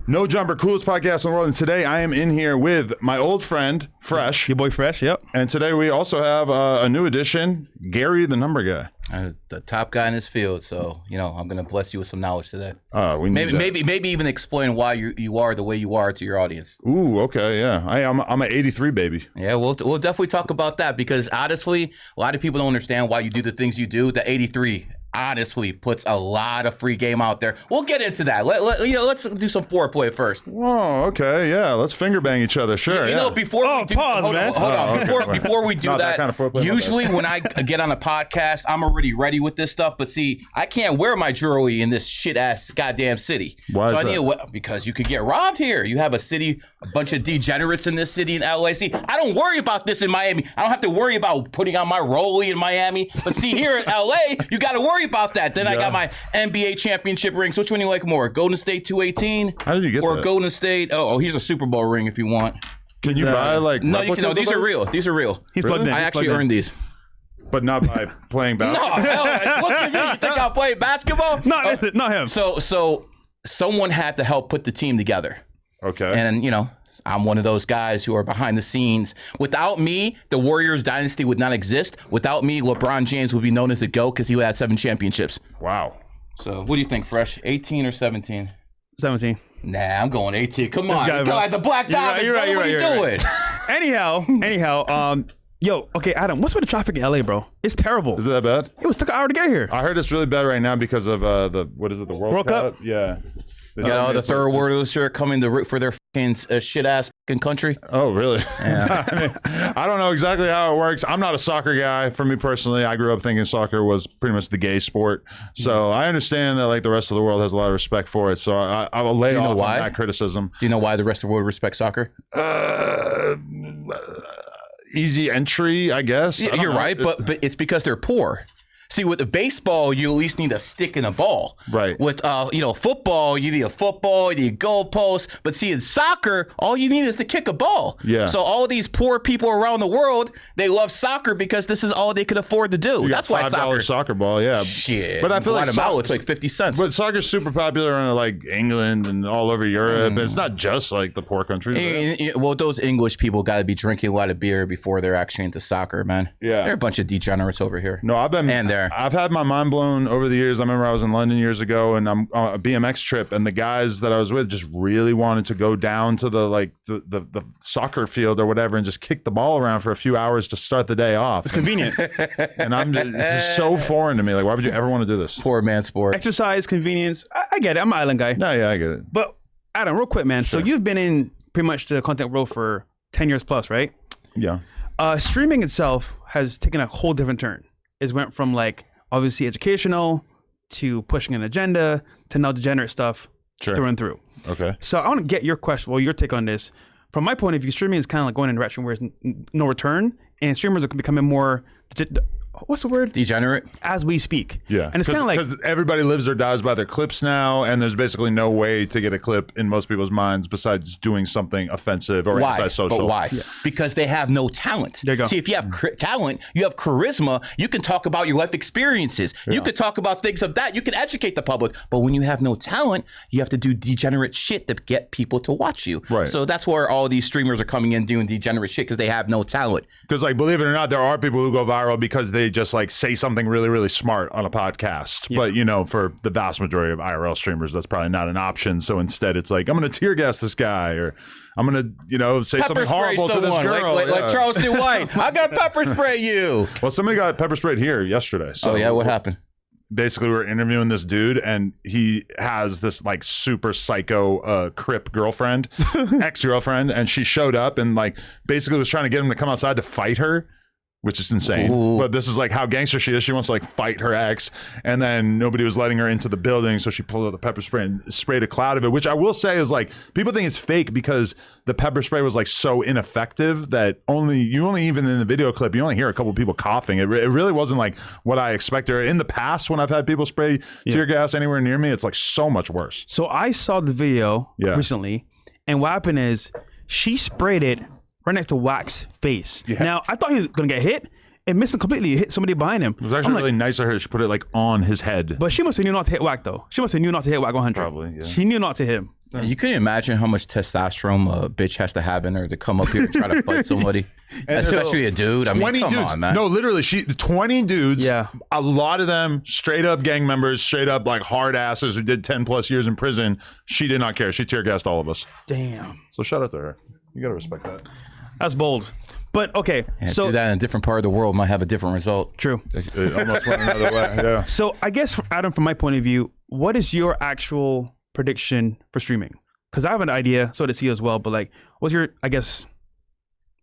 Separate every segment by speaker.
Speaker 1: No Jumper, coolest podcast in the world. And today I am in here with my old friend, Fresh.
Speaker 2: Your boy Fresh, yep.
Speaker 1: And today we also have a new addition, Gary, the number guy.
Speaker 3: The top guy in his field. So, you know, I'm going to bless you with some knowledge today.
Speaker 1: We need
Speaker 3: maybe even explain why you are the way you are to your audience.
Speaker 1: Ooh, okay, yeah. I'm an 83 baby.
Speaker 3: Yeah, we'll definitely talk about that because honestly, a lot of people don't understand why you do the things you do. The 83 honestly puts a lot of free game out there. We'll get into that. Let's do some foreplay first.
Speaker 1: Oh, okay, yeah. Let's finger bang each other, sure.
Speaker 3: You know, before we do, hold on. Before we do that,
Speaker 1: kind of foreplay,
Speaker 3: usually when I get on a podcast, I'm already ready with this stuff. But see, I can't wear my jewelry in this shit ass goddamn city.
Speaker 1: Why
Speaker 3: so
Speaker 1: is
Speaker 3: that? Because you could get robbed here. You have a bunch of degenerates in this city in LA. See, I don't worry about this in Miami. I don't have to worry about putting on my rollie in Miami. But see, here in LA, you got to worry about that. Then I got my NBA championship rings. Which one do you like more? Golden State 218?
Speaker 1: How did you get
Speaker 3: or
Speaker 1: that?
Speaker 3: Golden State? Oh, here's a Super Bowl ring if you want.
Speaker 1: Can you buy like
Speaker 3: no? You can, no, these are real. These are real.
Speaker 2: He's plugged in.
Speaker 3: I actually earned these.
Speaker 1: But not by playing basketball.
Speaker 3: No, hell, look at me. You think I play basketball?
Speaker 2: Not him.
Speaker 3: So someone had to help put the team together.
Speaker 1: Okay.
Speaker 3: And you know, I'm one of those guys who are behind the scenes. Without me, the Warriors dynasty would not exist. Without me, LeBron James would be known as the GOAT because he would have 7 championships.
Speaker 1: Wow.
Speaker 3: So what do you think, Fresh? 18 or 17?
Speaker 2: 17.
Speaker 3: Nah, I'm going 18. Come on.
Speaker 2: guy,
Speaker 3: You got the Black Diamond. What are you doing?
Speaker 2: Anyhow, yo, okay, Adam, what's with the traffic in LA, bro? It's terrible.
Speaker 1: Is it that bad?
Speaker 2: It was took an hour to get here.
Speaker 1: I heard it's really bad right now because of the World Cup? Yeah.
Speaker 3: You got all the third worlders here coming to root for their fucking shit-ass fucking country.
Speaker 1: Oh, really?
Speaker 3: Yeah.
Speaker 1: I mean, I don't know exactly how it works. I'm not a soccer guy. For me personally, I grew up thinking soccer was pretty much the gay sport. So I understand that like the rest of the world has a lot of respect for it. So I will lay off on that criticism.
Speaker 3: Do you know why the rest of the world respects soccer?
Speaker 1: Easy entry, I guess.
Speaker 3: Yeah, you're right, but it's because they're poor. See, with the baseball, you at least need a stick and a ball.
Speaker 1: Right.
Speaker 3: With football, you need a football, you need a goalpost. But see, in soccer, all you need is to kick a ball.
Speaker 1: Yeah.
Speaker 3: So all these poor people around the world, they love soccer because this is all they could afford to do. That's why
Speaker 1: soccer ball, yeah.
Speaker 3: Shit.
Speaker 1: But I feel like
Speaker 3: it's like 50 cents.
Speaker 1: But soccer's super popular in like England and all over Europe. It's not just like the poor countries.
Speaker 3: Well, those English people got to be drinking a lot of beer before they're actually into soccer, man.
Speaker 1: Yeah.
Speaker 3: They're a bunch of degenerates over here.
Speaker 1: No, I've had my mind blown over the years. I remember I was in London years ago and I'm on a BMX trip and the guys that I was with just really wanted to go down to the soccer field or whatever and just kick the ball around for a few hours to start the day off.
Speaker 2: It's convenient.
Speaker 1: And this is so foreign to me. Like, why would you ever want to do this?
Speaker 3: Poor man sport.
Speaker 2: Exercise, convenience. I get it. I'm an island guy.
Speaker 1: No, yeah, I get it.
Speaker 2: But Adam, real quick, man.
Speaker 1: Sure.
Speaker 2: So you've been in pretty much the content world for 10 years plus, right?
Speaker 1: Yeah.
Speaker 2: Streaming itself has taken a whole different turn. It went from like obviously educational to pushing an agenda to now degenerate stuff through and through.
Speaker 1: Okay.
Speaker 2: So I want to get your question, your take on this. From my point of view, streaming is kind of like going in a direction where there's no return, and streamers are becoming more, what's the word?
Speaker 3: Degenerate.
Speaker 2: As we speak.
Speaker 1: Yeah.
Speaker 2: And it's kind of like,
Speaker 1: because everybody lives or dies by their clips now, and there's basically no way to get a clip in most people's minds besides doing something offensive or antisocial.
Speaker 3: But why? Yeah. Because they have no talent.
Speaker 2: There you go.
Speaker 3: See, if you have talent, you have charisma, you can talk about your life experiences. Yeah. You could talk about things of that. You can educate the public. But when you have no talent, you have to do degenerate shit to get people to watch you.
Speaker 1: Right.
Speaker 3: So that's where all these streamers are coming in doing degenerate shit because they have no talent.
Speaker 1: Because like, believe it or not, there are people who go viral because they just like say something really, really smart on a podcast. Yeah. But you know, for the vast majority of IRL streamers, that's probably not an option. So instead it's like, I'm going to tear gas this guy, or I'm going to, you know, say something horrible to this girl.
Speaker 3: Like Charleston White. I got to pepper spray you.
Speaker 1: Well, somebody got pepper sprayed here yesterday. So
Speaker 3: oh yeah, what happened?
Speaker 1: Basically, we were interviewing this dude, and he has this like super psycho Crip girlfriend, ex-girlfriend, and she showed up and like basically was trying to get him to come outside to fight her, which is insane. Ooh. But this is like how gangster she is. She wants to like fight her ex, and then nobody was letting her into the building, so she pulled out the pepper spray and sprayed a cloud of it, which I will say is like, people think it's fake because the pepper spray was like so ineffective that you only even in the video clip, you only hear a couple of people coughing. It really wasn't like what I expected. In the past, when I've had people spray tear gas anywhere near me, it's like so much worse.
Speaker 2: So I saw the video recently, and what happened is she sprayed it right next to Wax's face. Yeah. Now, I thought he was going to get hit, it missed him completely. It hit somebody behind him.
Speaker 1: It was actually really nice of her. She put it like on his head.
Speaker 2: But she must have knew not to hit whack though. She must have knew not to hit whack 100.
Speaker 1: Probably, yeah.
Speaker 2: She knew not to hit him.
Speaker 3: You couldn't imagine how much testosterone a bitch has to have in her to come up here and try to fight somebody, especially a dude. I mean,
Speaker 1: 20
Speaker 3: come
Speaker 1: dudes.
Speaker 3: on, man.
Speaker 1: No, literally, 20 dudes.
Speaker 2: Yeah.
Speaker 1: A lot of them straight up gang members, straight up like hard asses who did 10 plus years in prison. She did not care. She tear gassed all of us.
Speaker 2: Damn.
Speaker 1: So shout out to her. You gotta respect that.
Speaker 2: That's bold. But okay,
Speaker 3: And
Speaker 2: so
Speaker 3: do that in a different part of the world might have a different result.
Speaker 2: true.
Speaker 1: It almost went another way. Yeah.
Speaker 2: So I guess, Adam, from my point of view, what is your actual prediction for streaming? Because I have an idea, so does he as well. But like, what's your, I guess,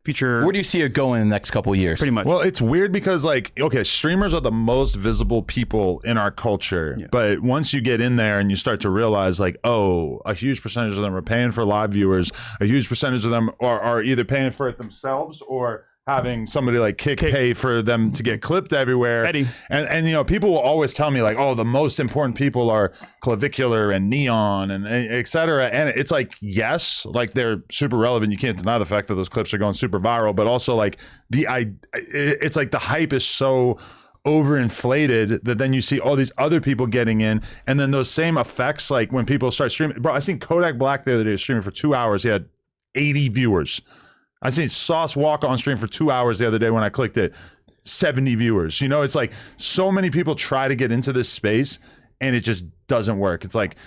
Speaker 2: future?
Speaker 3: Where do you see it going in the next couple of years?
Speaker 2: Pretty much.
Speaker 1: Well, it's weird because like, okay, streamers are the most visible people in our culture.
Speaker 2: Yeah.
Speaker 1: But once you get in there and you start to realize like, oh, a huge percentage of them are paying for live viewers. A huge percentage of them are either paying for it themselves or having somebody like Kick pay for them to get clipped everywhere.
Speaker 2: Eddie.
Speaker 1: And you know, people will always tell me like, oh, the most important people are Clavicular and Neon and et cetera. And it's like, yes, like they're super relevant. You can't deny the fact that those clips are going super viral, but also like it's like the hype is so overinflated that then you see all these other people getting in, and then those same effects, like when people start streaming. Bro, I seen Kodak Black the other day streaming for 2 hours. He had 80 viewers. I seen Sauce Walk on stream for 2 hours the other day when I clicked it. 70 viewers. You know, it's like so many people try to get into this space and it just doesn't work. It's like,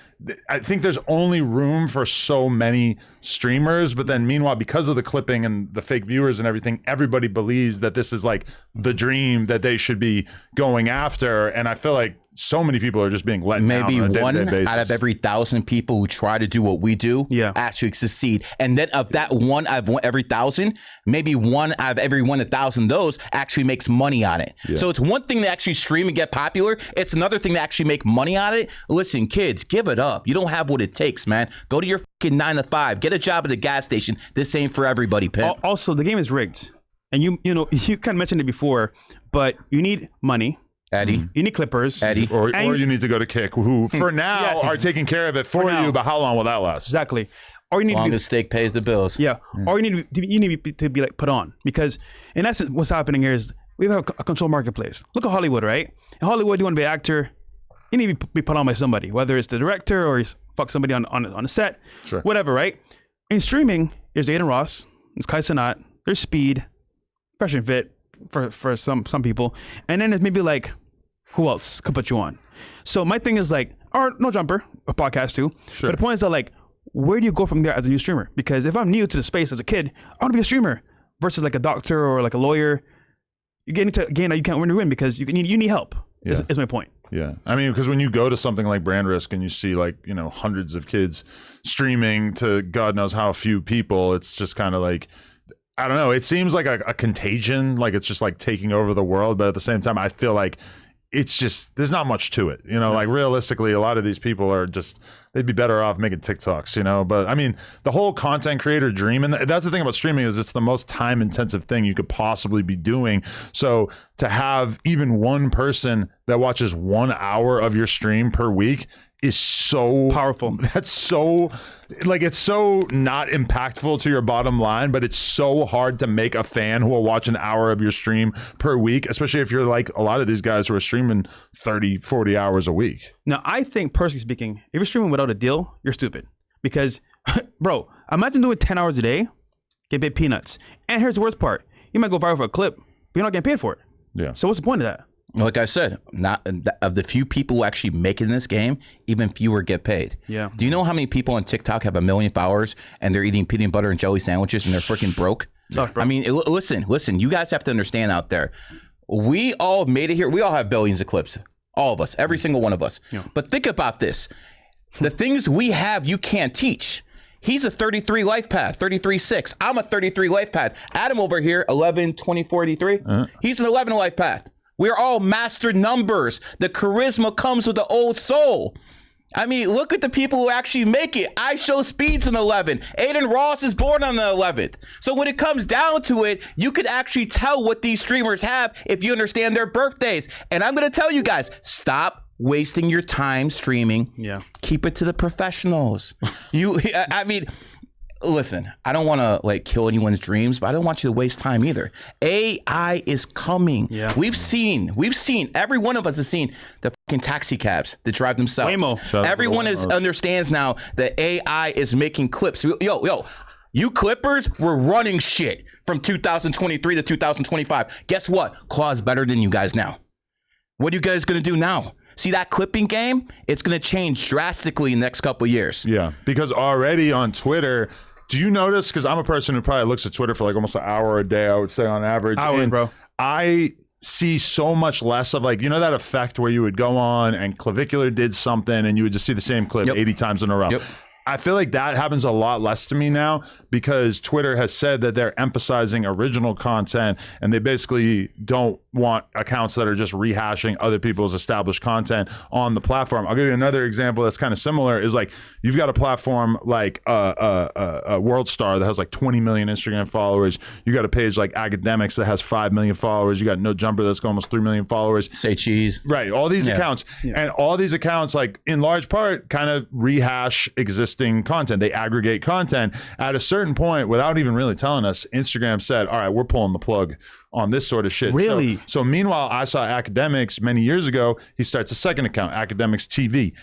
Speaker 1: I think there's only room for so many streamers, but then meanwhile, because of the clipping and the fake viewers and everything, everybody believes that this is like the dream that they should be going after. And I feel like so many people are just being let down
Speaker 3: Maybe
Speaker 1: on a
Speaker 3: one
Speaker 1: day-to-day basis.
Speaker 3: out of every 1,000 people who try to do what we do actually succeed. And then of that one out of every 1,000, maybe one out of every 1,000 those actually makes money on it. Yeah. So it's one thing to actually stream and get popular. It's another thing to actually make money on it. Listen, kids, give it up. You don't have what it takes, man. Go to your fucking 9 to 5. Get a job at the gas station. This ain't for everybody, pimp.
Speaker 2: Also, the game is rigged. And you know, you kind of mentioned it before, but you need money.
Speaker 3: Eddie.
Speaker 2: You need clippers.
Speaker 3: Eddie.
Speaker 1: Or you need to go to Kick, who for now are taking care of it for you, but how long will that last?
Speaker 2: Exactly. Or you
Speaker 3: As
Speaker 2: need
Speaker 3: long
Speaker 2: to be,
Speaker 3: as steak pays the bills.
Speaker 2: Yeah. Or you need to be like put on, because in essence, what's happening here is we have a controlled marketplace. Look at Hollywood, right? In Hollywood, you want to be an actor, you need to be put on by somebody, whether it's the director or you fuck somebody on a set, whatever, right? In streaming, there's Aiden Ross, there's Kai Cenat, there's Speed, Fresh and Fit for some people, and then it's maybe like, who else could put you on? So my thing is like, or No Jumper, a podcast too. But the point is that like, where do you go from there as a new streamer? Because if I'm new to the space as a kid, I want to be a streamer versus like a doctor or like a lawyer. You get into a game that you can't win because you need help. Is my point.
Speaker 1: Yeah. I mean, because when you go to something like Brand Risk and you see like, you know, hundreds of kids streaming to God knows how few people, it's just kind of like, I don't know. It seems like a contagion, like it's just like taking over the world. But at the same time, I feel like it's just, there's not much to it. You know, like realistically, a lot of these people are just, they'd be better off making TikToks, you know? But I mean, the whole content creator dream, and that's the thing about streaming, is it's the most time intensive thing you could possibly be doing. So to have even one person that watches 1 hour of your stream per week is so
Speaker 2: powerful.
Speaker 1: That's so, like, it's so not impactful to your bottom line, but it's so hard to make a fan who will watch an hour of your stream per week, especially if you're like a lot of these guys who are streaming 30, 40 hours a week.
Speaker 2: Now, I think, personally speaking, if you're streaming without a deal, you're stupid. Because, bro, imagine doing 10 hours a day, get paid peanuts. And here's the worst part. You might go viral for a clip, but you're not getting paid for it.
Speaker 1: Yeah.
Speaker 2: So what's the point of that?
Speaker 3: Like I said, not of the few people who actually make it in this game, even fewer get paid.
Speaker 2: Yeah.
Speaker 3: Do you know how many people on TikTok have 1 million followers and they're eating peanut butter and jelly sandwiches and they're freaking broke?
Speaker 2: Tough, bro.
Speaker 3: I mean, listen, you guys have to understand out there. We all made it here. We all have billions of clips. All of us, every single one of us. Yeah. But think about this. The things we have, you can't teach. He's a 33 Lifepath, 33.6. I'm a 33 Lifepath. Adam over here, 11, 20, 43. He's an 11 Lifepath. We're all master numbers. The charisma comes with the old soul. I mean, look at the people who actually make it. I Show Speed's an 11. Aiden Ross is born on the 11th. So when it comes down to it, you could actually tell what these streamers have if you understand their birthdays. And I'm going to tell you guys, stop wasting your time streaming.
Speaker 2: Yeah.
Speaker 3: Keep it to the professionals. I mean, listen, I don't want to like kill anyone's dreams, but I don't want you to waste time either. AI is coming.
Speaker 2: Yeah.
Speaker 3: We've seen, every one of us has seen the fucking taxi cabs that drive themselves.
Speaker 2: Waymo.
Speaker 3: Everyone understands now that AI is making clips. Yo, you clippers were running shit from 2023 to 2025. Guess what? Claw's better than you guys now. What are you guys going to do now? See that clipping game? It's going to change drastically in the next couple of years.
Speaker 1: Yeah, because already on Twitter, do you notice? Because I'm a person who probably looks at Twitter for like almost an hour a day, I would say on average.
Speaker 2: Hours, bro.
Speaker 1: I see so much less of like, you know, that effect where you would go on and Clavicular did something and you would just see the same clip 80 times in a row.
Speaker 3: Yep.
Speaker 1: I feel like that happens a lot less to me now because Twitter has said that they're emphasizing original content and they basically don't want accounts that are just rehashing other people's established content on the platform. I'll give you another example that's kind of similar is like you've got a platform like a World Star that has like 20 million Instagram followers. You got a page like Academics that has 5 million followers. You got No Jumper that's got almost 3 million followers.
Speaker 3: Say cheese.
Speaker 1: Right. All these accounts and all these accounts like in large part kind of rehash existing content. They aggregate content. At a certain point, without even really telling us, Instagram said, all right, we're pulling the plug on this sort of shit.
Speaker 2: Really?
Speaker 1: So meanwhile, I saw Academics many years ago. He starts a second account, Academics TV.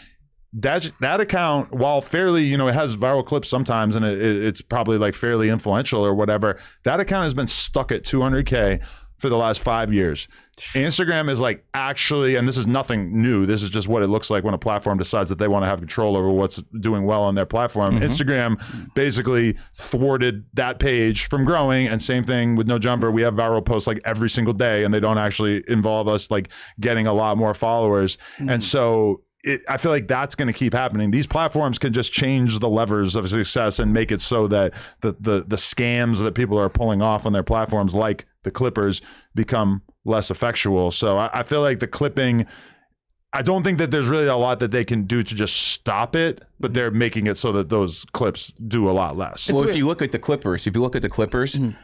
Speaker 1: That account, while fairly, you know, it has viral clips sometimes and it's probably like fairly influential or whatever, that account has been stuck at 200K for the last 5 years. Instagram is like actually, and this is nothing new, this is just what it looks like when a platform decides that they want to have control over what's doing well on their platform. Instagram basically thwarted that page from growing, and same thing with No Jumper. We have viral posts like every single day and they don't actually involve us like getting a lot more followers. And so I feel like that's going to keep happening. These platforms can just change the levers of success and make it so that the scams that people are pulling off on their platforms, like the Clippers, become less effectual. So I feel like the clipping, I don't think that there's really a lot that they can do to just stop it, but they're making it so that those clips do a lot less.
Speaker 3: Well, if you look at the Clippers, the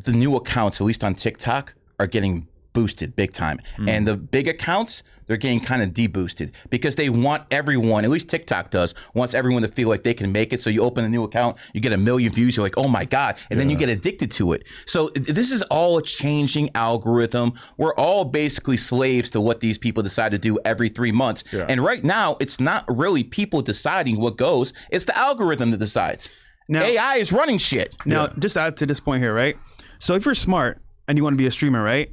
Speaker 3: new accounts, at least on TikTok, are getting boosted big time. And the big accounts, they're getting kind of deboosted because they want everyone, at least TikTok does, wants everyone to feel like they can make it. So you open a new account, you get 1 million views, you're like, oh my God. And then you get addicted to it. So this is all a changing algorithm. We're all basically slaves to what these people decide to do every 3 months. And right now, it's not really people deciding what goes. It's the algorithm that decides. Now, AI is running shit.
Speaker 2: Now, just to add to this point here, right? So if you're smart and you want to be a streamer, right?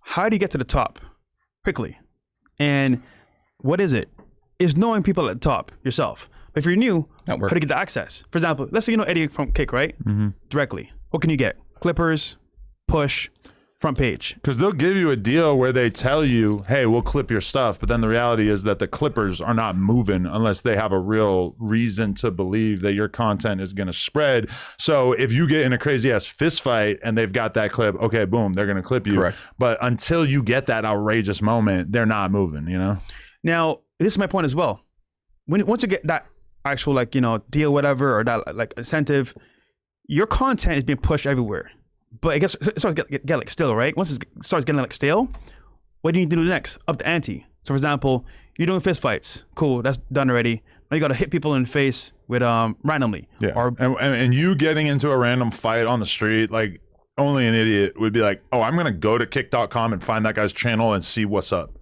Speaker 2: How do you get to the top quickly? And what is it? It's knowing people at the top yourself. But if you're new, how do you get the access? For example, let's say you know Eddie from Kick, right? Directly. What can you get? Clippers, push, front page.
Speaker 1: Because they'll give you a deal where they tell you, hey, we'll clip your stuff. But then the reality is that the clippers are not moving unless they have a real reason to believe that your content is going to spread. So if you get in a crazy ass fist fight and they've got that clip, okay, boom, they're going to clip you.
Speaker 3: Correct.
Speaker 1: But until you get that outrageous moment, they're not moving, you know?
Speaker 2: Now, this is my point as well. Once you get that actual, like, you know, deal, whatever, or that like incentive, your content is being pushed everywhere. But it starts to get like stale, right? Once it starts getting like stale, what do you need to do next? Up the ante. So for example, you're doing fist fights. Cool, that's done already. Now you got to hit people in the face with randomly.
Speaker 1: Yeah.
Speaker 2: Or,
Speaker 1: and you getting into a random fight on the street, like only an idiot would be like, oh, I'm going to go to kick.com and find that guy's channel and see what's up.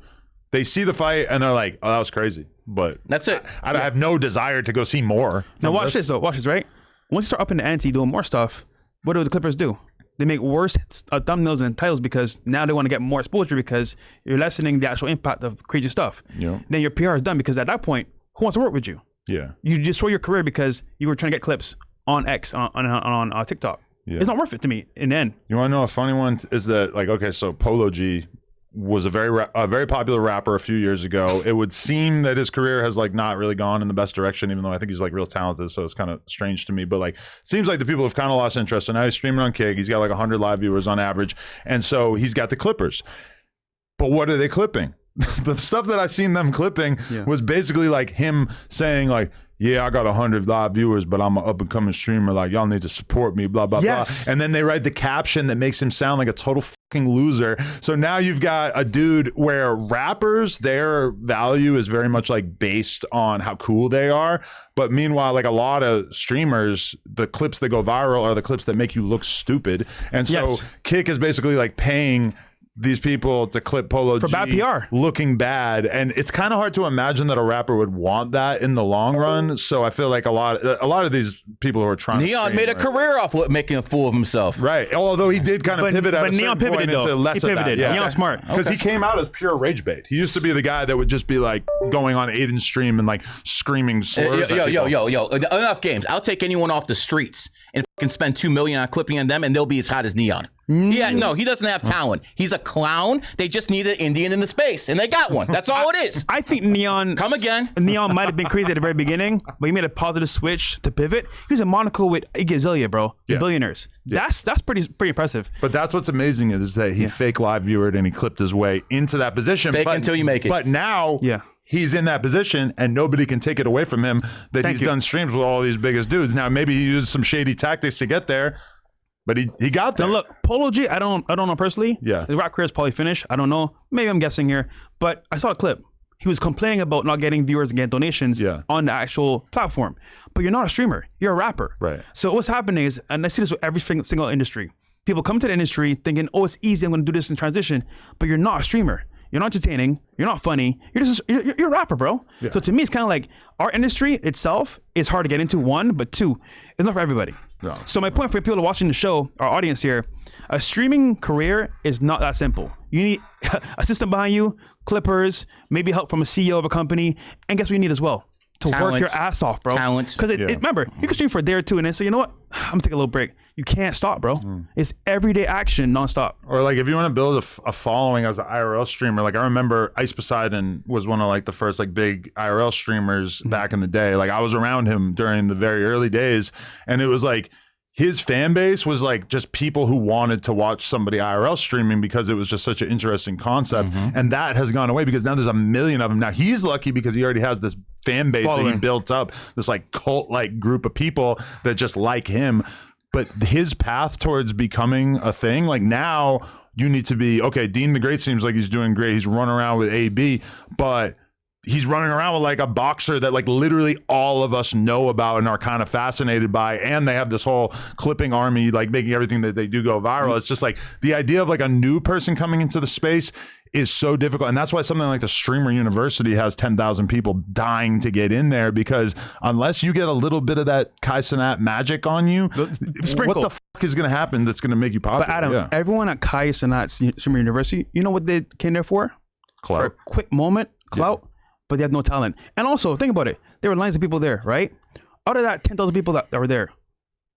Speaker 1: They see the fight and they're like, oh, that was crazy. But
Speaker 3: that's it.
Speaker 1: I have no desire to go see more.
Speaker 2: Now watch this though. Watch this, right? Once you start upping the ante, doing more stuff, what do the Clippers do? They make worse thumbnails and titles because now they want to get more exposure because you're lessening the actual impact of crazy stuff.
Speaker 1: Yeah.
Speaker 2: Then your PR is done because at that point, who wants to work with you?
Speaker 1: Yeah.
Speaker 2: You destroy your career because you were trying to get clips on X, on TikTok. Yeah. It's not worth it to me in the end.
Speaker 1: You want to know a funny one is that, like, okay, so Polo G was a very popular rapper a few years ago. It would seem that his career has like not really gone in the best direction, even though I think he's like real talented. So it's kind of strange to me, but like, it seems like the people have kind of lost interest. And now he's streaming on Kick. He's got like 100 live viewers on average. And so he's got the Clippers. But what are they clipping? The stuff that I seen them clipping was basically like him saying like, yeah, I got 100 live viewers, but I'm an up and coming streamer. Like, y'all need to support me, blah, blah, blah. And then they write the caption that makes him sound like a total fucking loser. So now you've got a dude where rappers, their value is very much like based on how cool they are. But meanwhile, like a lot of streamers, the clips that go viral are the clips that make you look stupid. And so Kick is basically like paying these people to clip Polo
Speaker 2: for
Speaker 1: G
Speaker 2: bad PR,
Speaker 1: looking bad, and it's kind of hard to imagine that a rapper would want that in the long run. So I feel like a lot of these people who are trying
Speaker 3: Neon made a career off of making a fool of himself,
Speaker 1: right? Although he did kind of pivot at a certain point into less of that. Yeah,
Speaker 2: Neon's smart
Speaker 1: because he came out as pure rage bait. He used to be the guy that would just be like going on Aiden's stream and like screaming slurs.
Speaker 3: Yo, enough games. I'll take anyone off the streets and fucking spend $2 million on clipping on them, and they'll be as hot as Neon. Yeah, no, he doesn't have talent. He's a clown. They just need an Indian in the space, and they got one. That's all it is.
Speaker 2: I think Neon...
Speaker 3: Come again.
Speaker 2: Neon might have been crazy at the very beginning, but he made a positive switch to pivot. He's a Monaco with Iggy Azalea, bro. The billionaires. Yeah. That's pretty impressive.
Speaker 1: But that's what's amazing is that he fake live viewed and he clipped his way into that position.
Speaker 3: Fake until you make it.
Speaker 1: But now... he's in that position and nobody can take it away from him that he's done streams with all these biggest dudes. Now, maybe he used some shady tactics to get there, but he got there.
Speaker 2: Now look, Polo G, I don't know personally.
Speaker 1: Yeah.
Speaker 2: The rap career is probably finished. I don't know. Maybe I'm guessing here. But I saw a clip. He was complaining about not getting viewers and getting donations on the actual platform. But you're not a streamer. You're a rapper.
Speaker 1: Right.
Speaker 2: So what's happening is, and I see this with every single industry, people come to the industry thinking, oh, it's easy, I'm going to do this in transition. But you're not a streamer. You're not entertaining. You're not funny. You're a rapper, bro. Yeah. So to me, it's kind of like our industry itself is hard to get into, one, but two, it's not for everybody. No. So my point for people watching the show, our audience here, a streaming career is not that simple. You need a system behind you, clippers, maybe help from a CEO of a company, and guess what you need as well? To work your ass off, bro.
Speaker 3: Talent.
Speaker 2: Because remember, you can stream for a day or two and then say, you know what? I'm gonna take a little break. You can't stop, bro. It's everyday action nonstop.
Speaker 1: Or like if you want to build a following as an IRL streamer, like I remember Ice Poseidon was one of like the first like big IRL streamers back in the day. Like I was around him during the very early days, and it was like his fan base was like just people who wanted to watch somebody IRL streaming because it was just such an interesting concept. And that has gone away because now there's a million of them. Now he's lucky because he already has this fan base that he built up, this like cult like group of people that just like him. But his path towards becoming a thing, like now you need to be, okay, Dean the Great seems like he's doing great. He's running around with AB, but he's running around with like a boxer that like literally all of us know about and are kind of fascinated by, and they have this whole clipping army like making everything that they do go viral. It's just like the idea of like a new person coming into the space is so difficult, and that's why something like the Streamer University has 10,000 people dying to get in there, because unless you get a little bit of that Kai Cenat magic on you, what the fuck is going to happen that's going to make you popular?
Speaker 2: But Adam, everyone at Kai Cenat Streamer University, you know what they came there for?
Speaker 1: Clout.
Speaker 2: For a quick moment, clout. But they have no talent. And also, think about it. There were lines of people there, right? Out of that 10,000 people that were there,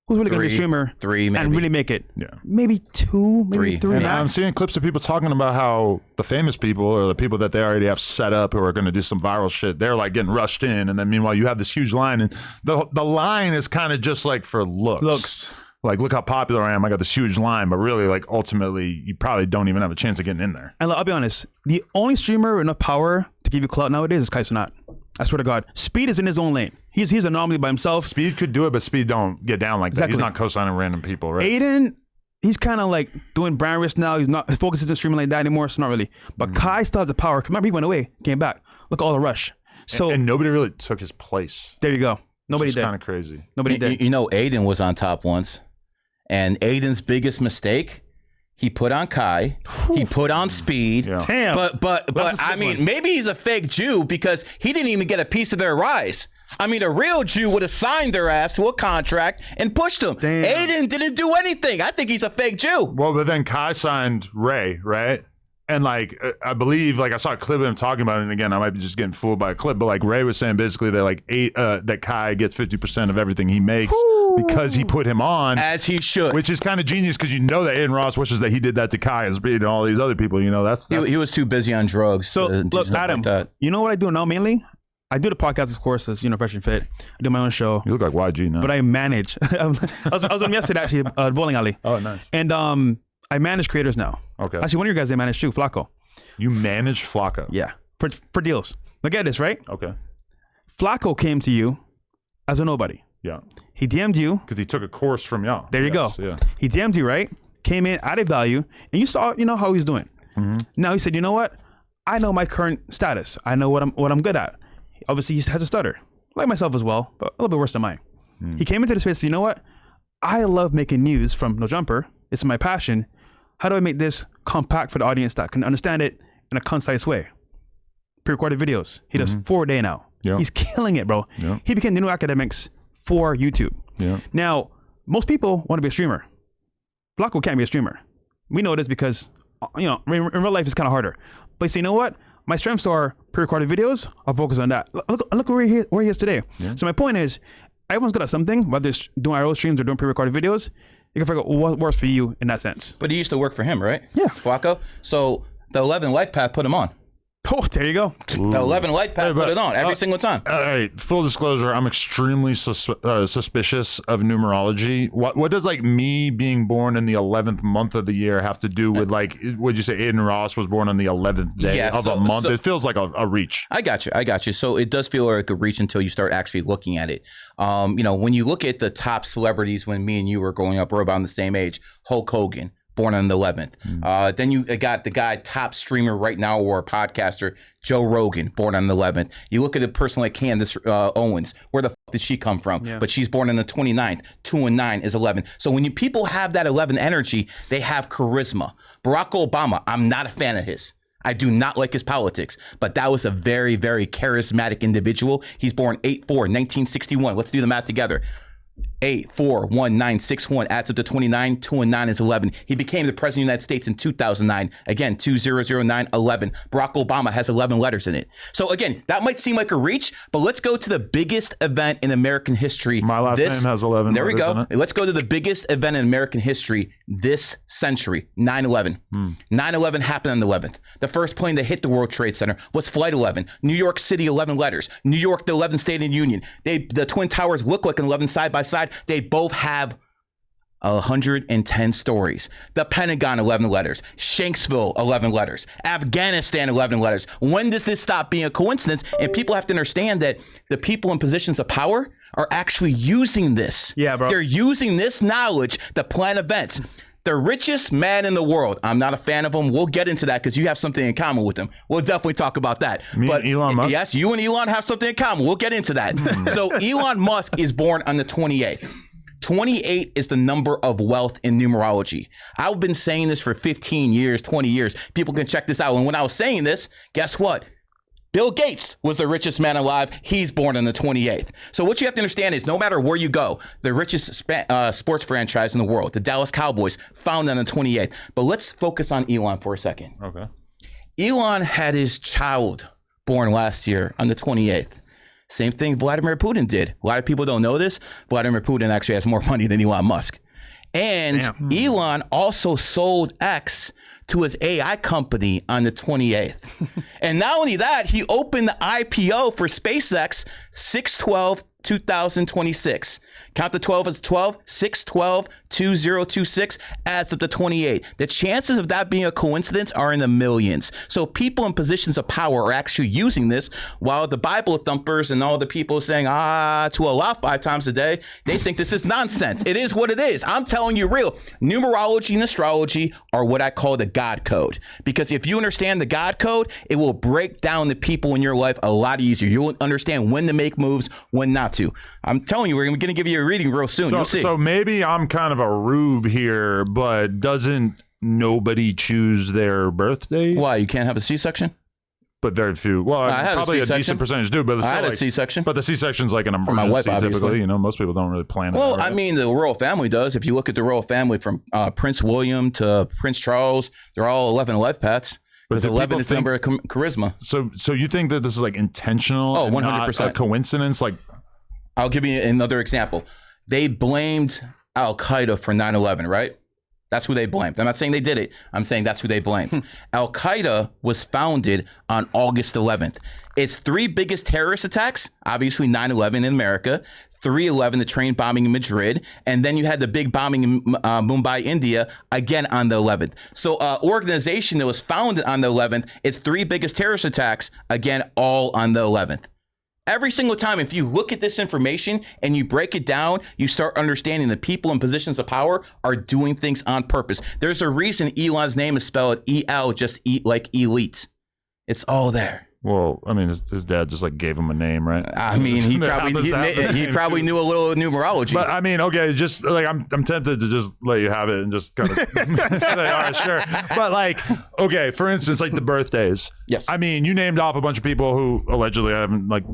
Speaker 2: who's really going to be a streamer and really make it? Yeah. Maybe two, maybe three.
Speaker 1: And I'm seeing clips of people talking about how the famous people or the people that they already have set up who are going to do some viral shit, they're like getting rushed in. And then meanwhile, you have this huge line. And the line is kind of just like for looks. Like, look how popular I am. I got this huge line, but really, like, ultimately, you probably don't even have a chance of getting in there.
Speaker 2: And I'll be honest, the only streamer with enough power to give you clout nowadays is Kai Cenat. I swear to God. Speed is in his own lane. He's an anomaly by himself.
Speaker 1: Speed could do it, but Speed don't get down like that. He's not co-signing random people, right?
Speaker 2: Aiden, he's kind of like doing brand risk now. His focus isn't streaming like that anymore, so not really. But Kai still has the power. Remember, he went away, came back. Look at all the rush. So
Speaker 1: and nobody really took his place.
Speaker 2: There you go. Nobody did.
Speaker 1: Kind of crazy.
Speaker 2: Nobody did.
Speaker 3: You know, Aiden was on top once. And Aiden's biggest mistake, he put on Kai, he put on Speed.
Speaker 1: Yeah.
Speaker 2: Damn.
Speaker 3: But I mean, maybe he's a fake Jew because he didn't even get a piece of their rise. I mean, a real Jew would have signed their ass to a contract and pushed them.
Speaker 2: Damn.
Speaker 3: Aiden didn't do anything. I think he's a fake Jew.
Speaker 1: Well, but then Kai signed Ray, right? And like, I believe, like I saw a clip of him talking about it, and again, I might be just getting fooled by a clip, but like Ray was saying basically that like that Kai gets 50% of everything he makes because he put him on.
Speaker 3: As he should.
Speaker 1: Which is kind of genius because you know that Aiden Ross wishes that he did that to Kai and Speed and all these other people, you know, that's
Speaker 3: he was too busy on drugs.
Speaker 2: So look, Adam, like you know what I do now mainly? I do the podcast, of course, as Fresh and Fit. I do my own show.
Speaker 1: You look like YG now.
Speaker 2: But I manage. I was on him yesterday, actually, bowling alley.
Speaker 1: Oh, nice.
Speaker 2: And I manage creators now.
Speaker 1: Okay.
Speaker 2: Actually, one of your guys, they manage too, Flacco.
Speaker 1: You manage Flacco?
Speaker 2: Yeah, for deals. Look at this, right?
Speaker 1: Okay.
Speaker 2: Flacco came to you as a nobody.
Speaker 1: Yeah.
Speaker 2: He DM'd you.
Speaker 1: Because he took a course from y'all.
Speaker 2: There you go.
Speaker 1: Yeah.
Speaker 2: He DM'd you, right? came in, added value, and you saw, how he's doing. Now he said, you know what? I know my current status. I know what I'm good at. Obviously, he has a stutter, like myself as well, but a little bit worse than mine. He came into the space and said, you know what? I love making news from No Jumper. It's my passion. How do I make this compact for the audience that can understand it in a concise way? Pre-recorded videos. He does 4 a day now.
Speaker 1: Yep.
Speaker 2: He's killing it, bro.
Speaker 1: Yep.
Speaker 2: He became the new academics for YouTube.
Speaker 1: Yeah.
Speaker 2: Now, most people want to be a streamer. Blocko can't be a streamer. We know this because, in real life it's kind of harder. But you know what? My strengths are pre-recorded videos. I'll focus on that. Look where he is today. Yeah. So my point is, everyone's good at something, whether it's doing IRL streams or doing pre-recorded videos. You can figure out what works for you in that sense.
Speaker 3: But he used to work for him, right?
Speaker 2: Yeah.
Speaker 3: Flacco. So the 11 Lifepath put him on.
Speaker 2: Oh, there you go.
Speaker 3: The 11 Lifepath put it on every single time.
Speaker 1: All right, full disclosure, I'm extremely suspicious of numerology. What does like me being born in the 11th month of the year have to do with like, would you say Aiden Ross was born on the 11th day of a month? It feels like a reach.
Speaker 3: I got you. So it does feel like a reach until you start actually looking at it. When you look at the top celebrities when me and you were growing up, we're about the same age. Hulk Hogan, born on the 11th. Then you got the guy, top streamer right now or podcaster, Joe Rogan, born on the 11th. You look at a person like Candace Owens. Where the fuck did she come from? Yeah. But she's born on the 29th. 2 and 9 is 11. So when people have that 11 energy, they have charisma. Barack Obama, I'm not a fan of his. I do not like his politics, but that was a very, very charismatic individual. He's born 8/4, 1961. Let's do the math together. 8, 4, 1, 9, 6, 1 adds up to 29. 2 and 9 is 11. He became the president of the United States in 2009. Again, 2009, 11. Barack Obama has 11 letters in it. So again, that might seem like a reach, but let's go to the biggest event in American history.
Speaker 1: My last name has 11
Speaker 3: There we
Speaker 1: letters
Speaker 3: go.
Speaker 1: in it.
Speaker 3: Let's go to the biggest event in American history this century, 9/11. 9/11 happened on the 11th. The first plane that hit the World Trade Center was Flight 11. New York City, 11 letters. New York, the 11th state in the Union. The Twin Towers look like an 11 side by side. They both have 110 stories. The Pentagon, 11 letters. Shanksville, 11 letters. Afghanistan, 11 letters. When does this stop being a coincidence? And people have to understand that the people in positions of power are actually using this.
Speaker 2: Yeah, bro.
Speaker 3: They're using this knowledge to plan events. The richest man in the world. I'm not a fan of him. We'll get into that because you have something in common with him. We'll definitely talk about that.
Speaker 1: But Elon Musk?
Speaker 3: Yes, you and Elon have something in common. We'll get into that. So Elon Musk is born on the 28th. 28 is the number of wealth in numerology. I've been saying this for 15 years, 20 years. People can check this out. And when I was saying this, guess what? Bill Gates was the richest man alive. He's born on the 28th. So what you have to understand is no matter where you go, the richest sports franchise in the world, the Dallas Cowboys, founded on the 28th. But let's focus on Elon for a second.
Speaker 1: Okay.
Speaker 3: Elon had his child born last year on the 28th. Same thing Vladimir Putin did. A lot of people don't know this. Vladimir Putin actually has more money than Elon Musk. And Elon also sold X to his AI company on the 28th. And not only that, he opened the IPO for SpaceX 6/12/2026. Count the 12 as 12, 6/12/2026 adds up to 28. The chances of that being a coincidence are in the millions. So people in positions of power are actually using this, while the Bible thumpers and all the people saying, to Allah 5 times a day, they think this is nonsense. It is what it is. I'm telling you real. Numerology and astrology are what I call the God code. Because if you understand the God code, it will break down the people in your life a lot easier. You'll understand when to make moves, when not to. I'm telling you, we're going to give you a reading real soon. You'll see.
Speaker 1: So maybe I'm kind of a rube here, but doesn't nobody choose their birthday?
Speaker 3: Why? You can't have a C-section?
Speaker 1: But very few. Well, probably a decent percentage do. But
Speaker 3: I had a C-section.
Speaker 1: But the C-section's like an emergency.
Speaker 3: My wife,
Speaker 1: typically, most people don't really plan it.
Speaker 3: Well, I mean, the royal family does. If you look at the royal family from Prince William to Prince Charles, they're all 11 life paths. Because 11 is the number of charisma.
Speaker 1: So you think that this is like intentional?
Speaker 3: Oh, 100%.
Speaker 1: Not a coincidence? Like,
Speaker 3: I'll give you another example. They blamed Al-Qaeda for 9/11, right? That's who they blamed. I'm not saying they did it. I'm saying that's who they blamed. Al-Qaeda was founded on August 11th. Its 3 biggest terrorist attacks, obviously 9/11 in America, 3/11, the train bombing in Madrid, and then you had the big bombing in Mumbai, India, again on the 11th. So organization that was founded on the 11th, its 3 biggest terrorist attacks, again, all on the 11th. Every single time, if you look at this information and you break it down, you start understanding the people in positions of power are doing things on purpose. There's a reason Elon's name is spelled E-L, just like elite. It's all there.
Speaker 1: Well, I mean, his dad just like gave him a name, right?
Speaker 3: I mean, he probably knew a little numerology.
Speaker 1: But I mean, okay, just like I'm tempted to just let you have it and just kind of all right, sure. But like, okay, for instance, like the birthdays.
Speaker 3: Yes.
Speaker 1: I mean, you named off a bunch of people who allegedly haven't like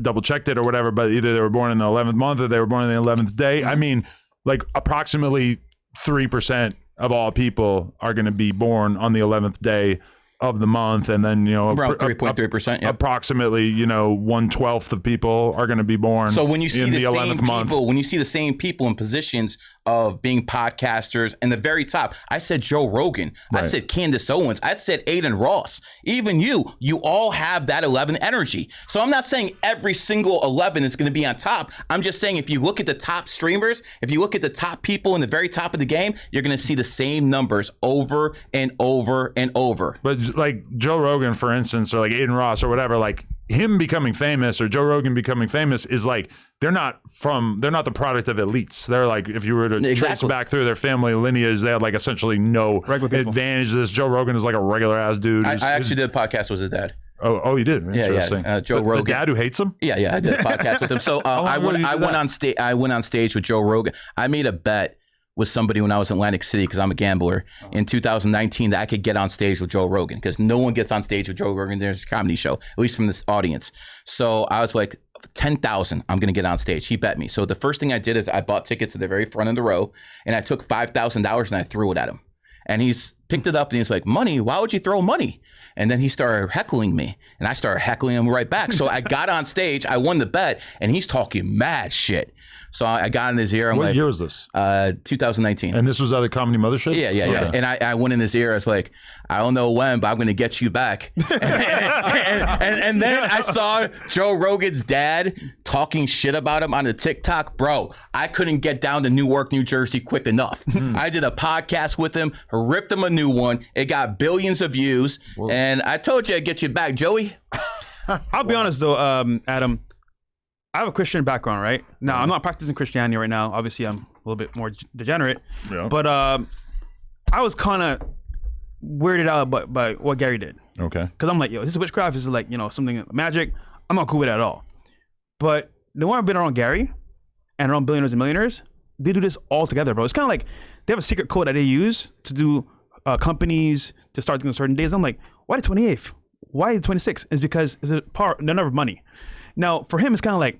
Speaker 1: double checked it or whatever, but either they were born in the 11th month or they were born in the 11th day. I mean, like approximately 3% of all people are going to be born on the 11th day of the month, and then
Speaker 3: around 3.3%,
Speaker 1: approximately 1/12 of people are going to be born.
Speaker 3: So when you see the same
Speaker 1: 11th month,
Speaker 3: people, when you see the same people in positions of being podcasters, and the very top, I said Joe Rogan,
Speaker 1: right.
Speaker 3: I said Candace Owens, I said Aiden Ross, even you all have that 11 energy. So I'm not saying every single 11 is going to be on top. I'm just saying if you look at the top streamers, if you look at the top people in the very top of the game, you're going to see the same numbers over and over and over.
Speaker 1: But like Joe Rogan, for instance, or like Aiden Ross or whatever, like him becoming famous or Joe Rogan becoming famous is like they're not the product of elites. They're like, if you were to trace back through their family lineage, they had like essentially no advantage. This Joe Rogan is like a regular ass dude.
Speaker 3: I actually did a podcast with his dad.
Speaker 1: Oh, you did? Interesting.
Speaker 3: Yeah. Joe Rogan.
Speaker 1: The dad who hates him?
Speaker 3: Yeah, I did a podcast with him. So I went on stage with Joe Rogan. I made a bet with somebody when I was in Atlantic City, because I'm a gambler, in 2019 that I could get on stage with Joe Rogan, because no one gets on stage with Joe Rogan. There's a comedy show, at least from this audience. So I was like, 10,000, I'm going to get on stage. He bet me. So the first thing I did is I bought tickets to the very front of the row, and I took $5,000 and I threw it at him. And he's picked it up and he's like, money? Why would you throw money? And then he started heckling me, and I started heckling him right back. So I got on stage, I won the bet, and he's talking mad shit. So I got in his ear.
Speaker 1: What year was this?
Speaker 3: 2019.
Speaker 1: And this was at the Comedy Mothership?
Speaker 3: Yeah. And I went in his ear. I was like, I don't know when, but I'm going to get you back. and then I saw Joe Rogan's dad talking shit about him on the TikTok. Bro, I couldn't get down to Newark, New Jersey quick enough. I did a podcast with him, ripped him a new one. It got billions of views. Whoa. And I told you I'd get you back, Joey.
Speaker 2: I'll be honest, though, Adam. I have a Christian background, right? Now, I'm not practicing Christianity right now. Obviously, I'm a little bit more degenerate. Yeah. But I was kind of weirded out by what Gary did.
Speaker 1: Okay.
Speaker 2: Because I'm like, yo, is this witchcraft? Is it like, something magic? I'm not cool with it at all. But the more I've been around Gary and around billionaires and millionaires, they do this all together, bro. It's kind of like they have a secret code that they use to do companies to start doing certain days. I'm like, why the 28th? Why the 26th? It's because it's the number of money. Now, for him, it's kind of like,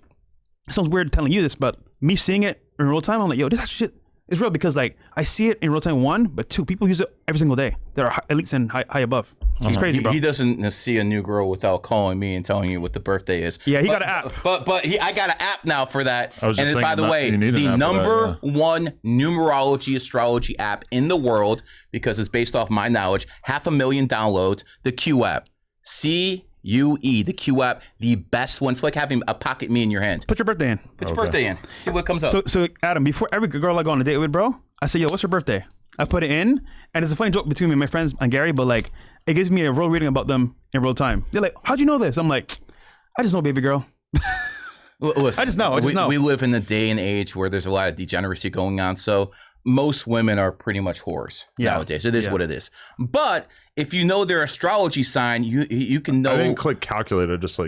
Speaker 2: it sounds weird telling you this, but me seeing it in real time, I'm like, yo, this actually shit is real, because like I see it in real time, one, but two, people use it every single day. There are elites and high above. It's crazy, bro.
Speaker 3: He doesn't see a new girl without calling me and telling you what the birthday is.
Speaker 2: Yeah, he got an app.
Speaker 3: But I got an app now for that.
Speaker 1: And
Speaker 3: by the way, the number one numerology astrology app in the world, because it's based off my knowledge, 500,000 downloads, the Q app. CUE, the Q app, the best one. It's like having a pocket me in your hand.
Speaker 2: Put your birthday in.
Speaker 3: Put your birthday in. See what comes up.
Speaker 2: So Adam, before every girl I go on a date with, bro, I say, yo, what's your birthday? I put it in, and it's a funny joke between me and my friends and Gary, but like, it gives me a real reading about them in real time. They're like, how'd you know this? I'm like, I just know, baby girl.
Speaker 3: Listen,
Speaker 2: I just know.
Speaker 3: We live in the day and age where there's a lot of degeneracy going on. So most women are pretty much whores nowadays. It is what it is. But if you know their astrology sign, you can know.
Speaker 1: I didn't click calculator. Just
Speaker 3: do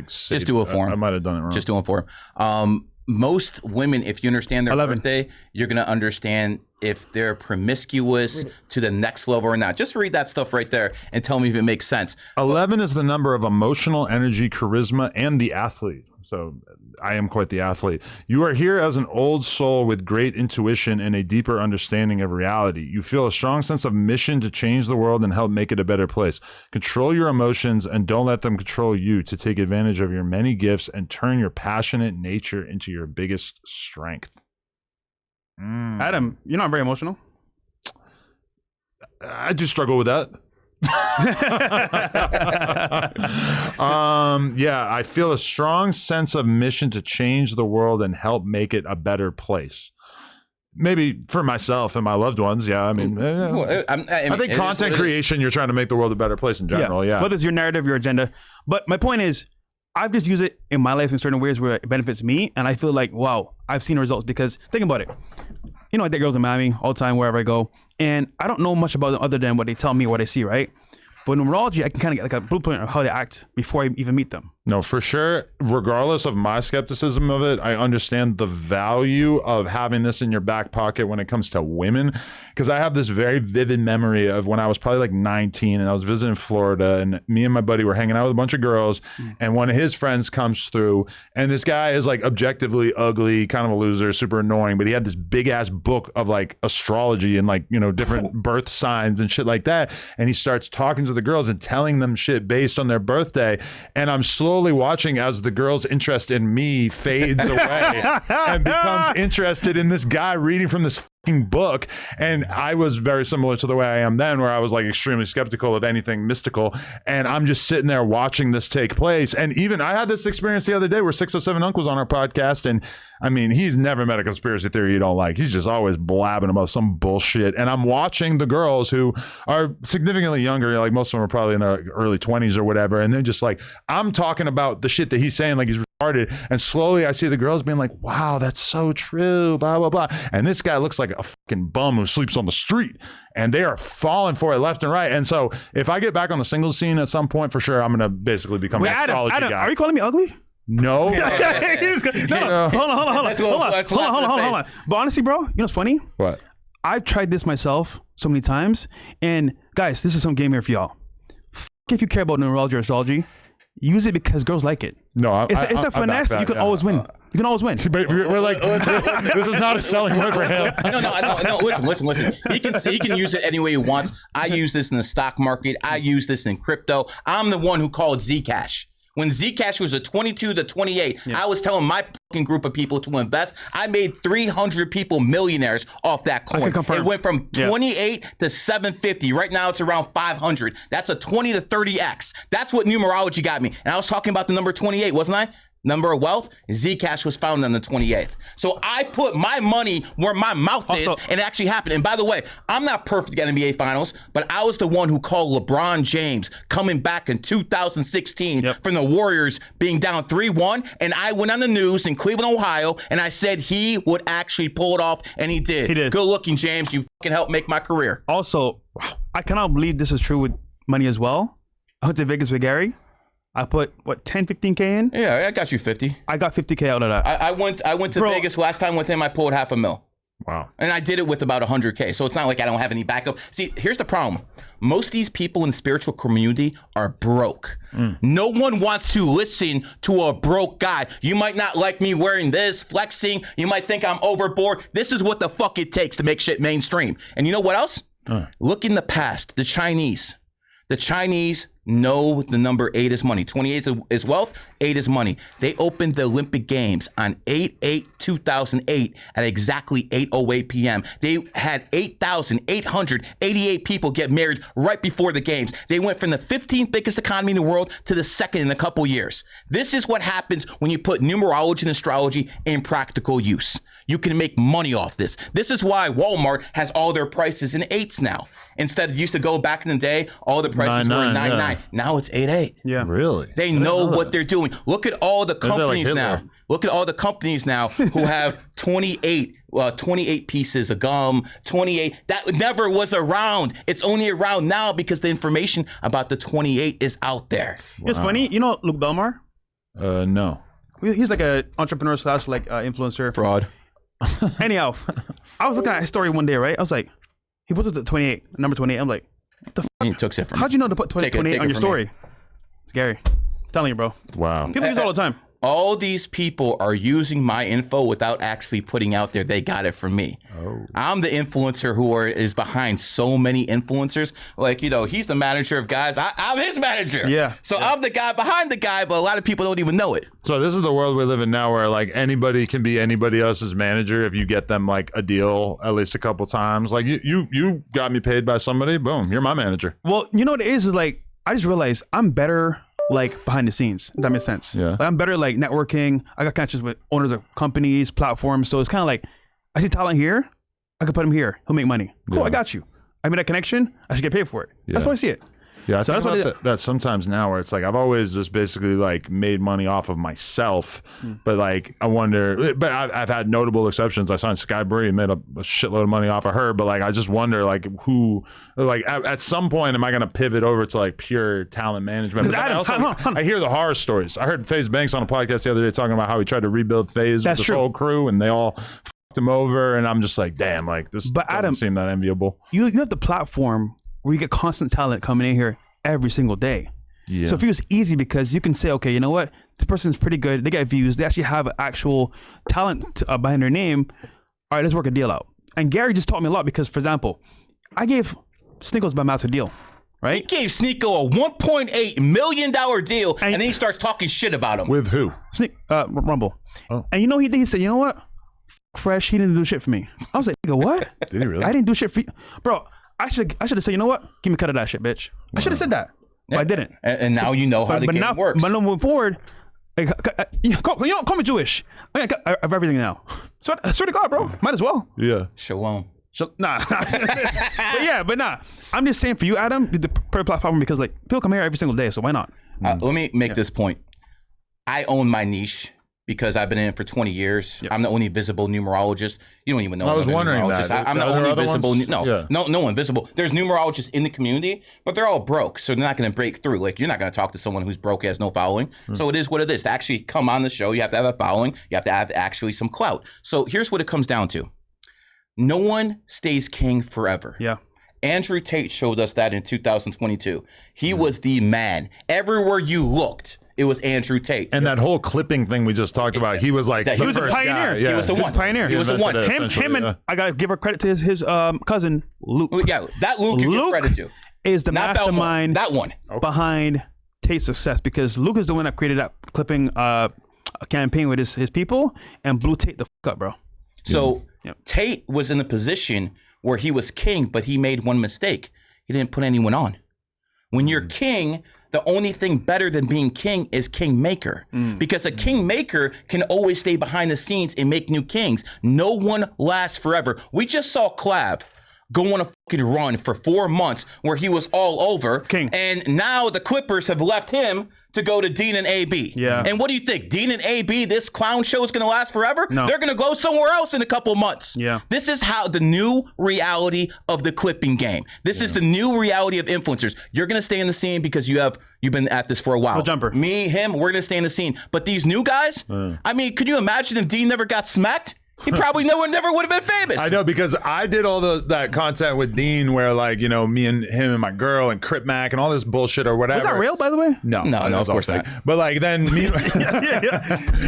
Speaker 3: it for them.
Speaker 1: I might have done it wrong.
Speaker 3: Just do it for them. Most women, if you understand their birthday, you're gonna understand if they're promiscuous to the next level or not. Just read that stuff right there and tell me if it makes sense.
Speaker 1: 11 is the number of emotional energy, charisma, and the athlete. So I am quite the athlete. You are here as an old soul with great intuition and a deeper understanding of reality. You feel a strong sense of mission to change the world and help make it a better place. Control your emotions and don't let them control you, to take advantage of your many gifts and turn your passionate nature into your biggest strength.
Speaker 2: Adam, you're not very emotional.
Speaker 1: I do struggle with that. Yeah, I feel a strong sense of mission to change the world and help make it a better place. Maybe for myself and my loved ones. Yeah, I mean, I think content creation, you're trying to make the world a better place in general. Yeah.
Speaker 2: Whether it's your narrative, your agenda. But my point is, I've just used it in my life in certain ways where it benefits me, and I feel like, wow, I've seen results. Because think about it, you know, I date girls in Miami all the time wherever I go, and I don't know much about them other than what they tell me, what I see, right? But numerology, I can kind of get like a blueprint of how they act before I even meet them.
Speaker 1: No, for sure. Regardless of my skepticism of it, I understand the value of having this in your back pocket when it comes to women. Because I have this very vivid memory of when I was probably like 19 and I was visiting Florida, and me and my buddy were hanging out with a bunch of girls, and one of his friends comes through, and this guy is like objectively ugly, kind of a loser, super annoying, but he had this big ass book of like astrology and like, you know, different birth signs and shit like that. And he starts talking to the girls and telling them shit based on their birthday. And I'm slowly watching as the girl's interest in me fades away and becomes interested in this guy reading from this fucking book. And I was very similar to the way I am then, where I was like extremely skeptical of anything mystical. And I'm just sitting there watching this take place. And even I had this experience the other day where 607 Uncle's on our podcast. And I mean, he's never met a conspiracy theory you don't like. He's just always blabbing about some bullshit. And I'm watching the girls who are significantly younger, like most of them are probably in their early 20s or whatever. And they're just like, I'm talking about the shit that he's saying like he's retarded. And slowly I see the girls being like, wow, that's so true, blah, blah, blah. And this guy looks like a fucking bum who sleeps on the street. And they are falling for it left and right. And so if I get back on the singles scene at some point, for sure, I'm going to basically become an astrology
Speaker 2: Adam,
Speaker 1: guy.
Speaker 2: are you calling me ugly?
Speaker 1: No.
Speaker 2: No, hold on. But honestly, bro, you know what's funny?
Speaker 1: What?
Speaker 2: I've tried this myself so many times. And guys, this is some game here for y'all. If you care about numerology or astrology, use it because girls like it.
Speaker 1: No,
Speaker 2: it's a finesse. You can always win. You can always win.
Speaker 1: But we're like, this is not a selling word for him.
Speaker 3: No. Listen. He can use it any way he wants. I use this in the stock market. I use this in crypto. I'm the one who called Zcash. When Zcash was a 22 to 28, I was telling my fucking group of people to invest. I made 300 people millionaires off that coin. It went from 28 to 750. Right now it's around 500. That's a 20 to 30x. That's what numerology got me. And I was talking about the number 28, wasn't I? Number of wealth, Zcash was found on the 28th. So I put my money where my mouth is, and it actually happened. And by the way, I'm not perfect at NBA Finals, but I was the one who called LeBron James coming back in 2016 from the Warriors being down 3-1. And I went on the news in Cleveland, Ohio, and I said he would actually pull it off, and he did. Good looking, James. You fucking helped make my career.
Speaker 2: Also, I cannot believe this is true with money as well. I went to Vegas with Gary. I put, 10, 15K in?
Speaker 3: Yeah, I got you 50.
Speaker 2: I got 50K out of that.
Speaker 3: I went to Vegas last time with him. I pulled $500,000.
Speaker 1: Wow.
Speaker 3: And I did it with about 100K. So it's not like I don't have any backup. See, here's the problem. Most of these people in the spiritual community are broke. No one wants to listen to a broke guy. You might not like me wearing this, flexing. You might think I'm overboard. This is what the fuck it takes to make shit mainstream. And you know what else? Look in the past. The Chinese know the number 8 is money. 28 is wealth, 8 is money. They opened the Olympic Games on 8/8/2008 at exactly 8:08 p.m. They had 8,888 people get married right before the games. They went from the 15th biggest economy in the world to the second in a couple years. This is what happens when you put numerology and astrology in practical use. You can make money off this. This is why Walmart has all their prices in 8s now. Instead, it used to go back in the day, all the prices were 9.9. Now it's 8.8.
Speaker 2: Yeah.
Speaker 1: Really?
Speaker 3: They know what they're doing. Look at all the companies now. Look at all the companies now who have 28 pieces of gum, 28. That never was around. It's only around now because the information about the 28 is out there.
Speaker 2: It's funny. You know Luke Belmar?
Speaker 1: No.
Speaker 2: He's like an entrepreneur / influencer.
Speaker 3: Fraud.
Speaker 2: Anyhow, I was looking at his story one day, right? I was like, he puts it at 28, number 28. I'm like, what the fuck?
Speaker 3: He took it from
Speaker 2: How'd you know to put 28 on your story? It's Gary. I'm telling you, bro.
Speaker 1: Wow.
Speaker 2: People use it all the time.
Speaker 3: All these people are using my info without actually putting out there they got it from me. I'm the influencer who is behind so many influencers. Like, you know, he's the manager of guys. I'm his manager.
Speaker 2: Yeah.
Speaker 3: So I'm the guy behind the guy, but a lot of people don't even know it.
Speaker 1: So this is the world we live in now where like anybody can be anybody else's manager if you get them like a deal at least a couple times. Like you got me paid by somebody, boom, you're my manager.
Speaker 2: Well, you know what it is like, I just realized I'm better like behind the scenes. If that makes sense.
Speaker 1: Yeah.
Speaker 2: Like, I'm better like networking. I got connections with owners of companies, platforms. So it's kind of like, I see talent here, I could put him here. He'll make money. Cool, I got you. I made that connection. I should get paid for it. That's how I see it.
Speaker 1: Yeah, I
Speaker 2: So
Speaker 1: think
Speaker 2: that's
Speaker 1: about that sometimes now where it's like I've always just basically like made money off of myself, but like I wonder, but I've had notable exceptions. I signed Sky Bree, made a shitload of money off of her, but like I just wonder like who, like at some point am I going to pivot over to like pure talent management? But
Speaker 2: Adam,
Speaker 1: I hear the horror stories. I heard FaZe Banks on a podcast the other day talking about how he tried to rebuild FaZe with his whole crew and they all fucked him over, and I'm just like, damn, like this doesn't seem that enviable.
Speaker 2: You have the platform where you get constant talent coming in here every single day. Yeah. So it feels easy because you can say, okay, you know what? This person's pretty good. They get views. They actually have actual talent behind their name. All right, let's work a deal out. And Gary just taught me a lot because, for example, I gave Snickles my master deal, right?
Speaker 3: He gave Sneeko a $1.8 million deal, and then he starts talking shit about him.
Speaker 1: With who?
Speaker 2: Rumble. Oh. And you know, he said, you know what? Fresh, he didn't do shit for me. I was like, nigga, what?
Speaker 1: Did he really?
Speaker 2: I didn't do shit for you. Bro, I should have said, you know what? Give me a cut of that shit, bitch. I should have said that.
Speaker 3: Yeah.
Speaker 2: But I didn't.
Speaker 3: And now you know how the game works.
Speaker 2: But moving forward, like, you don't call me Jewish. I have everything now. So I swear to God, bro. Might as well.
Speaker 1: Yeah.
Speaker 3: Shalom.
Speaker 2: Nah. but nah. I'm just saying for you, Adam, the per platform, because like people come here every single day, so why not?
Speaker 3: Let me make this point. I own my niche because I've been in it for 20 years. Yep. I'm the only visible numerologist. You don't even know.
Speaker 1: I was wondering that.
Speaker 3: I'm the only visible. No one visible. There's numerologists in the community, but they're all broke, so they're not going to break through. Like, you're not going to talk to someone who's broke, has no following. So it is what it is. To actually come on the show, you have to have a following. You have to have actually some clout. So here's what it comes down to. No one stays king forever.
Speaker 2: Yeah.
Speaker 3: Andrew Tate showed us that in 2022. He was the man. Everywhere you looked, it was Andrew Tate.
Speaker 1: And that whole clipping thing we just talked about, he was like
Speaker 2: he was a pioneer.
Speaker 1: Yeah.
Speaker 3: He was the one.
Speaker 2: Pioneer.
Speaker 3: He was the one.
Speaker 2: Him and I gotta give her credit to his cousin Luke.
Speaker 3: Yeah, that Luke you give credit to.
Speaker 2: Is the
Speaker 3: Not
Speaker 2: mastermind
Speaker 3: that one
Speaker 2: behind Tate's success, because Luke is the one that created that clipping campaign with his people and blew Tate the fuck up, bro.
Speaker 3: So Tate was in the position where he was king, but he made one mistake. He didn't put anyone on. When you're king, the only thing better than being king is kingmaker. Because a kingmaker can always stay behind the scenes and make new kings. No one lasts forever. We just saw Clav go on a fucking run for 4 months where he was all over.
Speaker 2: King.
Speaker 3: And now the Clippers have left him to go to Dean and AB.
Speaker 2: Yeah.
Speaker 3: And what do you think? Dean and AB, this clown show is going to last forever?
Speaker 2: No.
Speaker 3: They're going to go somewhere else in a couple months.
Speaker 2: Yeah.
Speaker 3: This is how the new reality of the clipping game. This is the new reality of influencers. You're going to stay in the scene because you've been at this for a while.
Speaker 2: No jumper.
Speaker 3: Me, him, we're going to stay in the scene. But these new guys, I mean, could you imagine if Dean never got smacked? He probably never would have been famous.
Speaker 1: I know, because I did all that content with Dean where, like, you know, me and him and my girl and Crip Mac and all this bullshit or whatever.
Speaker 2: Was that real, by the way?
Speaker 1: No,
Speaker 3: of course not.
Speaker 1: But like then me, a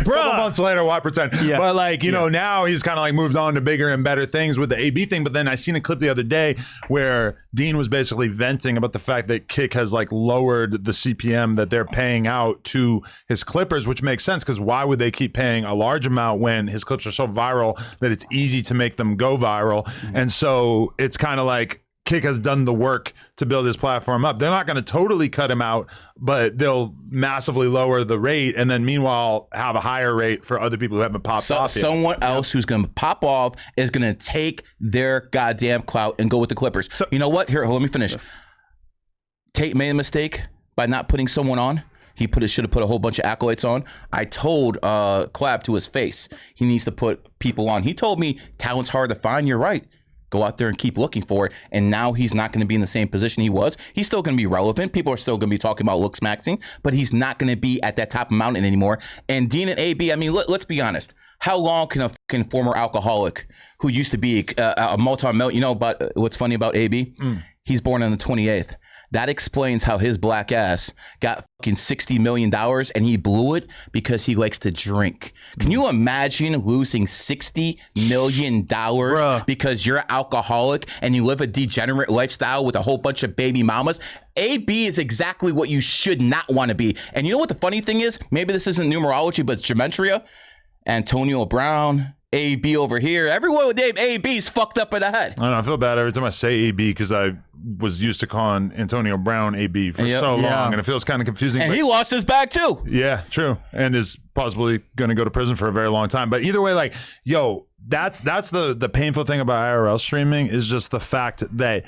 Speaker 1: couple months later, why pretend?
Speaker 2: Yeah.
Speaker 1: But like, you know, now he's kind of like moved on to bigger and better things with the AB thing. But then I seen a clip the other day where Dean was basically venting about the fact that Kick has like lowered the CPM that they're paying out to his clippers, which makes sense, because why would they keep paying a large amount when his clips are so viral that it's easy to make them go viral? And so it's kind of like Kick has done the work to build his platform up. They're not going to totally cut him out, but they'll massively lower the rate, and then meanwhile have a higher rate for other people who haven't popped off yet.
Speaker 3: Someone else who's going to pop off is going to take their goddamn clout and go with the Clippers. So, you know what? Here, let me finish. Tate made a mistake by not putting someone on. He should have put a whole bunch of accolades on. I told Clap to his face, he needs to put people on. He told me talent's hard to find. You're right. Go out there and keep looking for it. And now he's not going to be in the same position he was. He's still going to be relevant. People are still going to be talking about looks maxing, but he's not going to be at that top of mountain anymore. And Dean and AB, I mean, let's be honest. How long can a fucking former alcoholic who used to be a multi-million, you know, but what's funny about AB? He's born on the 28th. That explains how his black ass got fucking $60 million and he blew it because he likes to drink. Can you imagine losing $60 million because you're an alcoholic and you live a degenerate lifestyle with a whole bunch of baby mamas? AB is exactly what you should not want to be. And you know what the funny thing is? Maybe this isn't numerology, but it's gematria. Antonio Brown, AB over here. Everyone with name AB is fucked up in the head.
Speaker 1: I don't know, I feel bad every time I say AB because I was used to calling Antonio Brown AB for so long, and it feels kind of confusing.
Speaker 3: And he lost his bag too.
Speaker 1: Yeah, true. And is possibly going to go to prison for a very long time. But either way, like, yo, that's the painful thing about IRL streaming is just the fact that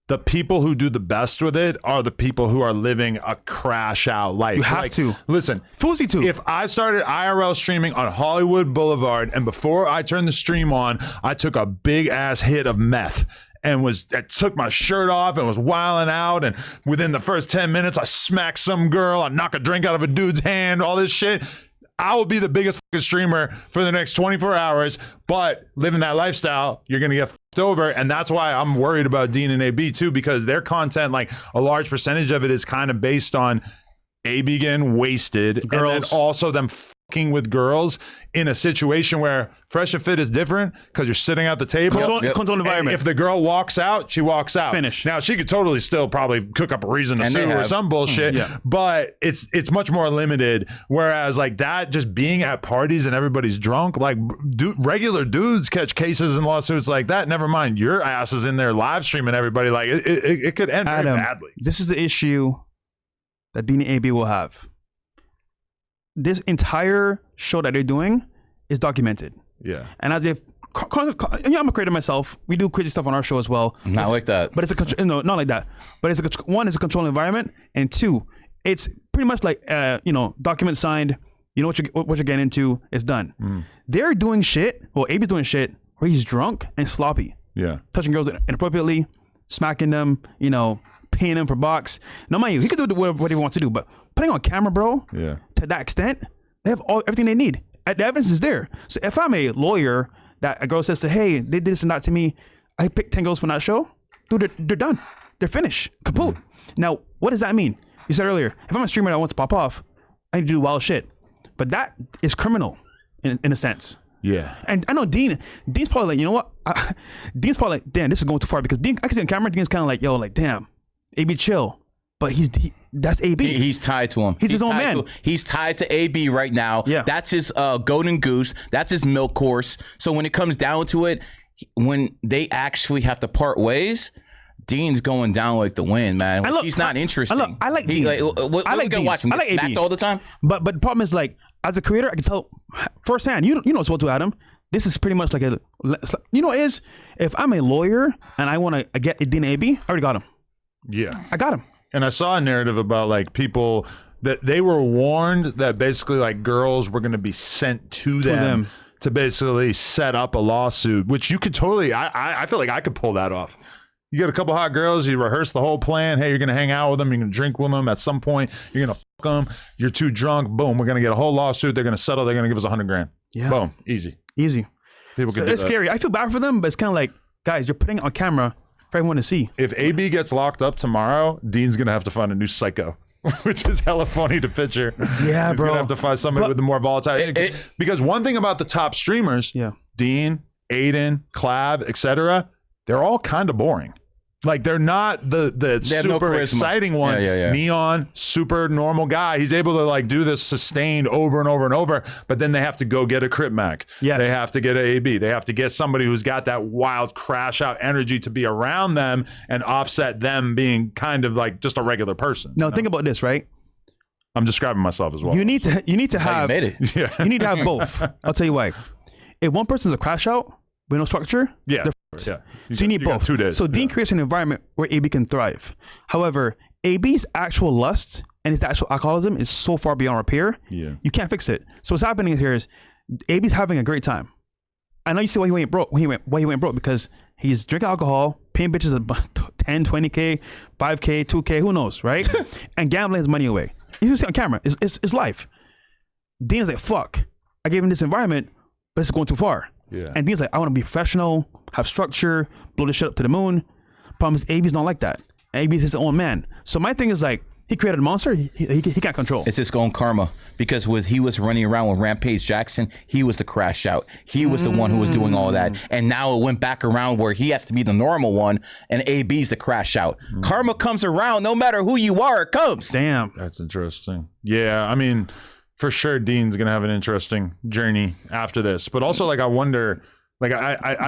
Speaker 1: the people who do the best with it are the people who are living a crash out life.
Speaker 2: You have to.
Speaker 1: Listen,
Speaker 2: Forced you to.
Speaker 1: if I started IRL streaming on Hollywood Boulevard and before I turned the stream on, I took a big ass hit of meth and I took my shirt off and was wilding out, and within the first 10 minutes I smacked some girl, I knock a drink out of a dude's hand, all this shit, I will be the biggest fucking streamer for the next 24 hours. But living that lifestyle, you're going to get fucked over. And that's why I'm worried about Dean and AB too, because their content, like a large percentage of it is kind of based on AB getting wasted.
Speaker 2: Girls.
Speaker 1: And then also them fucking with girls in a situation where Fresh and Fit is different because you're sitting at the table.
Speaker 2: Control environment.
Speaker 1: And if the girl walks out, she walks out.
Speaker 2: Finish.
Speaker 1: Now she could totally still probably cook up a reason to sue or some bullshit, but it's much more limited. Whereas like that, just being at parties and everybody's drunk, like regular dudes catch cases and lawsuits like that. Never mind, your ass is in there live streaming everybody. Like it could end very badly.
Speaker 2: This is the issue that Dean and AB will have. This entire show that they're doing is documented.
Speaker 1: Yeah.
Speaker 2: And as if, I'm a creator myself. We do crazy stuff on our show as well.
Speaker 3: Not like that.
Speaker 2: But it's not like that. But it's one, it's a controlled environment, and two, it's pretty much like document signed. You know what you're getting into. It's done. They're doing shit. Well, AB's doing shit where he's drunk and sloppy.
Speaker 1: Yeah.
Speaker 2: Touching girls inappropriately, smacking them. Paying them for box. No, mind you, he could do whatever he wants to do, but putting on camera, bro.
Speaker 1: Yeah.
Speaker 2: To that extent, they have everything they need. The evidence is there. So if I'm a lawyer that a girl says to, hey, they did this and that to me, I picked 10 girls from that show, dude, they're done. They're finished. Kaput. Now, what does that mean? You said earlier, if I'm a streamer that wants to pop off, I need to do wild shit. But that is criminal in a sense.
Speaker 1: Yeah.
Speaker 2: And I know Dean's probably like, you know what? Dean's probably like, damn, this is going too far, because Dean, I can see on camera, Dean's kind of like, yo, like, damn, AB chill. But that's AB.
Speaker 3: He's tied to him.
Speaker 2: He's his own man.
Speaker 3: He's tied to AB right now.
Speaker 2: Yeah.
Speaker 3: That's his golden goose. That's his milk course. So when it comes down to it, when they actually have to part ways, Dean's going down like the wind, man. He's not interesting.
Speaker 2: I like Dean.
Speaker 3: I like Dean. Watch him get smacked all the time.
Speaker 2: But the problem is, like, as a creator, I can tell firsthand. You know what's what to Adam. This is pretty much like if I'm a lawyer and I want to get a Dean AB, I already got him.
Speaker 1: Yeah.
Speaker 2: I got him.
Speaker 1: And I saw a narrative about like people that they were warned that basically like girls were going to be sent to them to basically set up a lawsuit, which you could totally, I feel like I could pull that off. You get a couple hot girls, you rehearse the whole plan. Hey, you're going to hang out with them. You're going to drink with them. At some point, you're going to fuck them. You're too drunk. Boom. We're going to get a whole lawsuit. They're going to settle. They're going to give us $100,000. Yeah. Boom. Easy. People can do
Speaker 2: it's
Speaker 1: that.
Speaker 2: Scary. I feel bad for them, but it's kind of like, guys, you're putting it on camera for everyone to see.
Speaker 1: If AB gets locked up tomorrow, Dean's going to have to find a new psycho, which is hella funny to picture.
Speaker 2: Yeah,
Speaker 1: He's
Speaker 2: bro.
Speaker 1: going to have to find somebody with a more volatile. Because one thing about the top streamers, Dean, Aiden, Clav, etc., they're all kind of boring. Like they're not the super exciting one. Neon, super normal guy. He's able to like do this sustained over and over and over, but then they have to go get a Crip Mac. Yes. They have to get an AB. They have to get somebody who's got that wild crash out energy to be around them and offset them being kind of like just a regular person.
Speaker 2: Now think about this, right?
Speaker 1: I'm describing myself as well.
Speaker 2: You need to have
Speaker 3: you made it.
Speaker 2: You need to have both. I'll tell you why. If one person's a crash out with no structure, so you need both.
Speaker 1: 2 days.
Speaker 2: So Dean creates an environment where AB can thrive. However, AB's actual lust and his actual alcoholism is so far beyond repair. Yeah. You can't fix it. So what's happening here is AB's having a great time. I know you see why he went broke. Why he went broke, because he's drinking alcohol, paying bitches 10, 20K, 5K, 2K, who knows, right? And gambling his money away. You see on camera. It's life. Dean's like, fuck. I gave him this environment, but it's going too far. Yeah. And Dean's like, I want to be professional, have structure, blow this shit up to the moon. Problem is, AB's not like that. AB's his own man. So my thing is like, he created a monster. He can't control.
Speaker 3: It's his own karma, because he was running around with Rampage Jackson. He was the crash out. He was the one who was doing all that. And now it went back around where he has to be the normal one, and AB's the crash out. Karma comes around no matter who you are. It comes.
Speaker 2: Damn.
Speaker 1: That's interesting. Yeah, I mean, for sure, Dean's gonna have an interesting journey after this. But also, like, I wonder, like,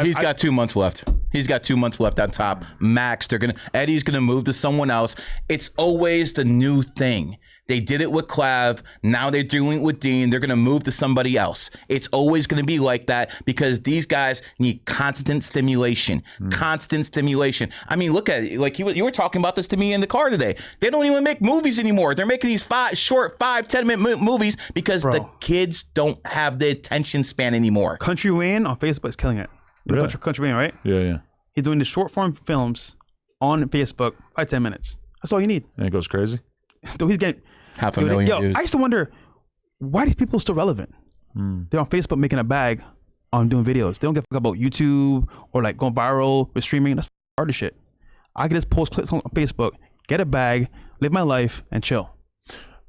Speaker 3: he's got 2 months left. He's got 2 months left on top. Max, Eddie's gonna move to someone else. It's always the new thing. They did it with Clav. Now they're doing it with Dean. They're going to move to somebody else. It's always going to be like that because these guys need constant stimulation. Constant stimulation. I mean, look at it. Like you were talking about this to me in the car today. They don't even make movies anymore. They're making these short 5-10 minute movies because the kids don't have the attention span anymore.
Speaker 2: Country Wayne on Facebook is killing it. You know Country Wayne, right?
Speaker 1: Yeah.
Speaker 2: He's doing the short form films on Facebook, 5-10 minutes. That's all you need.
Speaker 1: And it goes crazy.
Speaker 2: So he's getting
Speaker 3: 500,000 views.
Speaker 2: I used to wonder why are these people still relevant? They're on Facebook making a bag on doing videos. They don't give a fuck about YouTube or like going viral with streaming. That's hard as shit. I can just post clips on Facebook, get a bag, live my life, and chill.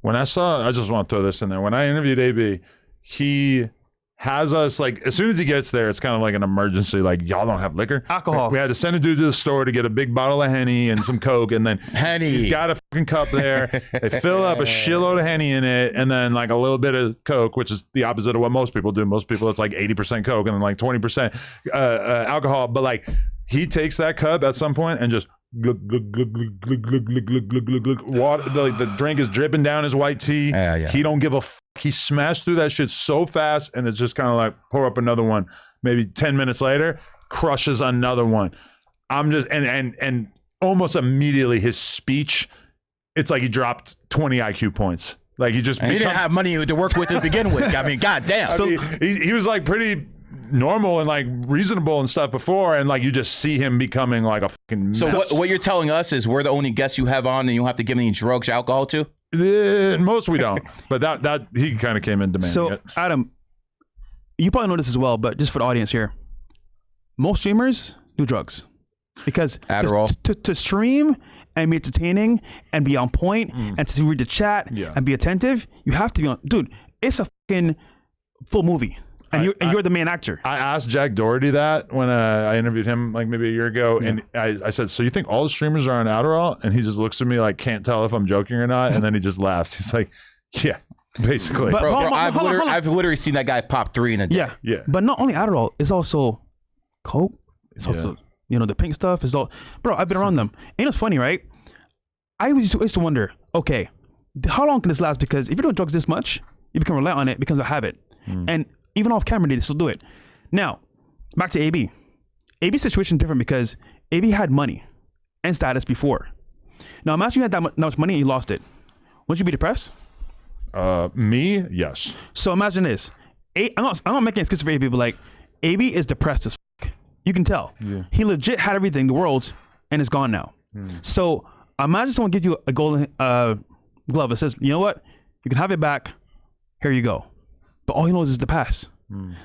Speaker 1: When I just want to throw this in there. When I interviewed AB, he has us like, as soon as he gets there, it's kind of like an emergency. Like, y'all don't have liquor?
Speaker 2: Alcohol.
Speaker 1: We had to send a dude to the store to get a big bottle of Henny and some Coke. And then he's got a fucking cup there. They fill up a shitload of Henny in it. And then like a little bit of Coke, which is the opposite of what most people do. Most people, it's like 80% Coke and then like 20% alcohol. But like, he takes that cup at some point and just glug, glug, glug, glug, glug, glug, glug, glug, glug, glug. Water, the drink is dripping down his white tee.
Speaker 3: Yeah.
Speaker 1: He don't give a fuck. He smashed through that shit so fast, and it's just kind of like pour up another one. Maybe 10 minutes later, crushes another one. I'm just and almost immediately his speech, it's like he dropped 20 IQ points. Like he just
Speaker 3: he didn't have money to work with to begin with. I mean, goddamn.
Speaker 1: I mean, he was like pretty normal and like reasonable and stuff before, and like you just see him becoming like a fucking.
Speaker 3: So what you're telling us is we're the only guests you have on, and you don't have to give any drugs, alcohol to?
Speaker 1: Most we don't, but that he kind of came in demanding
Speaker 2: So
Speaker 1: it.
Speaker 2: Adam, you probably know this as well, but just for the audience here, most streamers do drugs because
Speaker 3: Adderall.
Speaker 2: To stream and be entertaining and be on point and to read the chat and be attentive, you have to be on. Dude, it's a fucking full movie. And you're the main actor.
Speaker 1: I asked Jack Doherty that when I interviewed him like maybe a year ago, and I said, "So you think all the streamers are on Adderall?" And he just looks at me like, can't tell if I'm joking or not, and then he just laughs. He's like, "Yeah, basically."
Speaker 2: But
Speaker 3: Bro,
Speaker 2: hold on.
Speaker 3: I've literally seen that guy pop 3 in a day.
Speaker 2: Yeah. But not only Adderall, it's also Coke. It's also the pink stuff. It's all, bro. I've been around them. And it's funny, right? I used to wonder, okay, how long can this last? Because if you're doing drugs this much, you become reliant on it. It becomes a habit, and even off camera, they still do it. Now, back to AB. AB's situation is different because AB had money and status before. Now, imagine you had that much money and you lost it. Wouldn't you be depressed?
Speaker 1: Me, yes.
Speaker 2: So imagine this. I'm not making excuses for AB, but like, AB is depressed as fuck. You can tell. Yeah. He legit had everything, the world, and it's gone now. So imagine someone gives you a golden glove that says, you know what? You can have it back. Here you go. But all he knows is the past.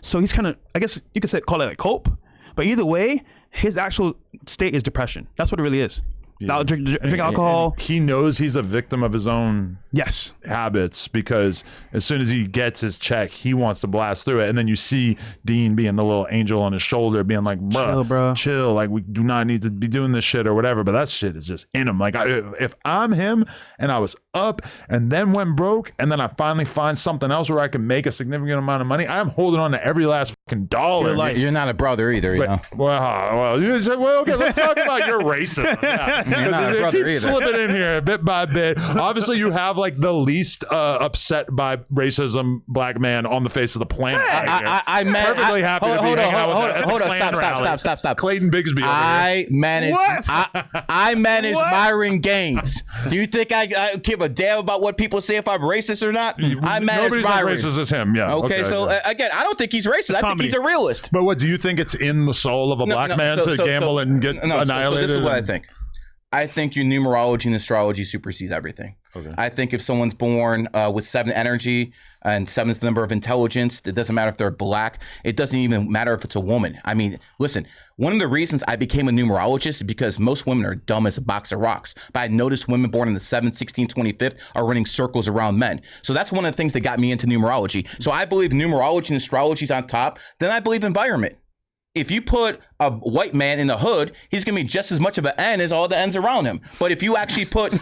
Speaker 2: So he's kind of, I guess you could call it like cope. But either way, his actual state is depression. That's what it really is. Yeah. Drink alcohol.
Speaker 1: And he knows he's a victim of his own habits because as soon as he gets his check, he wants to blast through it. And then you see Dean being the little angel on his shoulder, being like, chill. Like, we do not need to be doing this shit or whatever. But that shit is just in him. Like, if I'm him and I was up and then went broke and then I finally find something else where I can make a significant amount of money, I'm holding on to every last fucking dollar.
Speaker 3: You're not a brother either, you know?
Speaker 1: Well, you said, okay, let's talk about your racism. Yeah.
Speaker 3: You're not a brother either.
Speaker 1: Slipping in here bit by bit. Obviously, you have like the least upset by racism black man on the face of the planet.
Speaker 3: I
Speaker 1: perfectly happy to be hanging out with
Speaker 3: hold on, stop.
Speaker 1: Clayton Bigsby over
Speaker 3: I manage
Speaker 2: What?
Speaker 3: Myron Gaines. Do you think I give a damn about what people say if I'm racist or not? I manage
Speaker 1: Nobody's
Speaker 3: Myron.
Speaker 1: as racist as him. Yeah.
Speaker 3: Okay, so again, I don't think he's racist. I think he's a realist.
Speaker 1: But what do you think it's in the soul of a black man to gamble and get annihilated?
Speaker 3: So this is what I think. I think your numerology and astrology supersedes everything. Okay. I think if someone's born with 7 energy and 7 is the number of intelligence, it doesn't matter if they're black. It doesn't even matter if it's a woman. I mean, listen, one of the reasons I became a numerologist is because most women are dumb as a box of rocks. But I noticed women born in the 7th, 16th, 25th are running circles around men. So that's one of the things that got me into numerology. So I believe numerology and astrology is on top. Then I believe environment. If you put a white man in the hood, he's gonna be just as much of an N as all the N's around him. But if you actually put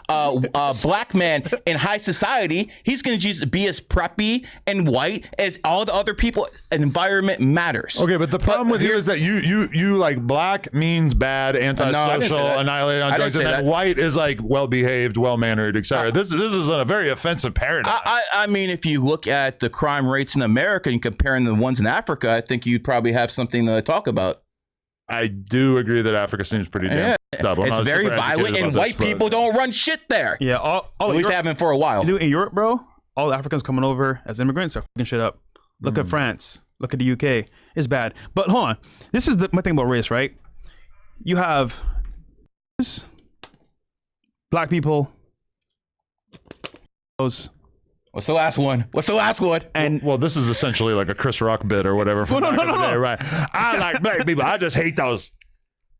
Speaker 3: a black man in high society, he's gonna just be as preppy and white as all the other people. Environment matters.
Speaker 1: Okay, but the problem with you is that you like black means bad, antisocial, annihilated on drugs, and then white is like well behaved, well mannered, etc. This is a very offensive paradigm.
Speaker 3: I mean, if you look at the crime rates in America and comparing the ones in Africa, I think you'd probably have something to talk about.
Speaker 1: I do agree that Africa seems pretty damn double.
Speaker 3: It's very violent, and white people don't run shit there.
Speaker 2: Yeah,
Speaker 3: at least they haven't for a while.
Speaker 2: In Europe, bro, all the Africans coming over as immigrants are fucking shit up. Look at France. Look at the UK. It's bad. But hold on. This is my thing about race, right? You have black people. What's
Speaker 3: the last one?
Speaker 2: And
Speaker 1: well, this is essentially like a Chris Rock bit or whatever. From back in the day, right? I like black people. I just hate those.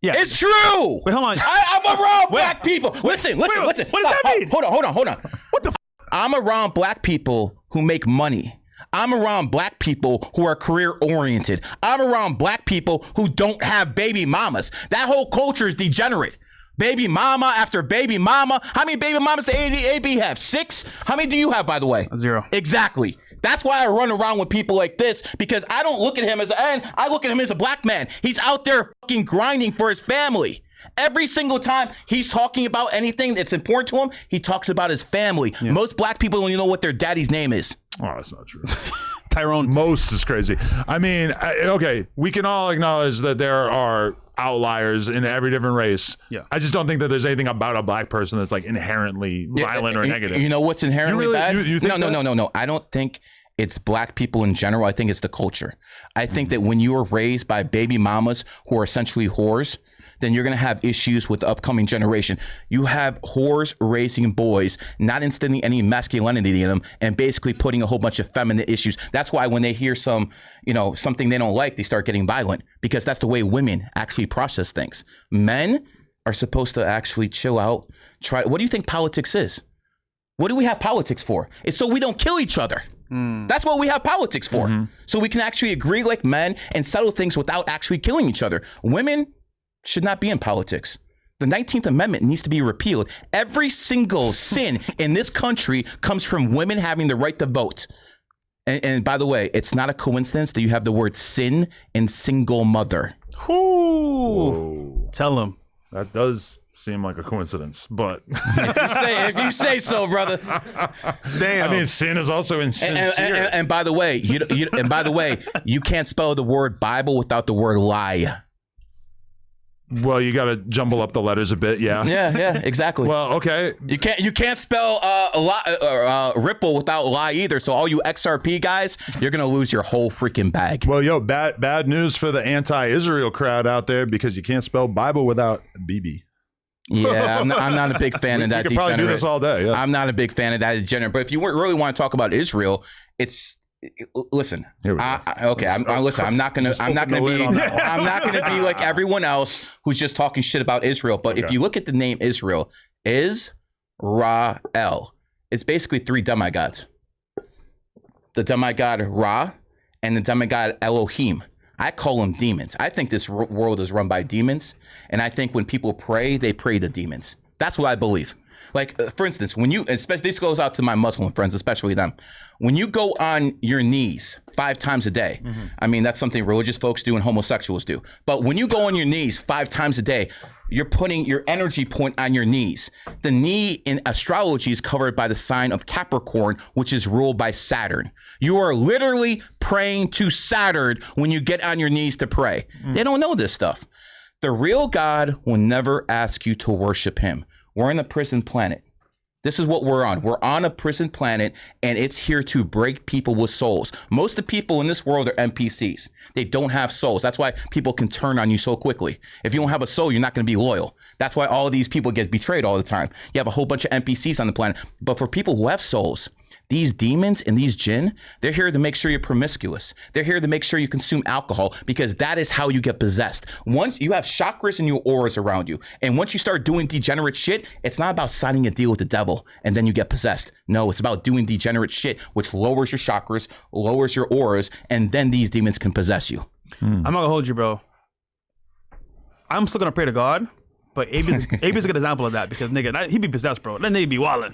Speaker 2: Yeah,
Speaker 3: it's true.
Speaker 2: Wait, hold on.
Speaker 3: I'm around black people. Listen.
Speaker 2: What does that mean?
Speaker 3: Hold on.
Speaker 2: What the?
Speaker 3: I'm around black people who make money. I'm around black people who are career oriented. I'm around black people who don't have baby mamas. That whole culture is degenerate. Baby mama after baby mama. How many baby mamas does AB have? 6? How many do you have, by the way?
Speaker 2: 0.
Speaker 3: Exactly. That's why I run around with people like this, because I don't look at him as I look at him as a black man. He's out there fucking grinding for his family. Every single time he's talking about anything that's important to him, he talks about his family. Yeah. Most black people don't even know what their daddy's name is.
Speaker 1: Oh, that's not true.
Speaker 2: Tyrone.
Speaker 1: Most is crazy. I mean, okay, we can all acknowledge that there are outliers in every different race.
Speaker 2: Yeah.
Speaker 1: I just don't think that there's anything about a black person that's like inherently violent or negative.
Speaker 3: You know what's inherently bad?
Speaker 1: You think
Speaker 3: No. I don't think it's black people in general. I think it's the culture. I think that when you are raised by baby mamas who are essentially whores, then you're going to have issues with the upcoming generation. You have whores raising boys, not instilling any masculinity in them, and basically putting a whole bunch of feminine issues. That's why when they hear something they don't like, they start getting violent, because that's the way women actually process things. Men are supposed to actually chill out. What do you think politics is? What do we have politics for? It's so we don't kill each other. That's what we have politics for. So we can actually agree like men and settle things without actually killing each other. Women should not be in politics. The 19th Amendment needs to be repealed. Every single sin in this country comes from women having the right to vote. And by the way, it's not a coincidence that you have the word sin in single mother.
Speaker 2: Whoa. Tell them.
Speaker 1: That does seem like a coincidence, but
Speaker 3: if you say so, brother.
Speaker 2: Damn.
Speaker 1: I mean, sin is also insincere.
Speaker 3: And by the way, you can't spell the word Bible without the word lie.
Speaker 1: Well, you got to jumble up the letters a bit, yeah.
Speaker 3: Yeah, exactly.
Speaker 1: Well, okay.
Speaker 3: You can't spell ripple without lie either. So all you XRP guys, you're gonna lose your whole freaking bag.
Speaker 1: Well, yo, bad news for the anti-Israel crowd out there, because you can't spell Bible without BB.
Speaker 3: Yeah, I'm not a big fan of that.
Speaker 1: We could probably do this all day. Yeah.
Speaker 3: I'm not a big fan of that degenerate. But if you really want to talk about Israel, listen. I'm not gonna be like everyone else who's just talking shit about Israel. But if you look at the name Israel, Israel, it's basically 3 demigods: the demigod Ra and the demigod Elohim. I call them demons. I think this world is run by demons, and I think when people pray, they pray to demons. That's what I believe. Like, for instance, especially this goes out to my Muslim friends, especially them. When you go on your knees 5 times a day, I mean, that's something religious folks do and homosexuals do. But when you go on your knees 5 times a day, you're putting your energy point on your knees. The knee in astrology is covered by the sign of Capricorn, which is ruled by Saturn. You are literally praying to Saturn when you get on your knees to pray. They don't know this stuff. The real God will never ask you to worship him. We're in a prison planet. This is what we're on. We're on a prison planet, and it's here to break people with souls. Most of the people in this world are NPCs. They don't have souls. That's why people can turn on you so quickly. If you don't have a soul, you're not going to be loyal. That's why all of these people get betrayed all the time. You have a whole bunch of NPCs on the planet. But for people who have souls, these demons and these jinn, they're here to make sure you're promiscuous. They're here to make sure you consume alcohol, because that is how you get possessed. Once you have chakras and your auras around you, and once you start doing degenerate shit, it's not about signing a deal with the devil and then you get possessed. No, it's about doing degenerate shit, which lowers your chakras, lowers your auras, and then these demons can possess you.
Speaker 2: I'm not gonna hold you, bro. I'm still gonna pray to God, but AB's a good example of that because nigga, he be possessed, bro. Then they be wildin'.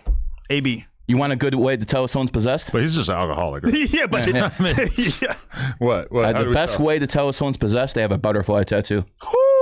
Speaker 2: AB.
Speaker 3: You want a good way to tell if someone's possessed?
Speaker 1: But he's just an alcoholic. Right?
Speaker 2: Yeah, but yeah.
Speaker 1: What?
Speaker 3: The best way to tell if someone's possessed, they have a butterfly tattoo.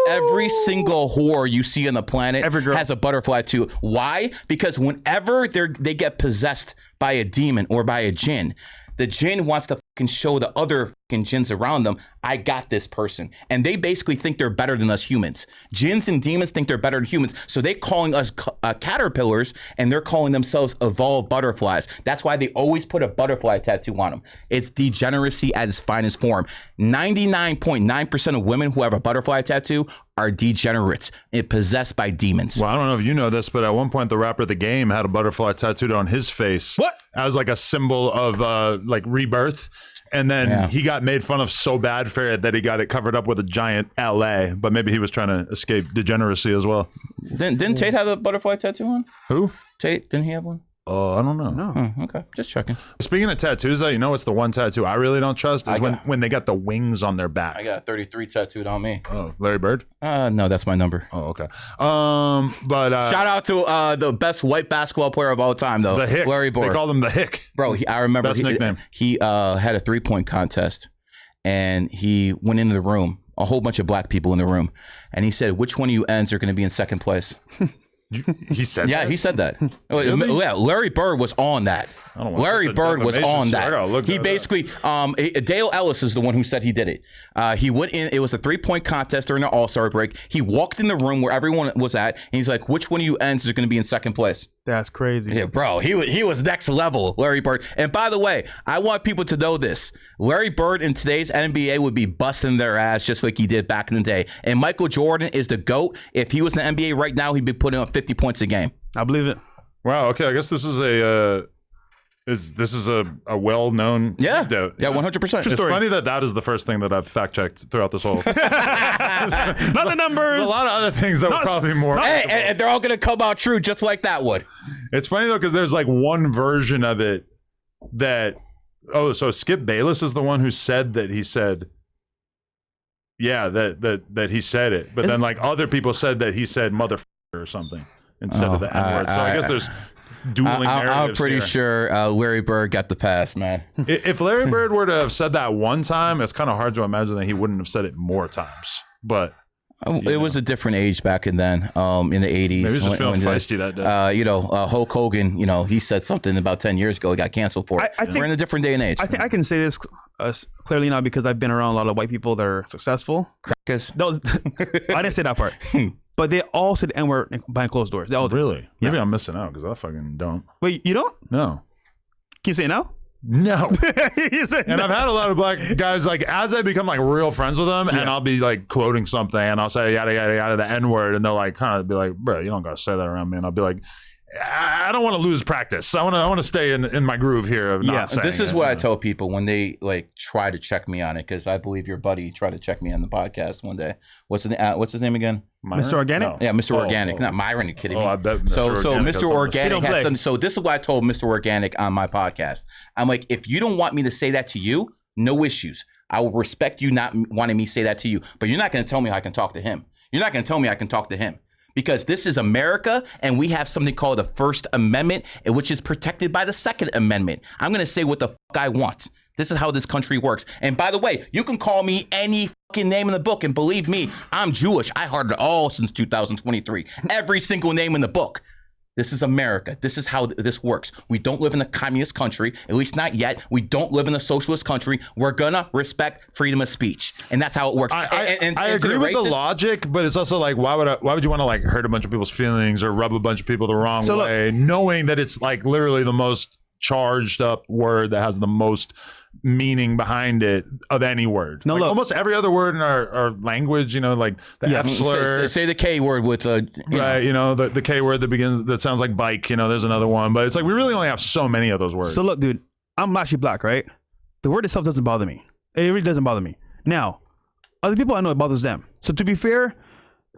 Speaker 3: Every single whore you see on the planet has a butterfly tattoo. Why? Because whenever they get possessed by a demon or by a jinn, the jinn wants to fucking show the other fucking jinns around them, I got this person. And they basically think they're better than us humans. Jinns and demons think they're better than humans. So they calling us caterpillars, and they're calling themselves evolved butterflies. That's why they always put a butterfly tattoo on them. It's degeneracy at its finest form. 99.9% of women who have a butterfly tattoo are degenerates and possessed by demons.
Speaker 1: Well, I don't know if you know this, but at one point the rapper The Game had a butterfly tattooed on his face.
Speaker 2: What?
Speaker 1: As like a symbol of like rebirth. And then he got made fun of so bad for it that he got it covered up with a giant LA. But maybe he was trying to escape degeneracy as well.
Speaker 3: Didn't Tate have a butterfly tattoo on?
Speaker 1: Who?
Speaker 3: Tate, didn't he have one?
Speaker 1: Oh, I don't know.
Speaker 2: No.
Speaker 3: Okay, just checking.
Speaker 1: Speaking of tattoos, though, you know what's the one tattoo I really don't trust is when they got the wings on their back.
Speaker 3: I got 33 tattooed on me.
Speaker 1: Oh, Larry Bird?
Speaker 3: No, that's my number.
Speaker 1: Oh, okay. But
Speaker 3: shout out to the best white basketball player of all time, though,
Speaker 1: the Hick.
Speaker 3: Larry Bird.
Speaker 1: They called him the Hick.
Speaker 3: Bro, I remember
Speaker 1: Best nickname.
Speaker 3: He had a 3-point contest, and he went into the room, a whole bunch of black people in the room, and he said, "Which one of you ends are going to be in second place?"
Speaker 1: He said
Speaker 3: yeah,
Speaker 1: that?
Speaker 3: he said that.
Speaker 1: Really?
Speaker 3: Yeah, Larry Bird was on that. Larry Bird was on that. He basically, Dale Ellis is the one who said he did it. He went in, it was a 3-point contest during the All-Star break. He walked in the room where everyone was at, and he's like, which one of you ends is going to be in second place?
Speaker 2: That's crazy.
Speaker 3: Yeah, bro, he was next level, Larry Bird. And by the way, I want people to know this. Larry Bird in today's NBA would be busting their ass just like he did back in the day. And Michael Jordan is the GOAT. If he was in the NBA right now, he'd be putting up 50 points a game.
Speaker 2: I believe it.
Speaker 1: Wow, okay, I guess this is a well-known anecdote.
Speaker 3: Yeah, 100%.
Speaker 1: It's funny that is the first thing that I've fact-checked throughout this whole...
Speaker 2: Not the numbers.
Speaker 1: There's a lot of other things that were probably more...
Speaker 3: Hey, and they're all going to come out true just like that would.
Speaker 1: It's funny, though, because there's like one version of it that... Oh, so Skip Bayless is the one who said that he said... Yeah, that he said it. But then like other people said that he said motherfucker or something instead of the N-word. So I guess there's... dueling narratives.
Speaker 3: I'm pretty sure Larry Bird got the pass, man.
Speaker 1: If Larry Bird were to have said that one time, it's kind of hard to imagine that he wouldn't have said it more times. But
Speaker 3: it was a different age back in then, in the 80s.
Speaker 1: Maybe he's just feeling feisty that day.
Speaker 3: Hulk Hogan, he said something about 10 years ago. He got canceled for it.
Speaker 2: I think,
Speaker 3: we're in a different day and age.
Speaker 2: I think I can say this clearly now because I've been around a lot of white people that are successful.
Speaker 3: Crackers.
Speaker 2: I didn't say that part. But they all said N-word behind closed doors. They all do.
Speaker 1: Really? Maybe I'm missing out because I fucking don't.
Speaker 2: Wait, you don't?
Speaker 1: No.
Speaker 2: Can you say it now?
Speaker 1: No. And I've had a lot of black guys, like, as I become like real friends with them, and I'll be like quoting something and I'll say yada yada yada the N-word, and they'll like kind of be like, bro, you don't gotta say that around me. And I'll be like, I don't want to lose practice. I want to stay in my groove here of not saying
Speaker 3: this is what I tell people when they like try to check me on it, because I believe your buddy tried to check me on the podcast one day. What's his name again?
Speaker 2: Myron? Mr. Organic?
Speaker 3: No. Yeah, Mr. Organic. Not Myron, you kidding me?
Speaker 1: I bet
Speaker 3: Mr. Organic has something. So this is what I told Mr. Organic on my podcast. I'm like, if you don't want me to say that to you, no issues. I will respect you not wanting me to say that to you, but you're not going to tell me how I can talk to him. You're not going to tell me I can talk to him. Because this is America, and we have something called the First Amendment, which is protected by the Second Amendment. I'm going to say what the fuck I want. This is how this country works. And by the way, you can call me any fucking name in the book, and believe me, I'm Jewish. I heard it all since 2023. Every single name in the book. This is America. This is how this works. We don't live in a communist country, at least not yet. We don't live in a socialist country. We're gonna respect freedom of speech, and that's how it works.
Speaker 1: I agree with the logic, but it's also like, why would you want to like hurt a bunch of people's feelings or rub a bunch of people the wrong way, knowing that it's like literally the most charged up word that has the most meaning behind it of any word.
Speaker 2: No,
Speaker 1: like
Speaker 2: look,
Speaker 1: almost every other word in our language, like the F slur.
Speaker 3: Say the K word with
Speaker 1: right, the K word that sounds like bike. There's another one, but it's like we really only have so many of those words.
Speaker 2: So look, dude, I'm actually black, right? The word itself doesn't bother me. It really doesn't bother me. Now, other people I know it bothers them. So to be fair,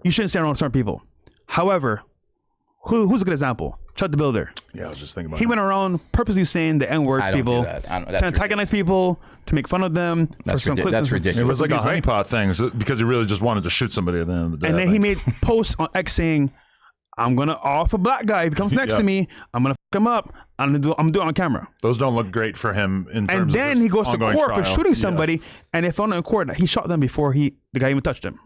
Speaker 2: you shouldn't stand around certain people. However, who's a good example? Chuck the Builder.
Speaker 1: Yeah, I was just thinking about
Speaker 2: He went around purposely saying the N-word to people, to antagonize people, to make fun of them.
Speaker 3: That's ridiculous.
Speaker 1: It was like a honeypot thing because he really just wanted to shoot somebody at the end of the day.
Speaker 2: And then he made posts on X saying, I'm going to off a black guy. If he comes next to me, I'm going to fuck him up. I'm doing it on camera.
Speaker 1: Those don't look great for him in terms of
Speaker 2: And then he goes to court for shooting somebody,
Speaker 1: Yeah.
Speaker 2: and they found out in court that he shot them before the guy even touched him,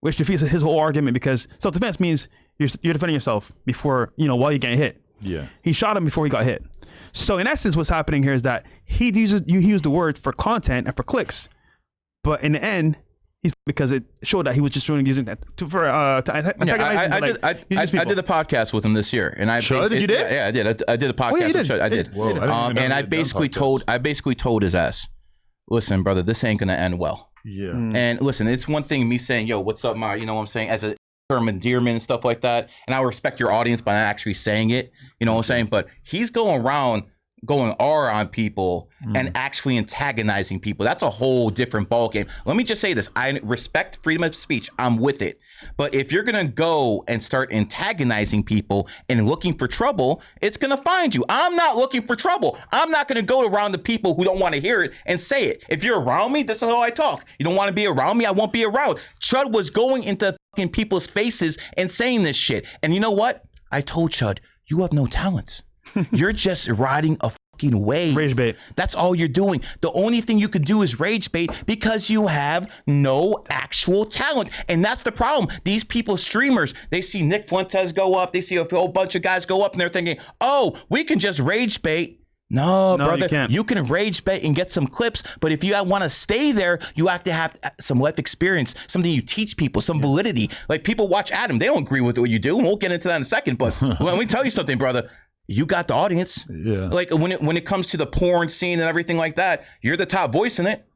Speaker 2: which defeats his whole argument because self-defense means you're defending yourself before, while you're getting hit.
Speaker 1: Yeah.
Speaker 2: He shot him before he got hit. So in essence, what's happening here is that he used the word for content and for clicks, but in the end, because it showed that he was just using that
Speaker 3: I did a podcast with him this year, and
Speaker 1: you did?
Speaker 3: Yeah, I did. I did a podcast with Chud. I did.
Speaker 1: Whoa,
Speaker 3: And I basically told his ass, listen, brother, this ain't gonna end well.
Speaker 1: Yeah.
Speaker 3: And listen, it's one thing me saying, yo, what's up, Ma? You know what I'm saying? As a term endearment and stuff like that. And I respect your audience by not actually saying it. You know what I'm saying? But he's going around going R on people and actually antagonizing people. That's a whole different ballgame. Let me just say this. I respect freedom of speech. I'm with it. But if you're going to go and start antagonizing people and looking for trouble, it's going to find you. I'm not looking for trouble. I'm not going to go around the people who don't want to hear it and say it. If you're around me, this is how I talk. You don't want to be around me, I won't be around. Chud was going into fucking people's faces and saying this shit. And you know what? I told Chud, you have no talent. You're just riding a fucking wave.
Speaker 2: Rage bait.
Speaker 3: That's all you're doing. The only thing you could do is rage bait because you have no actual talent. And that's the problem. These people, streamers, they see Nick Fuentes go up. They see a whole bunch of guys go up and they're thinking, oh, we can just rage bait. No, brother, you can rage bait and get some clips, but if you want to stay there, you have to have some life experience, something you teach people, some validity. Like people watch Adam, they don't agree with what you do, and we'll get into that in a second, but let me tell you something, brother. You got the audience.
Speaker 1: Yeah.
Speaker 3: Like when it comes to the porn scene and everything like that, you're the top voice in it.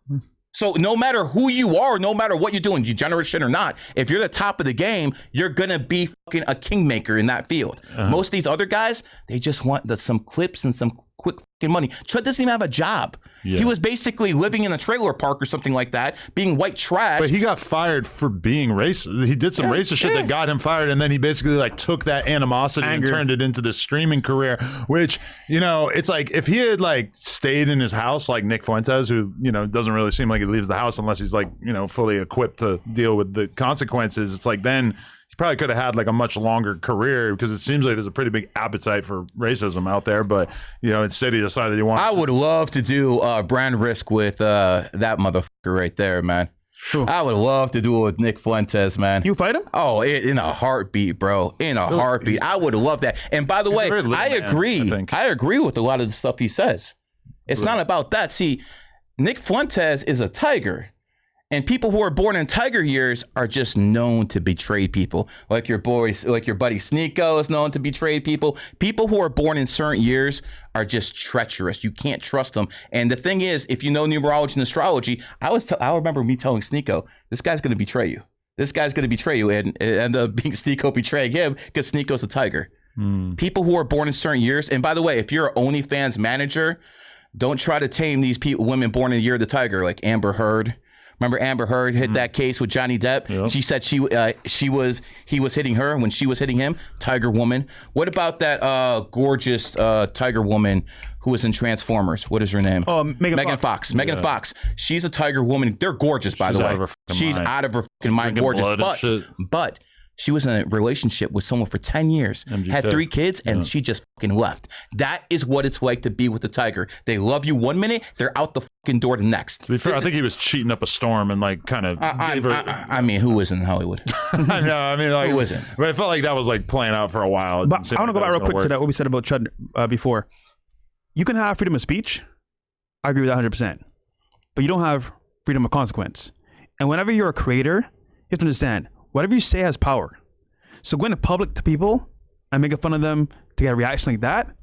Speaker 3: So no matter who you are, no matter what you're doing, you generate shit or not, if you're the top of the game, you're gonna be fucking a kingmaker in that field. Most of these other guys, they just want some clips and some quick fucking money. Chud doesn't even have a job. Yeah. He was basically living in a trailer park or something like that, being white trash.
Speaker 1: But he got fired for being racist. He did some racist shit that got him fired, and then he basically like took that animosity and turned it into this streaming career, which, it's like if he had like stayed in his house like Nick Fuentes, who, doesn't really seem like he leaves the house unless he's like, fully equipped to deal with the consequences. It's like then probably could have had like a much longer career because it seems like there's a pretty big appetite for racism out there, but instead he decided he wanted.
Speaker 3: I would love to do brand risk with that motherfucker right there, man. Sure. I would love to do it with Nick Fuentes, man.
Speaker 2: You fight him?
Speaker 3: Oh, in a heartbeat, bro. In a heartbeat. I would love that. And by the way, I agree. I agree with a lot of the stuff he says. It's not about that. See, Nick Fuentes is a tiger. And people who are born in tiger years are just known to betray people. Like your boys, like your buddy Sneeko is known to betray people. People who are born in certain years are just treacherous. You can't trust them. And the thing is, if you know numerology and astrology, I remember me telling Sneeko, this guy's going to betray you. This guy's going to betray you. And it ended up being Sneeko betraying him because Sneeko's a tiger. People who are born in certain years. And by the way, if you're an OnlyFans manager, don't try to tame these women born in the year of the tiger, like Amber Heard. Remember Amber Heard hit that case with Johnny Depp? Yep. She said he was hitting her when she was hitting him. Tiger woman. What about that gorgeous tiger woman who was in Transformers? What is her name?
Speaker 2: Oh, Megan Fox.
Speaker 3: Megan Fox. She's a tiger woman. They're gorgeous, by the way. She's out of her fucking mind. Gorgeous. But she was in a relationship with someone for 10 years, had 3 kids, and she just fucking left. That is what it's like to be with the tiger. They love you one minute, they're out the fucking door the next.
Speaker 1: To be fair, I think he was cheating up a storm and like kind of.
Speaker 3: I mean, who isn't in Hollywood?
Speaker 1: I know. I mean, like,
Speaker 3: who isn't?
Speaker 1: But I felt like that was like playing out for a while.
Speaker 2: But I want to go back real quick to that what we said about Chud before. You can have freedom of speech. I agree with that 100%. But you don't have freedom of consequence. And whenever you're a creator, you have to understand. Whatever you say has power. So going to public to people and making fun of them to get a reaction like that,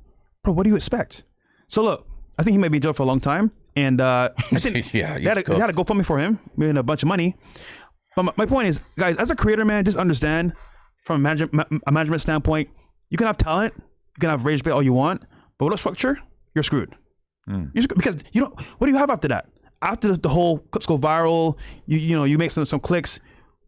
Speaker 2: bro, what do you expect? So look, I think he may be in jail for a long time. And I think they had a GoFundMe for him, made a bunch of money. But my point is, guys, as a creator, man, just understand from a management standpoint, you can have talent, you can have rage bait all you want, but without structure, you're screwed. You're screwed because you don't. What do you have after that? After the whole clips go viral, you make some clicks.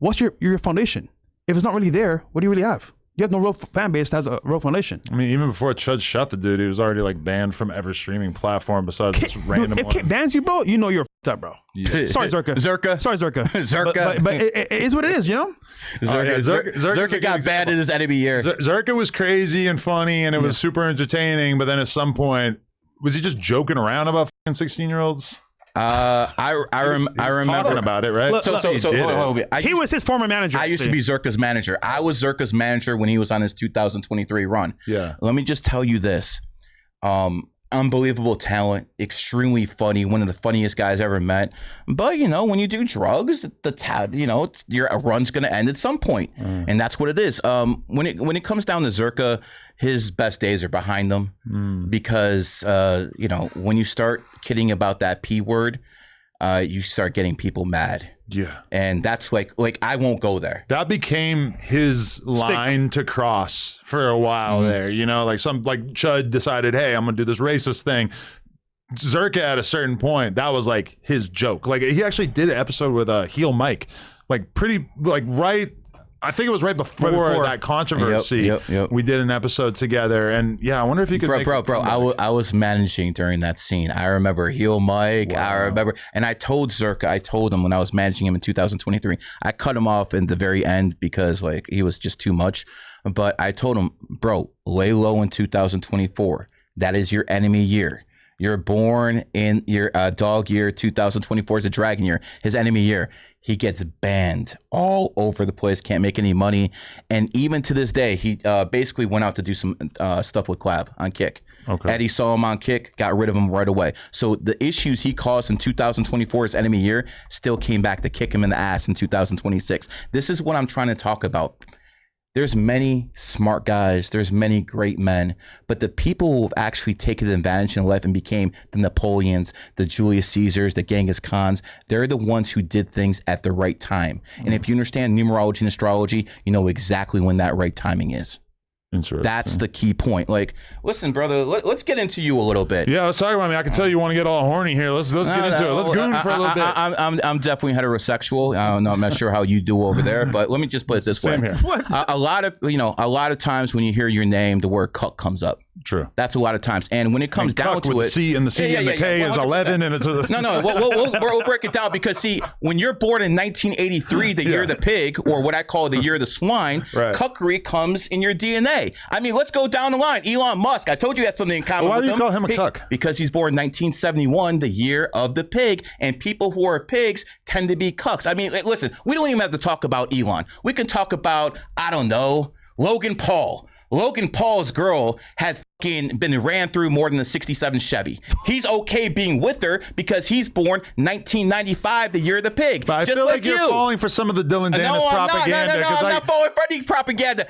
Speaker 2: What's your foundation? If it's not really there, what do you really have? You have no real fan base that has a real foundation.
Speaker 1: I mean, even before Chud shot the dude, he was already like banned from every streaming platform besides this random
Speaker 2: Dude, if
Speaker 1: one.
Speaker 2: Kit bans you, bro, you know you're f***ed up, bro.
Speaker 1: Yeah.
Speaker 2: Sorry, Zerka. Sorry, Zerka.
Speaker 3: Zerka.
Speaker 2: But it is what it is, you know?
Speaker 3: Zerka got banned in his enemy year.
Speaker 1: Zerka was crazy and funny, and it was super entertaining. But then at some point, was he just joking around about fucking 16-year-olds?
Speaker 3: I remember
Speaker 1: talking about it, right?
Speaker 2: He was his former manager.
Speaker 3: I used to be Zerka's manager. I was Zerka's manager when he was on his 2023 run.
Speaker 1: Yeah.
Speaker 3: Let me just tell you this. Unbelievable talent, extremely funny, one of the funniest guys I ever met. But, you know, when you do drugs, your run's going to end at some point. And that's what it is. When it comes down to Zerka, his best days are behind them because, when you start kidding about that P word, you start getting people mad.
Speaker 1: Yeah.
Speaker 3: And that's like I won't go there.
Speaker 1: That became his line to cross for a while there. You know, like Chud decided, hey, I'm going to do this racist thing. Zerka at a certain point, that was like his joke. Like he actually did an episode with Heel Mike, like I think it was right before that controversy.
Speaker 3: Yep.
Speaker 1: We did an episode together, and yeah, I wonder if you could.
Speaker 3: Bro. I was managing during that scene. I remember Heel Mike. Wow. I remember, and I told Zerka. I told him when I was managing him in 2023. I cut him off in the very end because like he was just too much. But I told him, bro, lay low in 2024. That is your enemy year. You're born in your dog year. 2024 is a dragon year. His enemy year. He gets banned all over the place, can't make any money. And even to this day, he basically went out to do some stuff with Clab on Kick. Okay. Eddie saw him on Kick, got rid of him right away. So the issues he caused in 2024, his enemy year, still came back to kick him in the ass in 2026. This is what I'm trying to talk about. There's many smart guys, there's many great men, but the people who have actually taken advantage in life and became the Napoleons, the Julius Caesars, the Genghis Khans, they're the ones who did things at the right time. And if you understand numerology and astrology, you know exactly when that right timing is. That's the key point. Like, listen, brother, let's get into you a little bit.
Speaker 1: Yeah, let's talk about me. I can tell you want to get all horny here. Let's get into it. Let's goon for a little bit.
Speaker 3: I'm definitely heterosexual. I don't know. I'm not sure how you do over there, but let me just put it this way.
Speaker 1: Same here.
Speaker 3: What? A lot of times when you hear your name, the word cuck comes up.
Speaker 1: True.
Speaker 3: That's a lot of times. And when it comes down to it,
Speaker 1: the C and the K is 11 and it's
Speaker 3: no. We'll break it down because see, when you're born in 1983, the year of the pig, or what I call the year of the swine, cuckery comes in your DNA. I mean, let's go down the line. Elon Musk, I told you had something in common with him.
Speaker 1: Why do you call him a cuck?
Speaker 3: Because he's born 1971, the year of the pig, and people who are pigs tend to be cucks. I mean, listen, we don't even have to talk about Elon. We can talk about, I don't know, Logan Paul. Logan Paul's girl had been ran through more than a 67 Chevy. He's okay being with her because he's born 1995, the year of the pig.
Speaker 1: But I feel like you're falling for some of the Dylan Dennis propaganda.
Speaker 3: No, I'm not falling for any propaganda.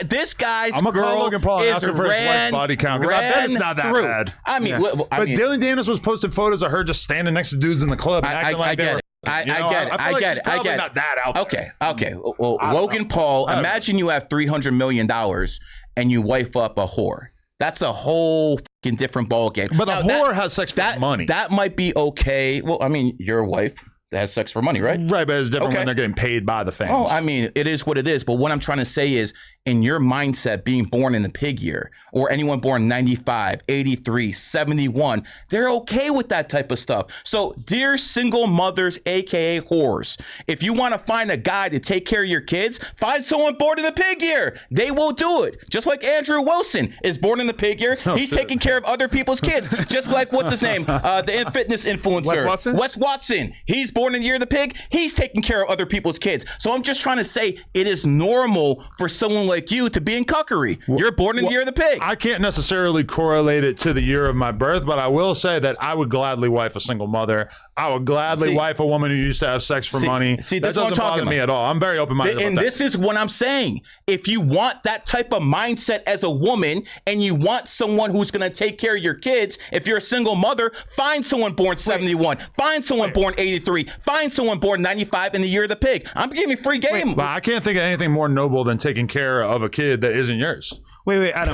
Speaker 3: This guy's girl
Speaker 1: Logan Paul and
Speaker 3: is
Speaker 1: ask him for his wife's body count because I bet it's not that bad.
Speaker 3: I mean,
Speaker 1: but Dylan Dennis was posting photos of her just standing next to dudes in the club and acting like they were.
Speaker 3: I get it.
Speaker 1: Not that out there.
Speaker 3: Okay. Well, Logan Paul, imagine you have $300 million and you wife up a whore. That's a whole fucking different ballgame.
Speaker 1: But a whore has sex for money.
Speaker 3: That might be okay. Well, I mean, your wife has sex for money, right?
Speaker 1: Right, but it's different when they're getting paid by the fans.
Speaker 3: Oh, I mean, it is what it is. But what I'm trying to say is, in your mindset, being born in the pig year, or anyone born 95, 83, 71, they're okay with that type of stuff. So, dear single mothers, aka whores, if you want to find a guy to take care of your kids, find someone born in the pig year. They will do it. Just like Andrew Wilson is born in the pig year. He's taking care of other people's kids. Just like, what's his name? The fitness influencer. Wes Watson. He's born in the year of the pig. He's taking care of other people's kids. So I'm just trying to say it is normal for someone like you to be in cuckery. You're born in the year of the pig.
Speaker 1: I can't necessarily correlate it to the year of my birth, but I will say that I would gladly wife a single mother. I would gladly wife a woman who used to have sex for money.
Speaker 3: See,
Speaker 1: that doesn't bother me at all. I'm very open-minded
Speaker 3: and this is what I'm saying. If you want that type of mindset as a woman and you want someone who's going to take care of your kids, if you're a single mother, find someone born 71. Find someone born 83. Find someone born 95 in the year of the pig. I'm giving you free game.
Speaker 1: But I can't think of anything more noble than taking care of a kid that isn't yours.
Speaker 2: Wait, Adam.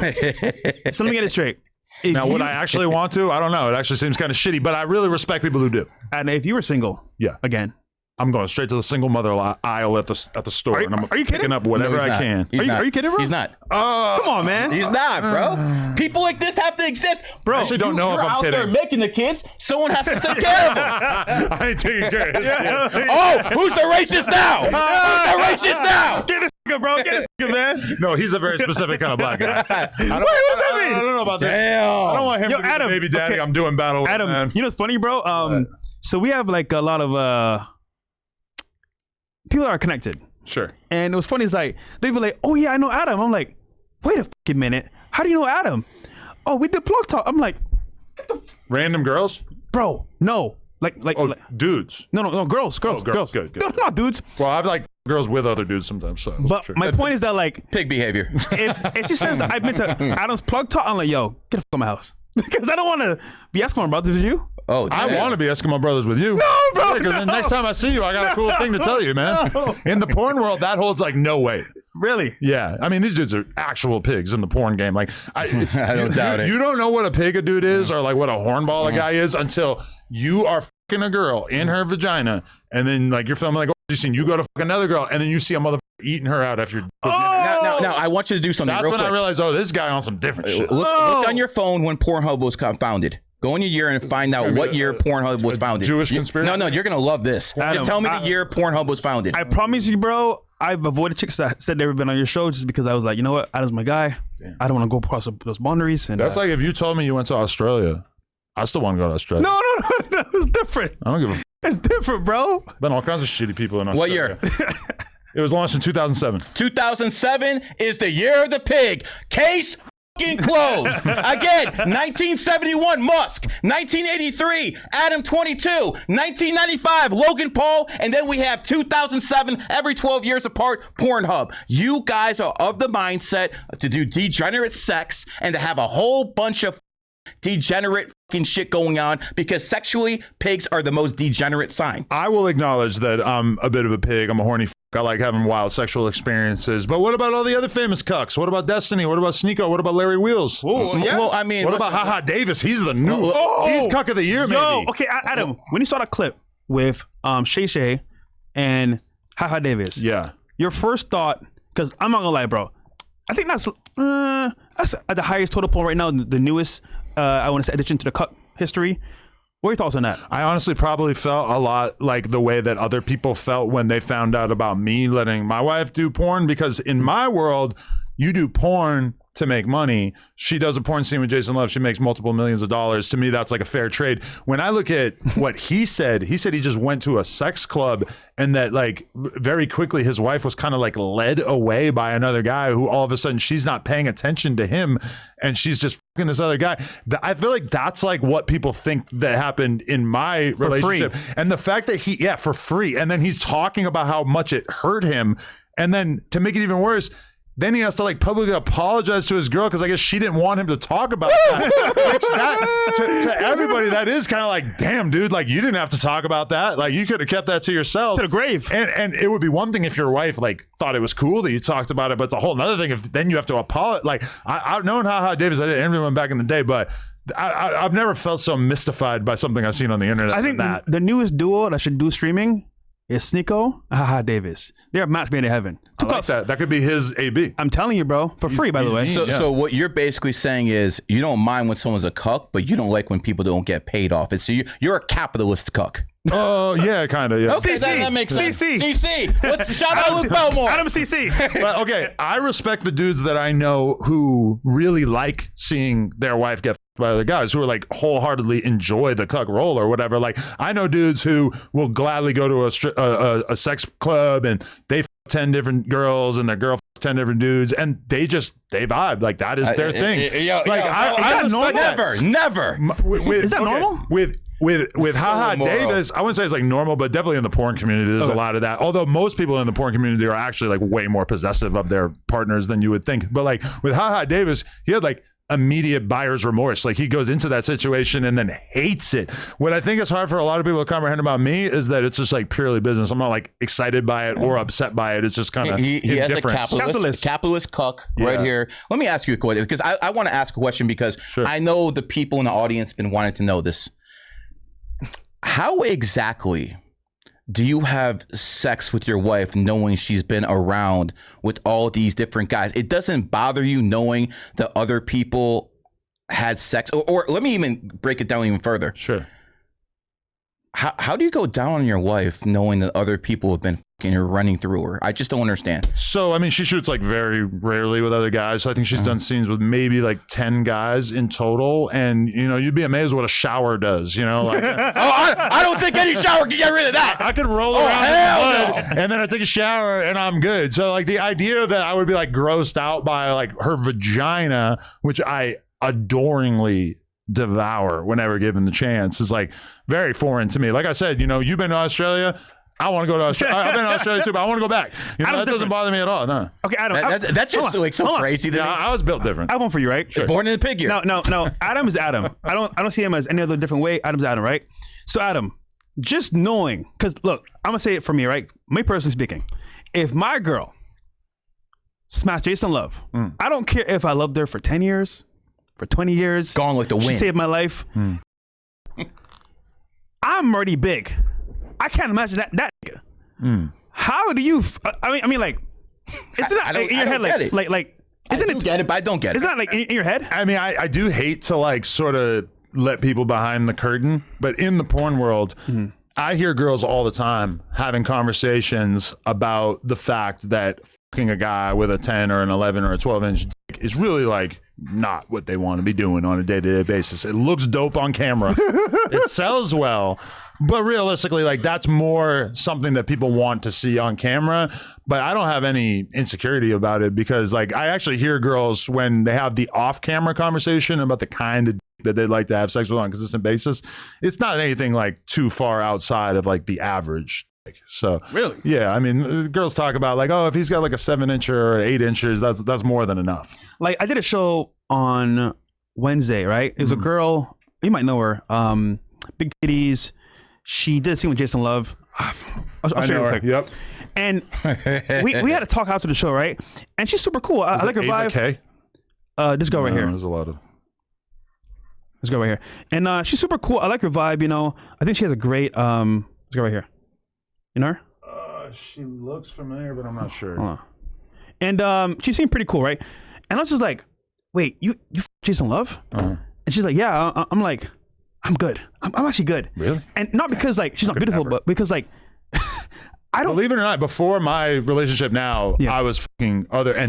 Speaker 2: So let me get it straight.
Speaker 1: Now, would I actually want to? I don't know. It actually seems kind of shitty, but I really respect people who do.
Speaker 2: And if you were single, again,
Speaker 1: I'm going straight to the single mother aisle at the store, and I'm picking up whatever I can.
Speaker 2: Are you kidding, bro?
Speaker 3: He's not.
Speaker 2: Come on, man.
Speaker 3: He's not, bro. People like this have to exist,
Speaker 2: bro.
Speaker 1: I actually don't know if I'm
Speaker 3: out
Speaker 1: kidding.
Speaker 3: there making the kids. Someone has to take care of them.
Speaker 1: I ain't taking care of his kid.
Speaker 3: Oh, who's the racist now? Who's the racist now?
Speaker 2: Get this nigga, bro. Get this nigga, man.
Speaker 1: No, he's a very specific kind of black guy. I don't know about this.
Speaker 3: Damn.
Speaker 1: I don't want him
Speaker 2: Yo,
Speaker 1: to be
Speaker 2: Adam,
Speaker 1: the baby daddy.
Speaker 2: okay.
Speaker 1: I'm doing battle with,
Speaker 2: Adam,
Speaker 1: man.
Speaker 2: you know what's funny, bro? So we have like a lot of people that are connected.
Speaker 1: Sure.
Speaker 2: And it was funny, it's like, they'd be like, oh yeah, I know Adam. I'm like, wait a fucking minute. How do you know Adam? Oh, we did Plug Talk. I'm like,
Speaker 1: Random girls?
Speaker 2: bro, no. Like,
Speaker 1: Dudes.
Speaker 2: no, girls.
Speaker 1: Good.
Speaker 2: No, not dudes.
Speaker 1: Well, I've like girls with other dudes sometimes. So
Speaker 2: But
Speaker 1: sure.
Speaker 2: my point is that like,
Speaker 3: Pig behavior.
Speaker 2: if she says that I've been to Adam's Plug Talk, I'm like, yo, get the fuck out of my house. Because I don't want to be Eskimo brothers with you.
Speaker 3: Oh,
Speaker 1: I want to be Eskimo brothers with you.
Speaker 2: No, bro.
Speaker 1: Because the next time I see you, I got a cool thing to tell you, man. In the porn world, that holds like no weight.
Speaker 2: Really?
Speaker 1: Yeah, I mean, these dudes are actual pigs in the porn game. Like, I
Speaker 3: don't doubt it.
Speaker 1: You don't know what a pig a dude is, or like what a hornball a guy is, until you are fucking a girl in her vagina, and then like you're filming like, oh, you seen you go to fuck another girl, and then you see a motherfucker eating her out after.
Speaker 3: Now, I want you to do something
Speaker 1: That's
Speaker 3: real
Speaker 1: when
Speaker 3: quick.
Speaker 1: I realized, oh, this guy on some different shit.
Speaker 3: Look on your phone when Pornhub was founded. Go in your year and find out what year Pornhub was founded.
Speaker 1: Jewish conspiracy?
Speaker 3: No, you're going to love this.
Speaker 2: Adam,
Speaker 3: Just tell me the year Pornhub was founded.
Speaker 2: I promise you, bro, I've avoided chicks that said they've been on your show just because I was like, you know what? Adam's my guy. Damn. I don't want to go across those boundaries. And
Speaker 1: That's like if you told me you went to Australia. I still want to go to Australia.
Speaker 2: No, it's different.
Speaker 1: I don't give a f.
Speaker 2: It's different, bro.
Speaker 1: Been all kinds of shitty people in Australia.
Speaker 3: What year?
Speaker 1: It was launched in 2007.
Speaker 3: 2007 is the year of the pig. Case fucking closed. Again, 1971, Musk. 1983, Adam22. 1995, Logan Paul. And then we have 2007, every 12 years apart, Pornhub. You guys are of the mindset to do degenerate sex and to have a whole bunch of degenerate fucking shit going on because sexually, pigs are the most degenerate sign.
Speaker 1: I will acknowledge that I'm a bit of a pig. I'm a horny f. I like having wild sexual experiences. But what about all the other famous cucks? What about Destiny? What about Sneeko? What about Larry Wheels?
Speaker 3: Well, I mean,
Speaker 1: What about Haha Davis? He's the new. He's cuck of the year, maybe.
Speaker 2: Yo, okay, Adam, when you saw that clip with Shay Shay and Haha Davis,
Speaker 1: Yeah.
Speaker 2: your first thought, because I'm not gonna lie, bro, I think that's at the highest total poll right now, the newest, I want to say, addition to the cuck history. What are your thoughts on that?
Speaker 1: I honestly probably felt a lot like the way that other people felt when they found out about me letting my wife do porn, because in my world, you do porn to make money. She does a porn scene with Jason Love. She makes multiple millions of dollars. To me, that's like a fair trade. When I look at what he said he just went to a sex club and that like very quickly his wife was kind of like led away by another guy who all of a sudden she's not paying attention to him and she's just fucking this other guy. I feel like that's like what people think that happened in my relationship.
Speaker 2: Free.
Speaker 1: And the fact that for free. And then he's talking about how much it hurt him. And then to make it even worse, then he has to like publicly apologize to his girl because I guess she didn't want him to talk about that. Which to everybody, that is kind of like, damn, dude, like you didn't have to talk about that. Like you could have kept that to yourself.
Speaker 2: To the grave.
Speaker 1: And it would be one thing if your wife like thought it was cool that you talked about it, but it's a whole nother thing if then you have to apologize. Like I've known Haha Davis, I did interview him back in the day, but I've never felt so mystified by something I've seen on the internet.
Speaker 2: I think
Speaker 1: that
Speaker 2: the newest duo that should do streaming is Sneeko and Haha Davis. They're a match made in heaven.
Speaker 1: I like that. That could be his AB.
Speaker 2: I'm telling you, bro, for free, by the way.
Speaker 3: So what you're basically saying is you don't mind when someone's a cuck, but you don't like when people don't get paid off it. So you're a capitalist cuck.
Speaker 1: Oh, yeah, kind of, yeah.
Speaker 3: Okay, that makes sense. CC. Shout out Luke Belmore.
Speaker 2: Adam CC.
Speaker 1: But, okay, I respect the dudes that I know who really like seeing their wife get by other guys, who are like wholeheartedly enjoy the cuck role or whatever. Like I know dudes who will gladly go to a sex club and they 10 different girls and their girl 10 different dudes and they vibe like that is their thing. I respect that.
Speaker 3: Never.
Speaker 2: Is that normal?
Speaker 1: With Haha
Speaker 3: immoral.
Speaker 1: Davis, I wouldn't say it's like normal, but definitely in the porn community, there's a lot of that. Although most people in the porn community are actually like way more possessive of their partners than you would think. But like with Haha Davis, he had like immediate buyer's remorse. Like he goes into that situation and then hates it. What I think is hard for a lot of people to comprehend about me is that it's just like purely business. I'm not like excited by it or upset by it. It's just kind of
Speaker 3: he has a
Speaker 2: Capitalist
Speaker 3: cuck right here. Let me ask you a question because I want to ask a question because I know the people in the audience have been wanting to know this. How exactly do you have sex with your wife knowing she's been around with all these different guys? It doesn't bother you knowing that other people had sex? Or let me even break it down even further.
Speaker 1: Sure.
Speaker 3: How do you go down on your wife knowing that other people have been fucking or running through her? I just don't understand.
Speaker 1: So, I mean, she shoots like very rarely with other guys. So I think she's done scenes with maybe like 10 guys in total. And, you know, you'd be amazed what a shower does, you know? Like,
Speaker 3: I don't think any shower can get rid of that.
Speaker 1: I could roll around in the mud and then I take a shower and I'm good. So like the idea that I would be like grossed out by like her vagina, which I adoringly devour whenever given the chance, is like very foreign to me. Like I said, you know, you've been to Australia. I want to go to Australia. I've been to Australia too, but I want to go back. You know, that doesn't bother me at all. No.
Speaker 2: Okay, Adam.
Speaker 3: That's just like so crazy to me.
Speaker 1: I was built different.
Speaker 2: I have one for you, right?
Speaker 1: Sure.
Speaker 3: Born in the pig year.
Speaker 2: No. Adam is Adam. I don't see him as any other different way. Adam's Adam, right? So Adam, just knowing, because look, I'm gonna say it for me, right? Me personally speaking, if my girl smashed Jason Love, I don't care if I loved her for 10 years, for 20 years.
Speaker 3: Gone like the wind.
Speaker 2: She saved my life. I'm already big. I can't imagine that nigga. How do you? I mean, like, it's not in your head, like, isn't it?
Speaker 3: Get it, but I don't get it.
Speaker 2: It's not like in your head.
Speaker 1: I mean, I do hate to like sort of let people behind the curtain, but in the porn world, I hear girls all the time having conversations about the fact that fucking a guy with a 10 or an 11 or a 12-inch dick is really like not what they want to be doing on a day-to-day basis. It looks dope on camera. It sells well. But realistically, like that's more something that people want to see on camera. But I don't have any insecurity about it because like I actually hear girls when they have the off-camera conversation about the kind of that they'd like to have sex with on a consistent basis. It's not anything like too far outside of like the average. So
Speaker 2: Really?
Speaker 1: Yeah, I mean, girls talk about like, oh, if he's got like a 7-inch or 8 inches, that's more than enough.
Speaker 2: Like I did a show on Wednesday, right? It was a girl, you might know her, big titties. She did a scene with Jason Love. I'll show you real quick.
Speaker 1: Yep.
Speaker 2: And we had to talk after the show, right? And she's super cool. I like her vibe.
Speaker 1: Okay.
Speaker 2: This girl right here.
Speaker 1: There's a lot of.
Speaker 2: This girl right here. And she's super cool. I like her vibe, you know. I think she has a great this girl right here. You know her?
Speaker 1: She looks familiar, but I'm not sure.
Speaker 2: And she seemed pretty cool, right? And I was just like, wait, you Jason Love? And she's like, yeah. I'm like, I'm good. I'm actually good.
Speaker 1: Really?
Speaker 2: And not because like she's not beautiful, but because like I don't
Speaker 1: believe it or not. Before my relationship now,
Speaker 2: Yeah.
Speaker 1: I was fucking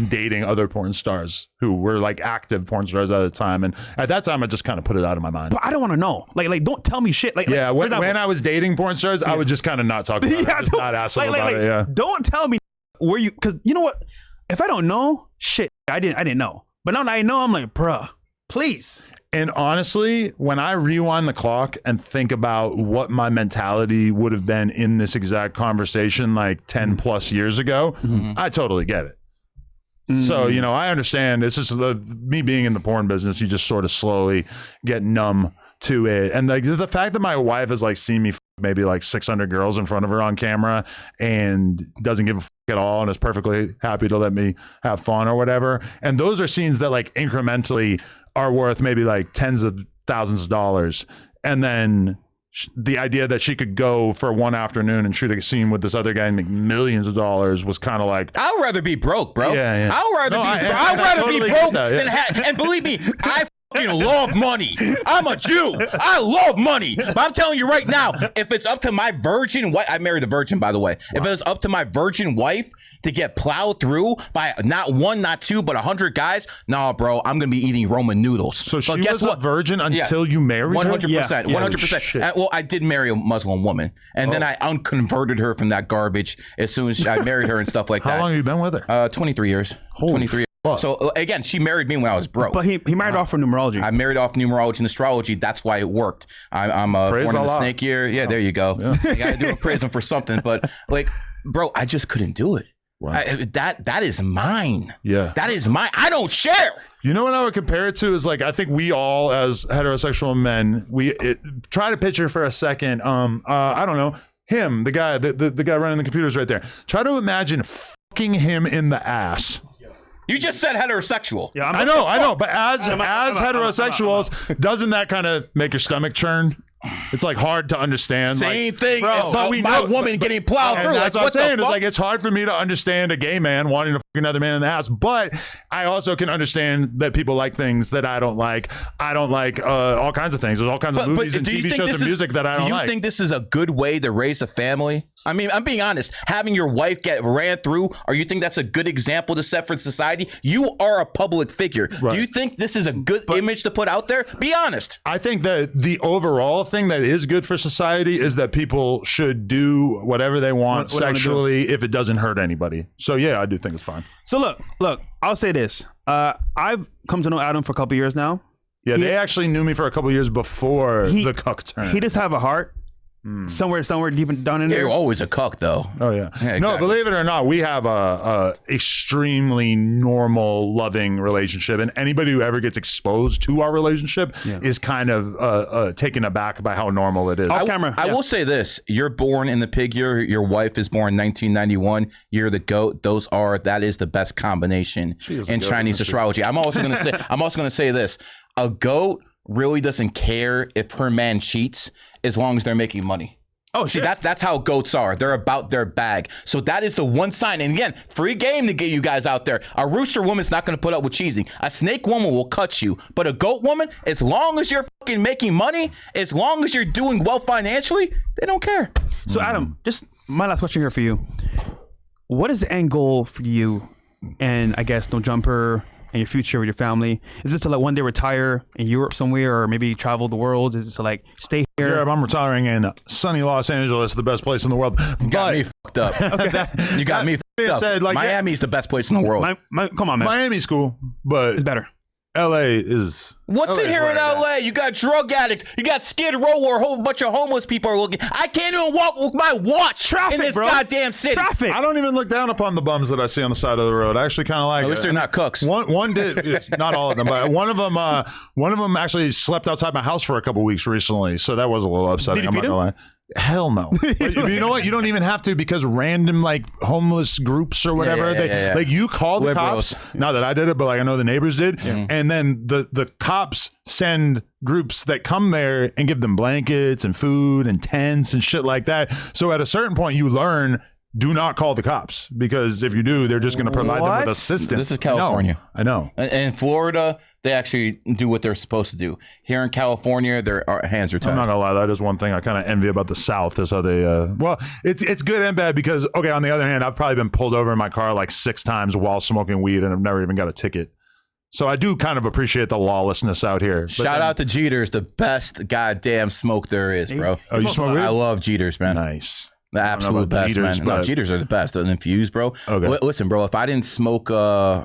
Speaker 1: dating other porn stars who were like active porn stars at the time, and at that time I just kind of put it out of my mind.
Speaker 2: But I don't want to know. Like don't tell me shit. Like
Speaker 1: Yeah,
Speaker 2: for
Speaker 1: when
Speaker 2: example,
Speaker 1: I was dating porn stars, I would just kind of not talk about it, just
Speaker 2: don't-
Speaker 1: not ask them about it. Yeah.
Speaker 2: Don't tell me where you, because you know what? If I don't know, shit, I didn't know. But now that I know, I'm like, bruh, please.
Speaker 1: And honestly, when I rewind the clock and think about what my mentality would have been in this exact conversation like 10 plus years ago, I totally get it. So, you know, I understand. It's just me being in the porn business, you just sort of slowly get numb to it. And like the fact that my wife has like seen me maybe like 600 girls in front of her on camera and doesn't give a at all and is perfectly happy to let me have fun or whatever. And those are scenes that like incrementally are worth maybe like tens of thousands of dollars. And then the idea that she could go for one afternoon and shoot a scene with this other guy and make millions of dollars was kind of like,
Speaker 3: I'd rather be broke, bro.
Speaker 1: Yeah.
Speaker 3: I'd rather be broke than and believe me, I fucking love money. I'm a Jew. I love money. But I'm telling you right now, if it's up to my virgin wife, I married a virgin, by the way. If it's up to my virgin wife to get plowed through by not one, not two, but 100 guys, nah, bro, I'm gonna be eating Roman noodles.
Speaker 1: so she was a virgin until you married her?
Speaker 3: 100%.
Speaker 2: Yeah.
Speaker 3: 100%. Well, I did marry a Muslim woman, and then I unconverted her from that garbage as soon as I married her and stuff like that.
Speaker 1: How long have you been with her?
Speaker 3: 23 years. 23 years. So again, she married me when I was broke.
Speaker 2: But he married off for numerology.
Speaker 3: I married off numerology and astrology. That's why it worked. I'm born in the snake year. Yeah, there you go. Yeah. I gotta do a praise him for something. But like, bro, I just couldn't do it.
Speaker 1: Wow.
Speaker 3: That is mine.
Speaker 1: Yeah.
Speaker 3: That is mine. I don't share.
Speaker 1: You know what I would compare it to is like, I think we all as heterosexual men, try to picture for a second. I don't know, him, the guy running the computers right there. Try to imagine fucking him in the ass.
Speaker 3: You just said heterosexual.
Speaker 2: Yeah,
Speaker 1: I know, but as heterosexuals, doesn't that kind of make your stomach churn It's like hard to understand.
Speaker 3: Same thing
Speaker 2: bro,
Speaker 3: as
Speaker 1: but we
Speaker 3: my
Speaker 1: know-
Speaker 3: woman getting plowed
Speaker 1: And
Speaker 3: through.
Speaker 1: that's
Speaker 3: Like,
Speaker 1: what I'm saying.
Speaker 3: the
Speaker 1: It's
Speaker 3: fuck?
Speaker 1: like it's hard for me to understand a gay man wanting to fuck another man in the ass, but I also can understand that people like things that I don't like. I don't like all kinds of things. There's all kinds of movies and
Speaker 3: do you
Speaker 1: TV
Speaker 3: think
Speaker 1: shows
Speaker 3: this
Speaker 1: and music that I don't
Speaker 3: Do you
Speaker 1: like.
Speaker 3: think this is a good way to raise a family? I mean, I'm being honest. Having your wife get ran through, or you think that's a good example to set for society? You are a public figure.
Speaker 1: Right.
Speaker 3: Do you think this is a good image to put out there? Be honest.
Speaker 1: I think that the overall thing that is good for society is that people should do whatever they want
Speaker 2: What they wanna do.
Speaker 1: sexually if it doesn't hurt anybody. So yeah, I do think it's fine.
Speaker 2: So look, I'll say this. I've come to know Adam for a couple years now.
Speaker 1: Yeah, they actually knew me for a couple years before the cuck turn.
Speaker 2: He just have a heart. Somewhere deep down in there.
Speaker 3: You're always a cuck, though.
Speaker 1: Oh yeah.
Speaker 3: Yeah,
Speaker 1: No,
Speaker 3: exactly.
Speaker 1: believe it or not, we have a extremely normal, loving relationship, and anybody who ever gets exposed to our relationship is kind of taken aback by how normal it is.
Speaker 2: Off camera.
Speaker 3: I will say this: you're born in the pig year. Your wife is born in 1991. You're the goat. That is the best combination
Speaker 1: is a
Speaker 3: in
Speaker 1: goat,
Speaker 3: Chinese
Speaker 1: isn't she?
Speaker 3: astrology. I'm also gonna say this: a goat really doesn't care if her man cheats as long as they're making money.
Speaker 2: Oh,
Speaker 3: See,
Speaker 2: shit.
Speaker 3: that's how goats are. They're about their bag. So that is the one sign. And again, free game to get you guys out there. A rooster woman's not going to put up with cheating. A snake woman will cut you. But a goat woman, as long as you're fucking making money, as long as you're doing well financially, they don't care.
Speaker 2: So Adam, just my last question here for you. What is the end goal for you and I guess No Jumper and your future with your family? Is it to like one day retire in Europe somewhere or maybe travel the world? Is it to like stay here?
Speaker 1: Europe, I'm retiring in sunny Los Angeles, the best place in the world.
Speaker 3: You got me fucked up. You got me fucked up.
Speaker 1: said, like,
Speaker 3: Miami's the best place in the world.
Speaker 2: Come on, man.
Speaker 1: Miami's cool, but
Speaker 2: It's better.
Speaker 1: LA is.
Speaker 3: What's
Speaker 1: LA
Speaker 3: in
Speaker 1: is
Speaker 3: here
Speaker 1: where
Speaker 3: in
Speaker 1: it's at.
Speaker 3: LA? You got drug addicts. You got Skid Row where a whole bunch of homeless people are looking. I can't even walk with my watch
Speaker 2: Traffic,
Speaker 3: in this
Speaker 2: bro.
Speaker 3: goddamn city.
Speaker 2: Traffic.
Speaker 1: I don't even look down upon the bums that I see on the side of the road. I actually kind of like
Speaker 3: At
Speaker 1: it.
Speaker 3: least they're not cooks.
Speaker 1: One did. It's not all of them, but one of them actually slept outside my house for a couple weeks recently, so that was a little upsetting.
Speaker 2: Did you
Speaker 1: I'm not
Speaker 2: feed
Speaker 1: gonna lie. Hell no. But you know what? You don't even have to, because random like homeless groups or whatever,
Speaker 3: yeah.
Speaker 1: like you call the
Speaker 3: Liberals.
Speaker 1: cops. Not that I did it, but like I know the neighbors did, and then the cops send groups that come there and give them blankets and food and tents and shit like that. So at a certain point, you learn. Do not call the cops, because if you do, they're just going to provide them
Speaker 2: What?
Speaker 1: with assistance.
Speaker 3: This is California.
Speaker 1: I know.
Speaker 3: And in Florida, they actually do what they're supposed to do. Here in California, their hands are tied.
Speaker 1: I'm not gonna lie, that is one thing I kind of envy about the South, is how they well, it's good and bad, because okay, on the other hand, I've probably been pulled over in my car like 6 times while smoking weed, and I've never even got a ticket. So I do kind of appreciate the lawlessness out here. But
Speaker 3: Shout out to Jeter's, the best goddamn smoke there is, bro.
Speaker 1: Oh, you smoke weed?
Speaker 3: I love Jeter's, man.
Speaker 1: Nice.
Speaker 3: The absolute
Speaker 1: about
Speaker 3: best,
Speaker 1: Jeters,
Speaker 3: man. No,
Speaker 1: but-
Speaker 3: Jeters are the best. The infused, bro.
Speaker 1: Okay.
Speaker 3: Listen, bro, if I didn't smoke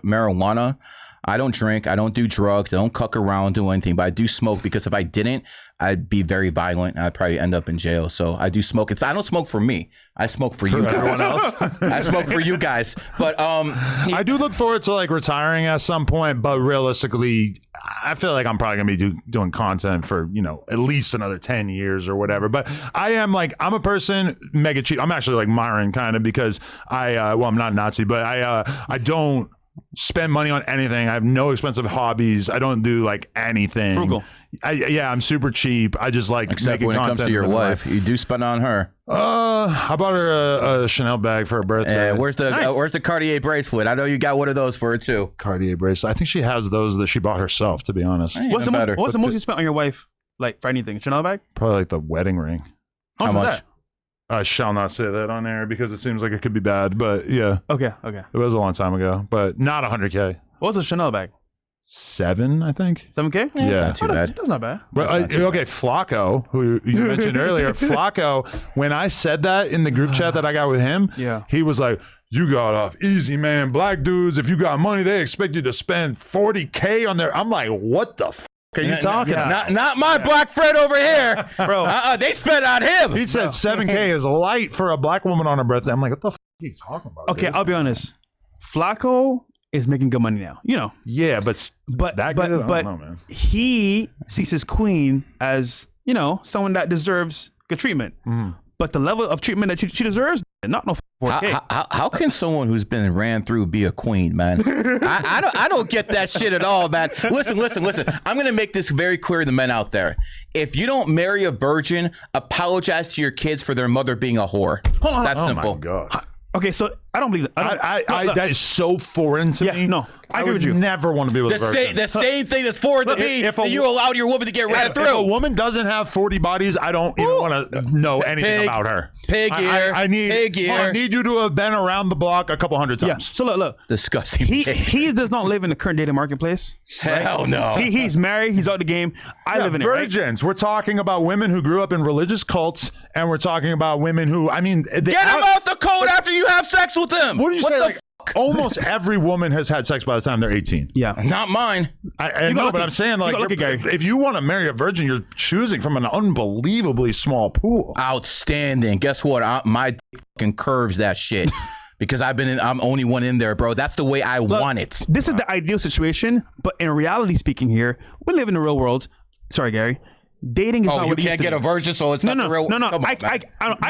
Speaker 3: marijuana, I don't drink, I don't do drugs, I don't cuck around, do anything, but I do smoke, because if I didn't, I'd be very violent. I'd probably end up in jail. So I do smoke. I don't smoke for me. I smoke for you guys.
Speaker 1: Everyone else.
Speaker 3: I smoke for you guys. But
Speaker 1: I do look forward to like retiring at some point, but realistically, I feel like I'm probably gonna be doing content for, you know, at least another 10 years or whatever. But I'm a person mega cheap. I'm actually like Myron kind of, because I'm not Nazi, but I don't spend money on anything. I have no expensive hobbies. I don't do like anything.
Speaker 2: Frugal.
Speaker 1: I'm super cheap. I just like
Speaker 3: except
Speaker 1: making
Speaker 3: when it comes
Speaker 1: content
Speaker 3: to your
Speaker 1: in my
Speaker 3: wife, you do spend on her.
Speaker 1: I bought her a Chanel bag for her birthday.
Speaker 3: Where's the Cartier bracelet? I know you got one of those for her too.
Speaker 1: Cartier bracelet. I think she has those that she bought herself, to be honest.
Speaker 3: Hey.
Speaker 2: What's
Speaker 3: Even better.
Speaker 2: the most you spent on your wife, like for anything? Chanel bag?
Speaker 1: Probably like the wedding ring.
Speaker 2: How
Speaker 3: much?
Speaker 2: was that?
Speaker 1: I shall not say that on air, because it seems like it could be bad, but yeah,
Speaker 2: Okay.
Speaker 1: it was a long time ago, but not 100K.
Speaker 2: What was a Chanel bag?
Speaker 1: 7, I think.
Speaker 2: 7K?
Speaker 1: Yeah.
Speaker 3: Not too bad.
Speaker 2: That's not bad.
Speaker 1: But okay, Flacco, who you mentioned earlier, Flacco, when I said that in the group chat that I got with him,
Speaker 2: Yeah.
Speaker 1: he was like, "You got off easy, man. Black dudes, if you got money, they expect you to spend 40K on their." I'm like, what the f are you talking
Speaker 2: yeah.
Speaker 1: about?
Speaker 3: Not my black friend over here,
Speaker 2: Bro.
Speaker 3: They spent on him.
Speaker 1: He said 7K is light for a black woman on her birthday. I'm like, what the f are you talking about?
Speaker 2: Okay,
Speaker 1: dude?
Speaker 2: I'll be honest. Flacco is making good money now. You know.
Speaker 1: Yeah, but that good? I don't know, man.
Speaker 2: he sees his queen as, you know, someone that deserves good treatment. but the level of treatment that she deserves, not no 4K.
Speaker 3: How can someone who's been ran through be a queen, man? I don't get that shit at all, man. Listen. I'm gonna make this very clear to the men out there. If you don't marry a virgin, apologize to your kids for their mother being a whore.
Speaker 2: Hold on.
Speaker 3: That's simple.
Speaker 1: Oh my God.
Speaker 2: Okay, so I don't believe that.
Speaker 1: That is so foreign to me.
Speaker 2: No, I agree
Speaker 1: would
Speaker 2: with you.
Speaker 1: Never want to be with a virgin.
Speaker 3: The same thing that's foreign to me that you allowed your woman to get ran through.
Speaker 1: If a woman doesn't have 40 bodies, I don't even want to know anything about her.
Speaker 3: Pig ear.
Speaker 1: I need you to have been around the block a couple hundred times.
Speaker 2: Yeah. So look.
Speaker 3: Disgusting.
Speaker 2: He does not live in the current dating marketplace.
Speaker 3: Hell no.
Speaker 2: He's married. He's out the game. I live in
Speaker 1: virgins. We're talking about women who grew up in religious cults, and we're talking about women who, I mean,
Speaker 3: get them out the cult after you have sex with them.
Speaker 1: What did you say? Like, almost every woman has had sex by the time they're 18.
Speaker 2: Yeah.
Speaker 3: Not mine.
Speaker 1: I know, but I'm saying, like, if you want to marry a virgin, you're choosing from an unbelievably small pool.
Speaker 3: Outstanding. Guess what? My dick fucking curves that shit. Because I'm only one in there, bro. That's the way I want it.
Speaker 2: This is the ideal situation, but in reality speaking here, we live in the real world. Sorry, Gary. Dating is not what it used to be.
Speaker 3: You can't get a virgin, so it's not the real.
Speaker 2: No.
Speaker 3: Come on,
Speaker 2: I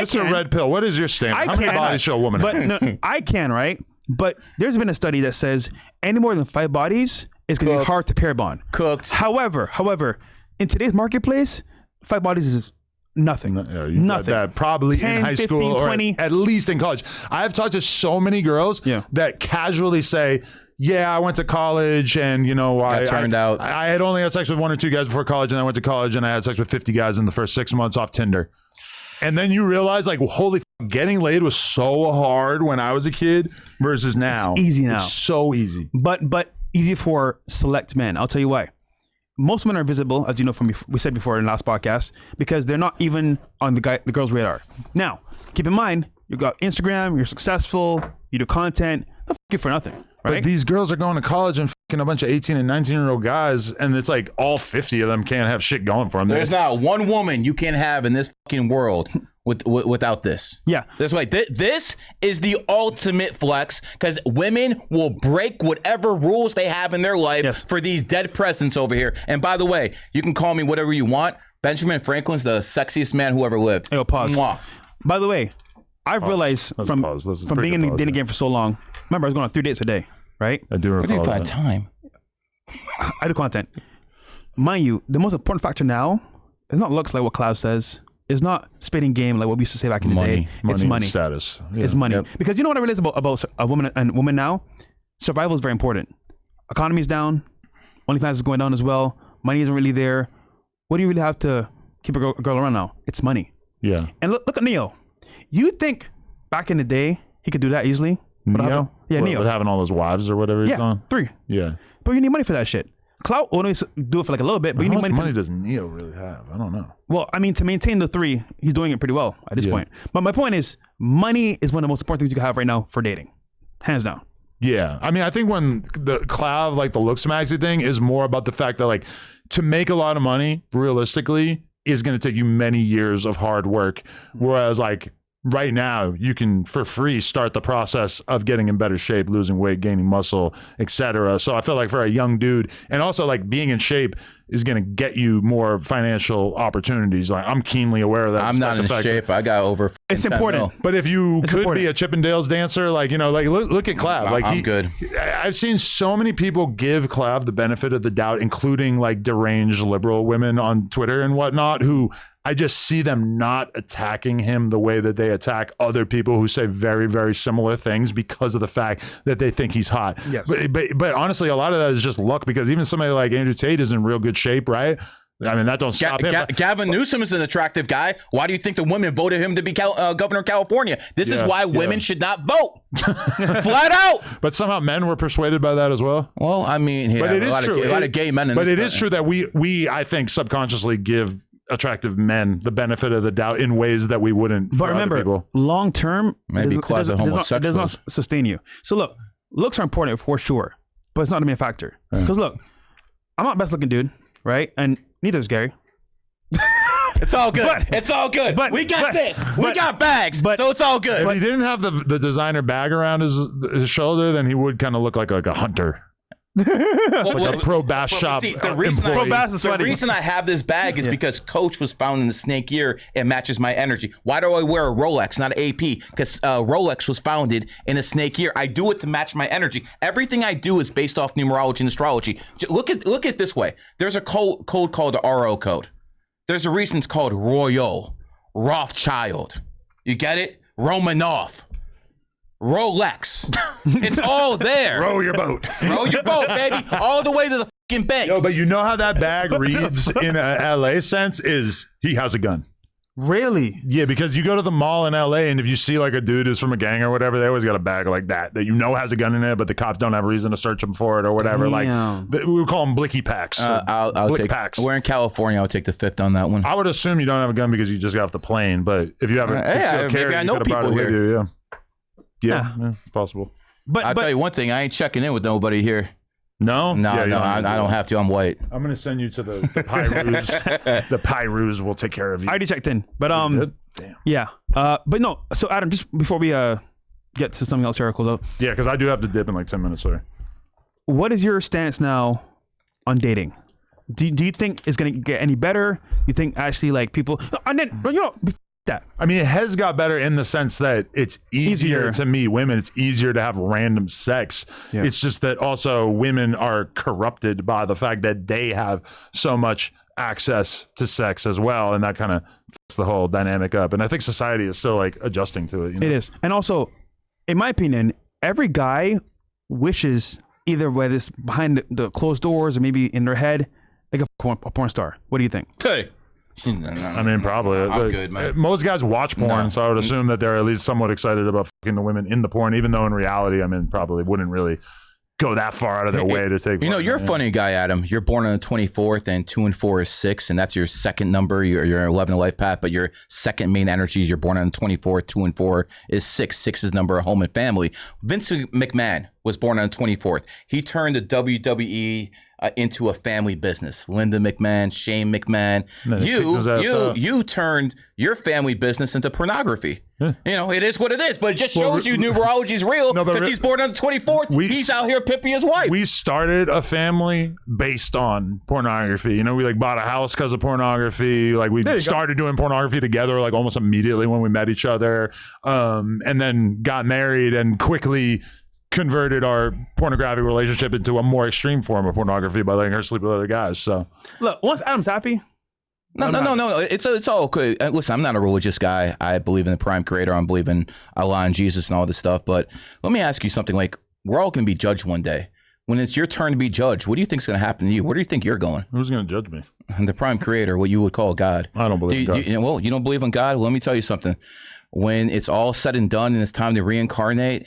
Speaker 1: Mr. Red Pill, what is your standard? How many bodies show a woman?
Speaker 2: But no, I can, right? But there's been a study that says any more than 5 bodies is going to be hard to pair bond.
Speaker 3: Cooked.
Speaker 2: However, in today's marketplace, 5 bodies is nothing. Nothing.
Speaker 1: That probably
Speaker 2: 10,
Speaker 1: in high
Speaker 2: 15,
Speaker 1: school
Speaker 2: 20.
Speaker 1: or at least in college. I've talked to so many girls that casually say, yeah, I went to college and, you know, I had only had sex with 1 or 2 guys before college, and I went to college and I had sex with 50 guys in the first 6 months off Tinder. And then you realize, like, well, holy getting laid was so hard when I was a kid versus now.
Speaker 2: It's easy now.
Speaker 1: It's so easy.
Speaker 2: But easy for select men. I'll tell you why. Most men are visible, as you know from we said before in the last podcast, because they're not even on the girl's radar. Now, keep in mind, you got Instagram, you're successful, you do content, they'll f you for nothing. Right?
Speaker 1: But these girls are going to college and fucking a bunch of 18 and 19-year-old guys, and it's like all 50 of them can't have shit going for them.
Speaker 3: There's not one woman you can have in this fucking world without this.
Speaker 2: Yeah.
Speaker 3: That's why this is the ultimate flex, because women will break whatever rules they have in their life for these dead presents over here. And by the way, you can call me whatever you want. Benjamin Franklin's the sexiest man who ever lived.
Speaker 2: Hey, pause.
Speaker 3: Mwah.
Speaker 2: By the way, I've realized from being in the dating game for so long, remember I was going on 3 dates a day, right?
Speaker 1: I do recall that.
Speaker 3: Time.
Speaker 2: I do content. Mind you, the most important factor now is not looks like what Cloud says. It's not spitting game like what we used to say back in the day. It's money.
Speaker 1: Status. Yeah.
Speaker 2: It's money. Because you know what I realize about a woman and woman now? Survival is very important. Economy's down. OnlyFans is going down as well. Money isn't really there. What do you really have to keep a girl around now? It's money.
Speaker 1: Yeah.
Speaker 2: And look at Neo. You think back in the day he could do that easily?
Speaker 1: Neo?
Speaker 2: Yeah, Neo.
Speaker 1: With having all those wives or whatever he's on?
Speaker 2: 3.
Speaker 1: Yeah.
Speaker 2: But you need money for that shit. Clout will only do it for like a little bit, but you need money.
Speaker 1: How much money does Neo really have? I don't know.
Speaker 2: Well, I mean, to maintain the 3, he's doing it pretty well at this point. But my point is, money is one of the most important things you can have right now for dating. Hands down.
Speaker 1: Yeah. I mean, I think when the Cloud, like the looks maxi thing is more about the fact that, like, to make a lot of money, realistically, is going to take you many years of hard work. Whereas, like, right now, you can, for free, start the process of getting in better shape, losing weight, gaining muscle, etc. So I feel like for a young dude, and also like being in shape is going to get you more financial opportunities. Like, I'm keenly aware of that.
Speaker 3: I'm not in shape. I got over.
Speaker 2: It's important.
Speaker 1: But if you could be a Chippendales dancer, like, you know, like look at Clav. Like,
Speaker 3: I'm good.
Speaker 1: I've seen so many people give Clav the benefit of the doubt, including like deranged liberal women on Twitter and whatnot, who I just see them not attacking him the way that they attack other people who say very, very similar things because of the fact that they think he's hot.
Speaker 2: Yes.
Speaker 1: But honestly, a lot of that is just luck, because even somebody like Andrew Tate is in real good shape, right? I mean, that don't stop him.
Speaker 3: Gavin Newsom is an attractive guy. Why do you think the women voted him to be governor of California? This is why women should not vote. Flat out.
Speaker 1: But somehow men were persuaded by that as well.
Speaker 3: Well, I mean,
Speaker 1: but it is true.
Speaker 3: A lot of gay men in this.
Speaker 1: But it is true that we, I think, subconsciously give attractive men the benefit of the doubt in ways that we wouldn't.
Speaker 2: But remember, long term,
Speaker 3: maybe
Speaker 2: it does not sustain you. So look, looks are important for sure, but it's not the main factor. Because look, I'm not the best looking dude, right? And neither is Gary.
Speaker 3: It's all good. It's all good. But we got this. We got bags. So it's all good.
Speaker 1: If he didn't have the designer bag around his shoulder, then he would kind of look like a hunter. Like a pro bass shop
Speaker 3: the reason
Speaker 1: employee.
Speaker 2: Pro
Speaker 3: the reason I have this bag is because Coach was found in the snake year. It matches my energy. Why do I wear a Rolex, not an AP? Because Rolex was founded in a snake year. I do it to match my energy. Everything I do is based off numerology and astrology. Look at it this way. There's a code called the RO code. There's a reason it's called Royal, Rothschild. You get it? Romanov. Rolex. It's all there.
Speaker 1: Row your boat.
Speaker 3: Row your boat, baby. All the way to the fucking bank.
Speaker 1: Yo, but you know how that bag reads in a LA sense is he has a gun.
Speaker 2: Really?
Speaker 1: Yeah, because you go to the mall in LA and if you see like a dude who's from a gang or whatever, they always got a bag like that you know has a gun in it, but the cops don't have reason to search him for it or whatever.
Speaker 2: Damn.
Speaker 1: Like we would call them blicky packs.
Speaker 3: I'll take
Speaker 1: packs.
Speaker 3: We're in California. I'll take the fifth on that one.
Speaker 1: I would assume you don't have a gun because you just got off the plane, but if you have a
Speaker 3: maybe I know people here.
Speaker 1: You, yeah, it's possible.
Speaker 2: But
Speaker 3: I'll tell you one thing. I ain't checking in with nobody here.
Speaker 1: No?
Speaker 3: No,
Speaker 1: Yeah,
Speaker 3: I don't have to. I'm white.
Speaker 1: I'm going to send you to the Pyrus. The Pyrus will take care of you.
Speaker 2: I already checked in. But
Speaker 1: Damn.
Speaker 2: yeah. But no. So Adam, just before we get to something else here, I'll close out.
Speaker 1: Yeah, because I do have to dip in like 10 minutes, sorry.
Speaker 2: What is your stance now on dating? Do you think it's gonna get any better? You think actually like people, and then that.
Speaker 1: I mean, it has got better in the sense that it's easier to meet women. It's easier to have random sex. Yeah. It's just that also women are corrupted by the fact that they have so much access to sex as well, and that kind of fucks the whole dynamic up. And I think society is still like adjusting to it. You know?
Speaker 2: It is, and also, in my opinion, every guy wishes either whether it's behind the closed doors or maybe in their head, like a porn star. What do you think?
Speaker 3: Hey.
Speaker 1: I mean, probably.
Speaker 3: I'm good, man.
Speaker 1: Most guys watch porn, so I would assume that they're at least somewhat excited about fucking the women in the porn, even though in reality, I mean, probably wouldn't really go that far out of their way to take.
Speaker 3: You know, you're a funny guy, Adam. You're born on the 24th, and 2 and 4 is 6, and that's your second number. You're 11 in Lifepath, but your second main energy is you're born on the 24th. 2 and 4 is 6. 6 is number of home and family. Vince McMahon was born on the 24th. He turned the WWE into a family business. Linda McMahon, Shane McMahon. You turned your family business into pornography. Yeah. You know, it is what it is, but it just shows you numerology is real because he's born on the 24th. He's out here pimping his wife.
Speaker 1: We started a family based on pornography. You know, we like bought a house because of pornography. Like we started doing pornography together like almost immediately when we met each other, and then got married and quickly converted our pornographic relationship into a more extreme form of pornography by letting her sleep with other guys. So
Speaker 2: look, once Adam's happy.
Speaker 3: No. It's all good. Listen, I'm not a religious guy. I believe in the prime creator. I believe in Allah and Jesus and all this stuff. But let me ask you something. Like, we're all going to be judged one day. When it's your turn to be judged, what do you think is going to happen to you? Where do you think you're going?
Speaker 1: Who's going to judge me?
Speaker 3: The prime creator, what you would call God.
Speaker 1: I don't believe in God.
Speaker 3: Well, you don't believe in God? Well, let me tell you something. When it's all said and done and it's time to reincarnate,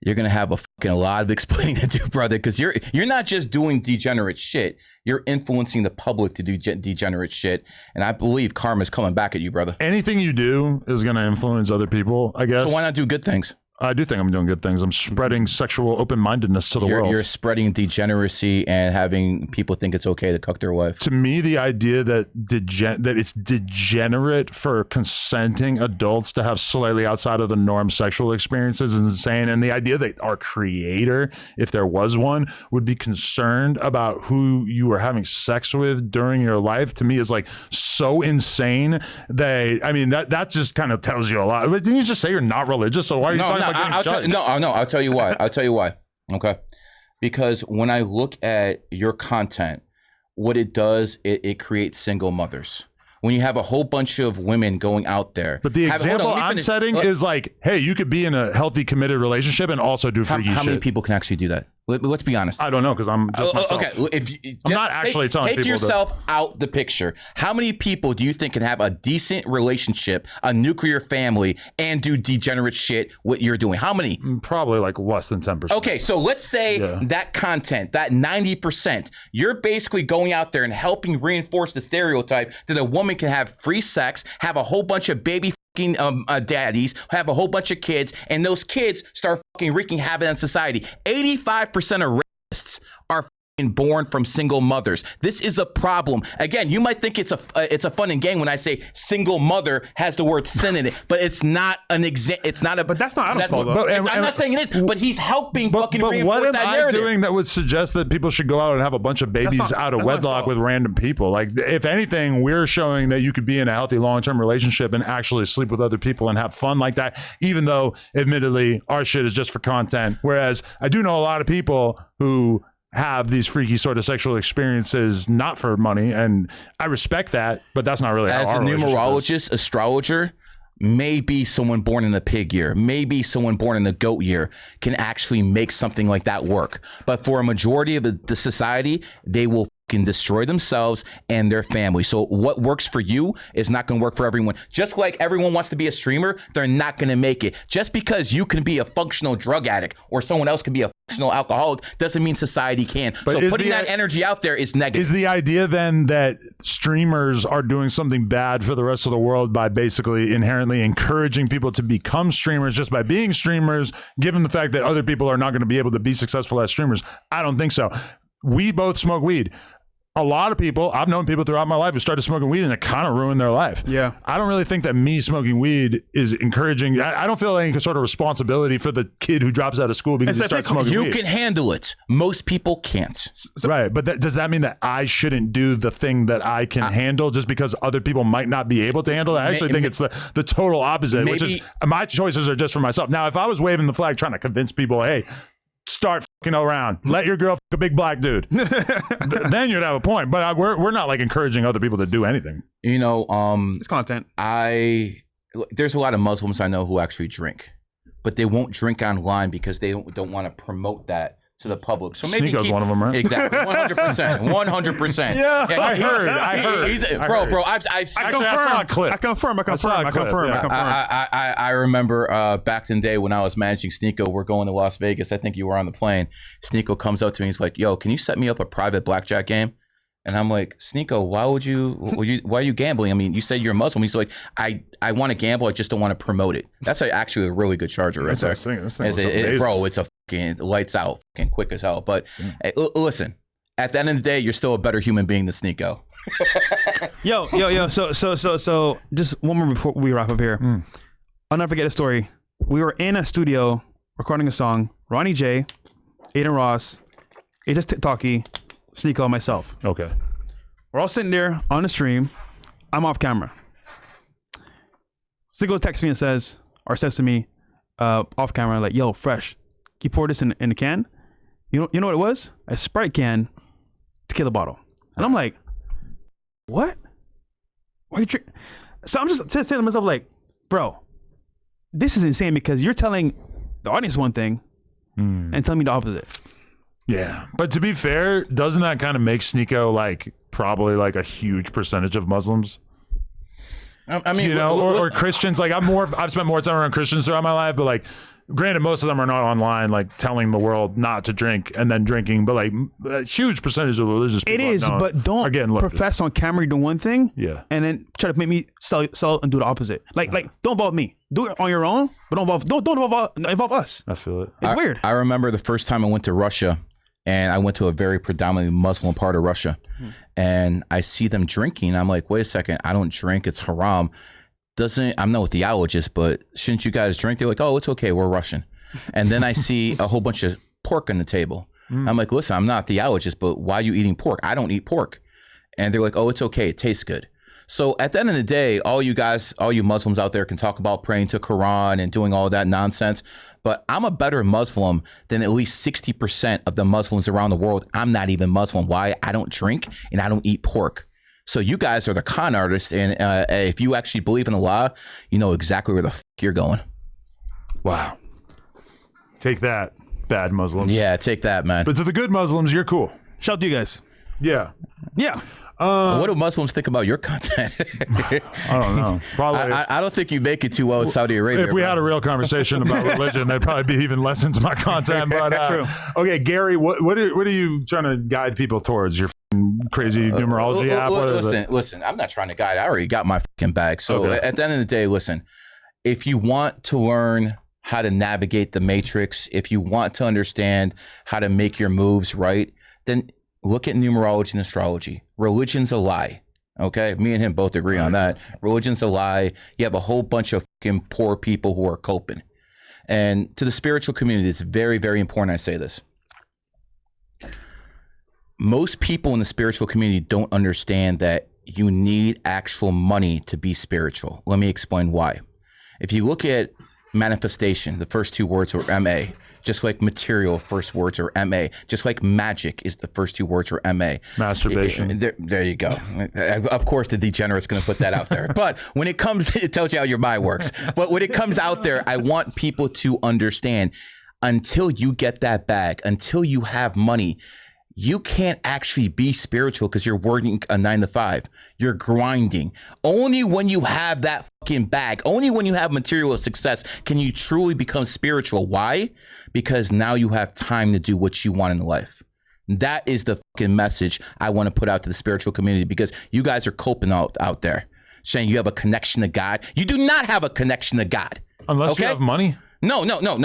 Speaker 3: you're going to have a lot of explaining to do, brother, because you're not just doing degenerate shit. You're influencing the public to do degenerate shit. And I believe karma's coming back at you, brother.
Speaker 1: Anything you do is going to influence other people, I guess.
Speaker 3: So why not do good things?
Speaker 1: I do think I'm doing good things. I'm spreading sexual open-mindedness to the world.
Speaker 3: You're spreading degeneracy and having people think it's okay to cuck their wife.
Speaker 1: To me, the idea that it's degenerate for consenting adults to have slightly outside of the norm sexual experiences is insane. And the idea that our creator, if there was one, would be concerned about who you were having sex with during your life, to me is like so insane that, I mean, that just kind of tells you a lot. But didn't you just say you're not religious? So why are you talking about getting judged?
Speaker 3: I'll tell you why. I'll tell you why. Okay. Because when I look at your content, what it does, it creates single mothers. When you have a whole bunch of women going out there.
Speaker 1: But the example I'm setting is like, hey, you could be in a healthy, committed relationship and also do freaky shit.
Speaker 3: How many people can actually do that? Let's be honest.
Speaker 1: I don't know because I'm just myself.
Speaker 3: Okay,
Speaker 1: I'm not actually telling people.
Speaker 3: Take yourself out the picture. How many people do you think can have a decent relationship, a nuclear family, and do degenerate shit what you're doing? How many?
Speaker 1: Probably like less than 10%.
Speaker 3: Okay, so let's say that content, that 90%, you're basically going out there and helping reinforce the stereotype that a woman can have free sex, have a whole bunch of baby daddies, have a whole bunch of kids, and those kids start fucking wreaking havoc on society. 85% of rapists are born from single mothers. This is a problem. Again, you might think it's a fun and game when I say single mother has the word sin in it, but it's not an It's not a.
Speaker 2: But that's not Adam's fault, though.
Speaker 3: I'm not saying it is, but he's helping fucking reinforce
Speaker 1: what am
Speaker 3: that
Speaker 1: I
Speaker 3: narrative.
Speaker 1: doing that would suggest that people should go out and have a bunch of babies out of wedlock with random people? Like, if anything, we're showing that you could be in a healthy long-term relationship and actually sleep with other people and have fun like that, even though, admittedly, our shit is just for content. Whereas I do know a lot of people who have these freaky sort of sexual experiences not for money, and I respect that, but that's not really how
Speaker 3: As a
Speaker 1: our relationship
Speaker 3: numerologist, astrologer, maybe someone born in the pig year, maybe someone born in the goat year can actually make something like that work. But for a majority of the society, they will can destroy themselves and their family. So what works for you is not going to work for everyone. Just like everyone wants to be a streamer, they're not going to make it. Just because you can be a functional drug addict or someone else can be a functional alcoholic doesn't mean society can. But so putting that energy out there is negative.
Speaker 1: Is the idea then that streamers are doing something bad for the rest of the world by basically inherently encouraging people to become streamers just by being streamers, given the fact that other people are not going to be able to be successful as streamers? I don't think so. We both smoke weed. A lot of people, I've known people throughout my life who started smoking weed and it kind of ruined their life.
Speaker 2: Yeah.
Speaker 1: I don't really think that me smoking weed is encouraging. I don't feel any sort of responsibility for the kid who drops out of school because he starts smoking weed.
Speaker 3: You can handle it. Most people can't.
Speaker 1: Right. But does that mean that I shouldn't do the thing that I can handle just because other people might not be able to handle it? I actually think it's the total opposite, which is my choices are just for myself. Now, if I was waving the flag trying to convince people, hey, start fucking around, let your girl fuck a big black dude, then you'd have a point. But we're not like encouraging other people to do anything.
Speaker 3: You know,
Speaker 2: it's content.
Speaker 3: There's a lot of Muslims I know who actually drink, but they won't drink online because they don't want to promote that to the public. So maybe
Speaker 1: Sneako's one of them, right?
Speaker 3: Exactly, 100%, 100%.
Speaker 1: Yeah, I heard.
Speaker 3: Bro, I
Speaker 1: saw a clip.
Speaker 2: I confirm.
Speaker 3: I remember back in the day when I was managing Sneako, we're going to Las Vegas. I think you were on the plane. Sneako comes up to me. He's like, "Yo, can you set me up a private blackjack game?" And I'm like, Sneako, why are you gambling? I mean, you said you're a Muslim. He's like, I want to gamble. I just don't want to promote it. That's actually a really good charger right there.
Speaker 1: This thing
Speaker 3: bro, it's a fucking lights out, fucking quick as hell. But hey, listen, at the end of the day, you're still a better human being than Sneako.
Speaker 2: Yo. So just one more before we wrap up here. I'll never forget a story. We were in a studio recording a song. Ronnie J, Aiden Ross, Aegis Talkie, Sneako, and myself.
Speaker 1: Okay.
Speaker 2: We're all sitting there on the stream. I'm off camera. Sneako texts me and says to me off camera, like, "Yo, Fresh, can you pour this in the can?" You know what it was? A Sprite can, tequila bottle. And I'm like, what? Why are you drink? So I'm just saying to myself, like, bro, this is insane because you're telling the audience one thing and telling me the opposite.
Speaker 1: Yeah, but to be fair, doesn't that kind of make Sneako like probably like a huge percentage of Muslims?
Speaker 3: I mean,
Speaker 1: you know, or Christians. Like I've spent more time around Christians throughout my life, but like, granted, most of them are not online, like telling the world not to drink and then drinking. But like, a huge percentage of religious people.
Speaker 2: It is, but don't profess on camera do one thing, and then try to make me sell and do the opposite. Like don't involve me. Do it on your own, but don't involve us.
Speaker 1: I feel it.
Speaker 2: It's weird.
Speaker 3: I remember the first time I went to Russia. And I went to a very predominantly Muslim part of Russia. And I see them drinking. I'm like, wait a second, I don't drink. It's haram. I'm no theologist, but shouldn't you guys drink? They're like, oh, it's okay. We're Russian. And then I see a whole bunch of pork on the table. I'm like, listen, I'm not a theologist, but why are you eating pork? I don't eat pork. And they're like, oh, it's okay. It tastes good. So at the end of the day, all you Muslims out there can talk about praying to Quran and doing all that nonsense. But I'm a better Muslim than at least 60% of the Muslims around the world. I'm not even Muslim. Why? I don't drink and I don't eat pork. So you guys are the con artists. And if you actually believe in Allah, you know exactly where the fuck you're going.
Speaker 1: Wow. Take that, bad Muslims.
Speaker 3: Yeah, take that, man.
Speaker 1: But to the good Muslims, you're cool.
Speaker 2: Shout out to you guys.
Speaker 1: Yeah.
Speaker 2: Yeah.
Speaker 3: What do Muslims think about your content?
Speaker 1: I don't know. Probably.
Speaker 3: I don't think you make it too well in Saudi Arabia.
Speaker 1: If we had a real conversation about religion, there'd probably be even less into my content. But
Speaker 2: true.
Speaker 1: Okay, Gary, what are you trying to guide people towards? Your crazy numerology app?
Speaker 3: Listen. I'm not trying to guide. I already got my fucking bag. So at the end of the day, listen. If you want to learn how to navigate the matrix, if you want to understand how to make your moves right, then look at numerology and astrology. Religion's a lie. Okay, me and him both agree on that. Religion's a lie. You have a whole bunch of fucking poor people who are coping. And to the spiritual community, it's very, very important I say this. Most people in the spiritual community don't understand that you need actual money to be spiritual. Let me explain why. If you look at manifestation, the first two words are MA. Just like material, first words are MA. Just like magic is the first two words are MA.
Speaker 1: Masturbation.
Speaker 3: There you go. Of course, the degenerate's going to put that out there. But when it comes, it tells you how your mind works. But when it comes out there, I want people to understand, until you get that bag, until you have money, you can't actually be spiritual because you're working a 9 to 5. You're grinding. Only when you have that fucking bag, only when you have material success can you truly become spiritual. Why? Because now you have time to do what you want in life. That is the fucking message I want to put out to the spiritual community, because you guys are coping out there saying you have a connection to God. You do not have a connection to God.
Speaker 1: Unless you have money.
Speaker 3: No.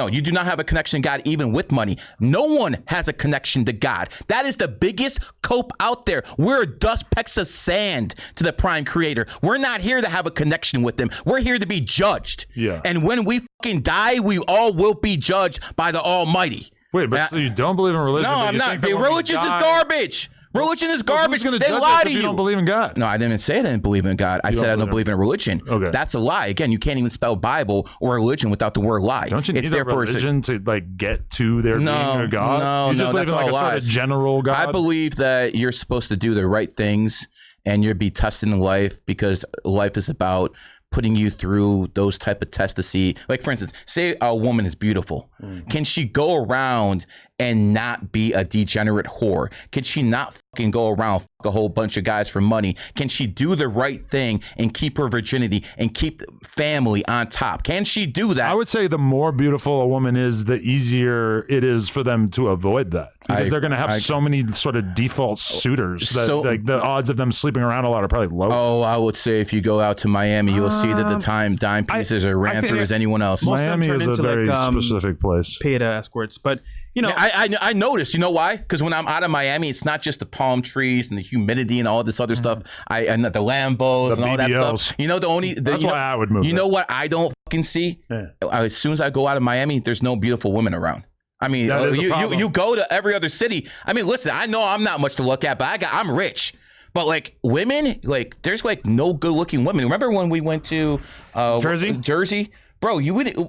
Speaker 3: You do not have a connection to God even with money. No one has a connection to God. That is the biggest cope out there. We're dust pecks of sand to the prime creator. We're not here to have a connection with him. We're here to be judged.
Speaker 1: Yeah.
Speaker 3: And when we fucking die, we all will be judged by the Almighty.
Speaker 1: Wait, but so you don't believe in religion?
Speaker 3: No, I'm not. Religion is garbage. Religion is garbage.
Speaker 1: Who's
Speaker 3: They lie to
Speaker 1: you.
Speaker 3: you.
Speaker 1: Don't believe in God.
Speaker 3: No, I didn't say I didn't believe in God. I said I don't believe in religion.
Speaker 1: Okay.
Speaker 3: That's a lie. Again, you can't even spell Bible or religion without the word lie.
Speaker 1: Don't you need a religion to like get to there being a God?
Speaker 3: No,
Speaker 1: you just believe
Speaker 3: that's
Speaker 1: in like
Speaker 3: all
Speaker 1: a sort
Speaker 3: lies.
Speaker 1: of general God?
Speaker 3: I believe that you're supposed to do the right things and you'll be tested in life, because life is about putting you through those type of tests to see, like, for instance, say a woman is beautiful. Can she go around and not be a degenerate whore? Can she not fucking go around fuck a whole bunch of guys for money? Can she do the right thing and keep her virginity and keep family on top? Can she do that?
Speaker 1: I would say the more beautiful a woman is, the easier it is for them to avoid that, because they're going to have so many sort of default suitors that like the odds of them sleeping around a lot are probably lower.
Speaker 3: Oh, I would say if you go out to Miami, you'll see that the dime pieces are ran through as anyone else.
Speaker 1: Miami is a very specific place.
Speaker 2: Paid escorts, but you know,
Speaker 3: I noticed. You know why? Because when I'm out of Miami, it's not just the palm trees and the humidity and all this other stuff. And the Lambos and all that stuff. You know, that's
Speaker 1: why I would move.
Speaker 3: You know what I don't fucking see? Yeah. As soon as I go out of Miami, there's no beautiful women around. I mean, you go to every other city. I mean, listen, I know I'm not much to look at, but I'm rich. But like women, like there's like no good looking women. Remember when we went to Jersey? Bro,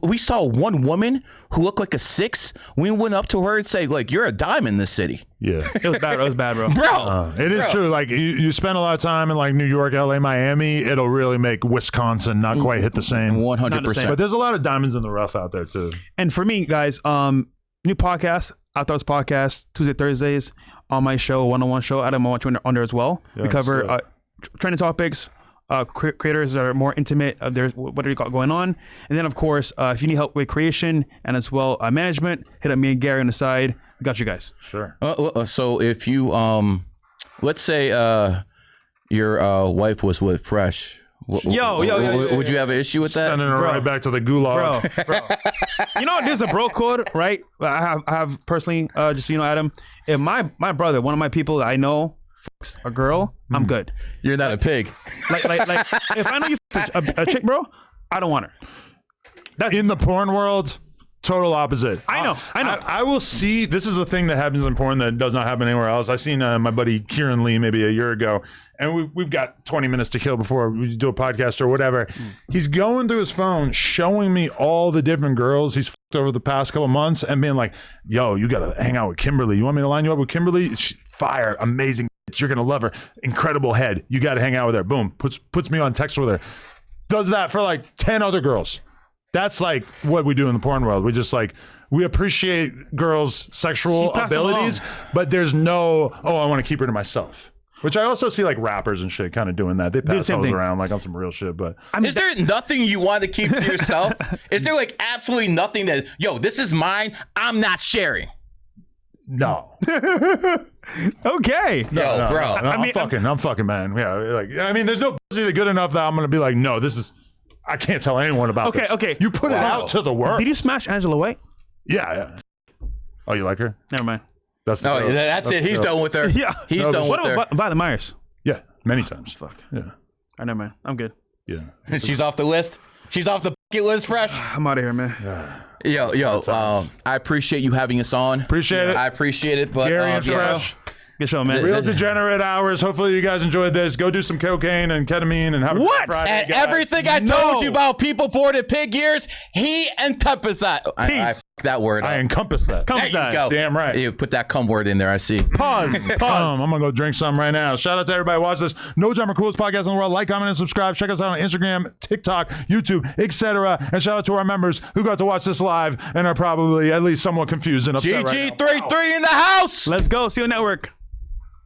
Speaker 3: we saw one woman who looked like a 6. We went up to her and say, like, you're a dime in this city.
Speaker 1: Yeah.
Speaker 2: It was bad, bro.
Speaker 3: Bro.
Speaker 1: It is true. Like, you spend a lot of time in, like, New York, LA, Miami, it'll really make Wisconsin not quite hit the same.
Speaker 3: 100%.
Speaker 1: But there's a lot of diamonds in the rough out there, too.
Speaker 2: And for me, guys, new podcast, Outdoors Podcast, Tuesday, Thursdays, on my show, one-on-one show, Adam22 on there as well. Yeah, we cover trending topics, creators that are more intimate of their what do you got going on, and then of course if you need help with creation and as well management, hit up me and Gary on the side. We got you guys.
Speaker 1: Sure.
Speaker 3: So if you let's say your wife was with Fresh, would you have an issue with that?
Speaker 1: Sending her right back to the gulag,
Speaker 2: bro. You know, there's a bro code, right? I have personally, just so you know, Adam, if my brother, one of my people that I know, a girl, I'm good.
Speaker 3: You're not a pig.
Speaker 2: Like if I know you a chick, bro, I don't want her.
Speaker 1: In the porn world, total opposite.
Speaker 2: I know.
Speaker 1: I will see. This is a thing that happens in porn that does not happen anywhere else. I seen my buddy Kieran Lee maybe a year ago, and we've got 20 minutes to kill before we do a podcast or whatever. He's going through his phone, showing me all the different girls he's fucked over the past couple months, and being like, "Yo, you gotta hang out with Kimberly. You want me to line you up with Kimberly? She's fire, amazing. You're gonna love her. Incredible head. You got to hang out with her." Boom. Puts me on text with her. Does that for like 10 other girls. That's like what we do in the porn world. We just like, we appreciate girls' sexual abilities, but there's no, I want to keep her to myself. Which I also see like rappers and shit kind of doing that. They pass those around like on some real shit. But
Speaker 3: is there nothing you want to keep to yourself? Is there like absolutely nothing that, this is mine, I'm not sharing?
Speaker 1: No.
Speaker 2: Okay.
Speaker 1: No, bro. No, I'm fucking, man. Yeah. Like, I mean, there's no pussy good enough that I'm going to be like, no, I can't tell anyone about this.
Speaker 2: Okay.
Speaker 1: You put it out to the world.
Speaker 2: Did you smash Angela White?
Speaker 1: Yeah. Oh, you like her?
Speaker 2: Never mind.
Speaker 1: That's the
Speaker 3: Oh,
Speaker 1: goat.
Speaker 3: that's it. He's done with her.
Speaker 2: Yeah.
Speaker 3: He's
Speaker 1: No,
Speaker 3: done
Speaker 2: What
Speaker 3: with her.
Speaker 2: about Violet Myers?
Speaker 1: Yeah, many times.
Speaker 2: Fuck.
Speaker 1: Yeah,
Speaker 2: I know, man. I'm good.
Speaker 1: yeah.
Speaker 3: She's off the list. She's off the bucket list fresh.
Speaker 2: I'm out of here, man.
Speaker 3: Yo, I appreciate you having us on.
Speaker 1: Appreciate it.
Speaker 3: I appreciate it, but
Speaker 1: Gary and Fresh.
Speaker 2: Good show, man.
Speaker 1: Real Degenerate Hours. Hopefully you guys enjoyed this. Go do some cocaine and ketamine and have a
Speaker 2: What?
Speaker 1: good Friday,
Speaker 3: and
Speaker 1: guys.
Speaker 3: everything I told you about people born in pig years, he encompassed that. I
Speaker 2: Peace.
Speaker 3: f- that word up.
Speaker 1: I encompass that.
Speaker 2: Come
Speaker 3: There you
Speaker 2: on.
Speaker 3: go.
Speaker 1: Damn right.
Speaker 3: You put that cum word in there, I see.
Speaker 2: Pause. Pause.
Speaker 1: I'm gonna go drink some right now. Shout out to everybody watch this. No Jumper, coolest podcast in the world. Like, comment, and subscribe. Check us out on Instagram, TikTok, YouTube, etc. And shout out to our members who got to watch this live and are probably at least somewhat confused and upset right now.
Speaker 3: GG33 in the house.
Speaker 2: Let's go. See you network.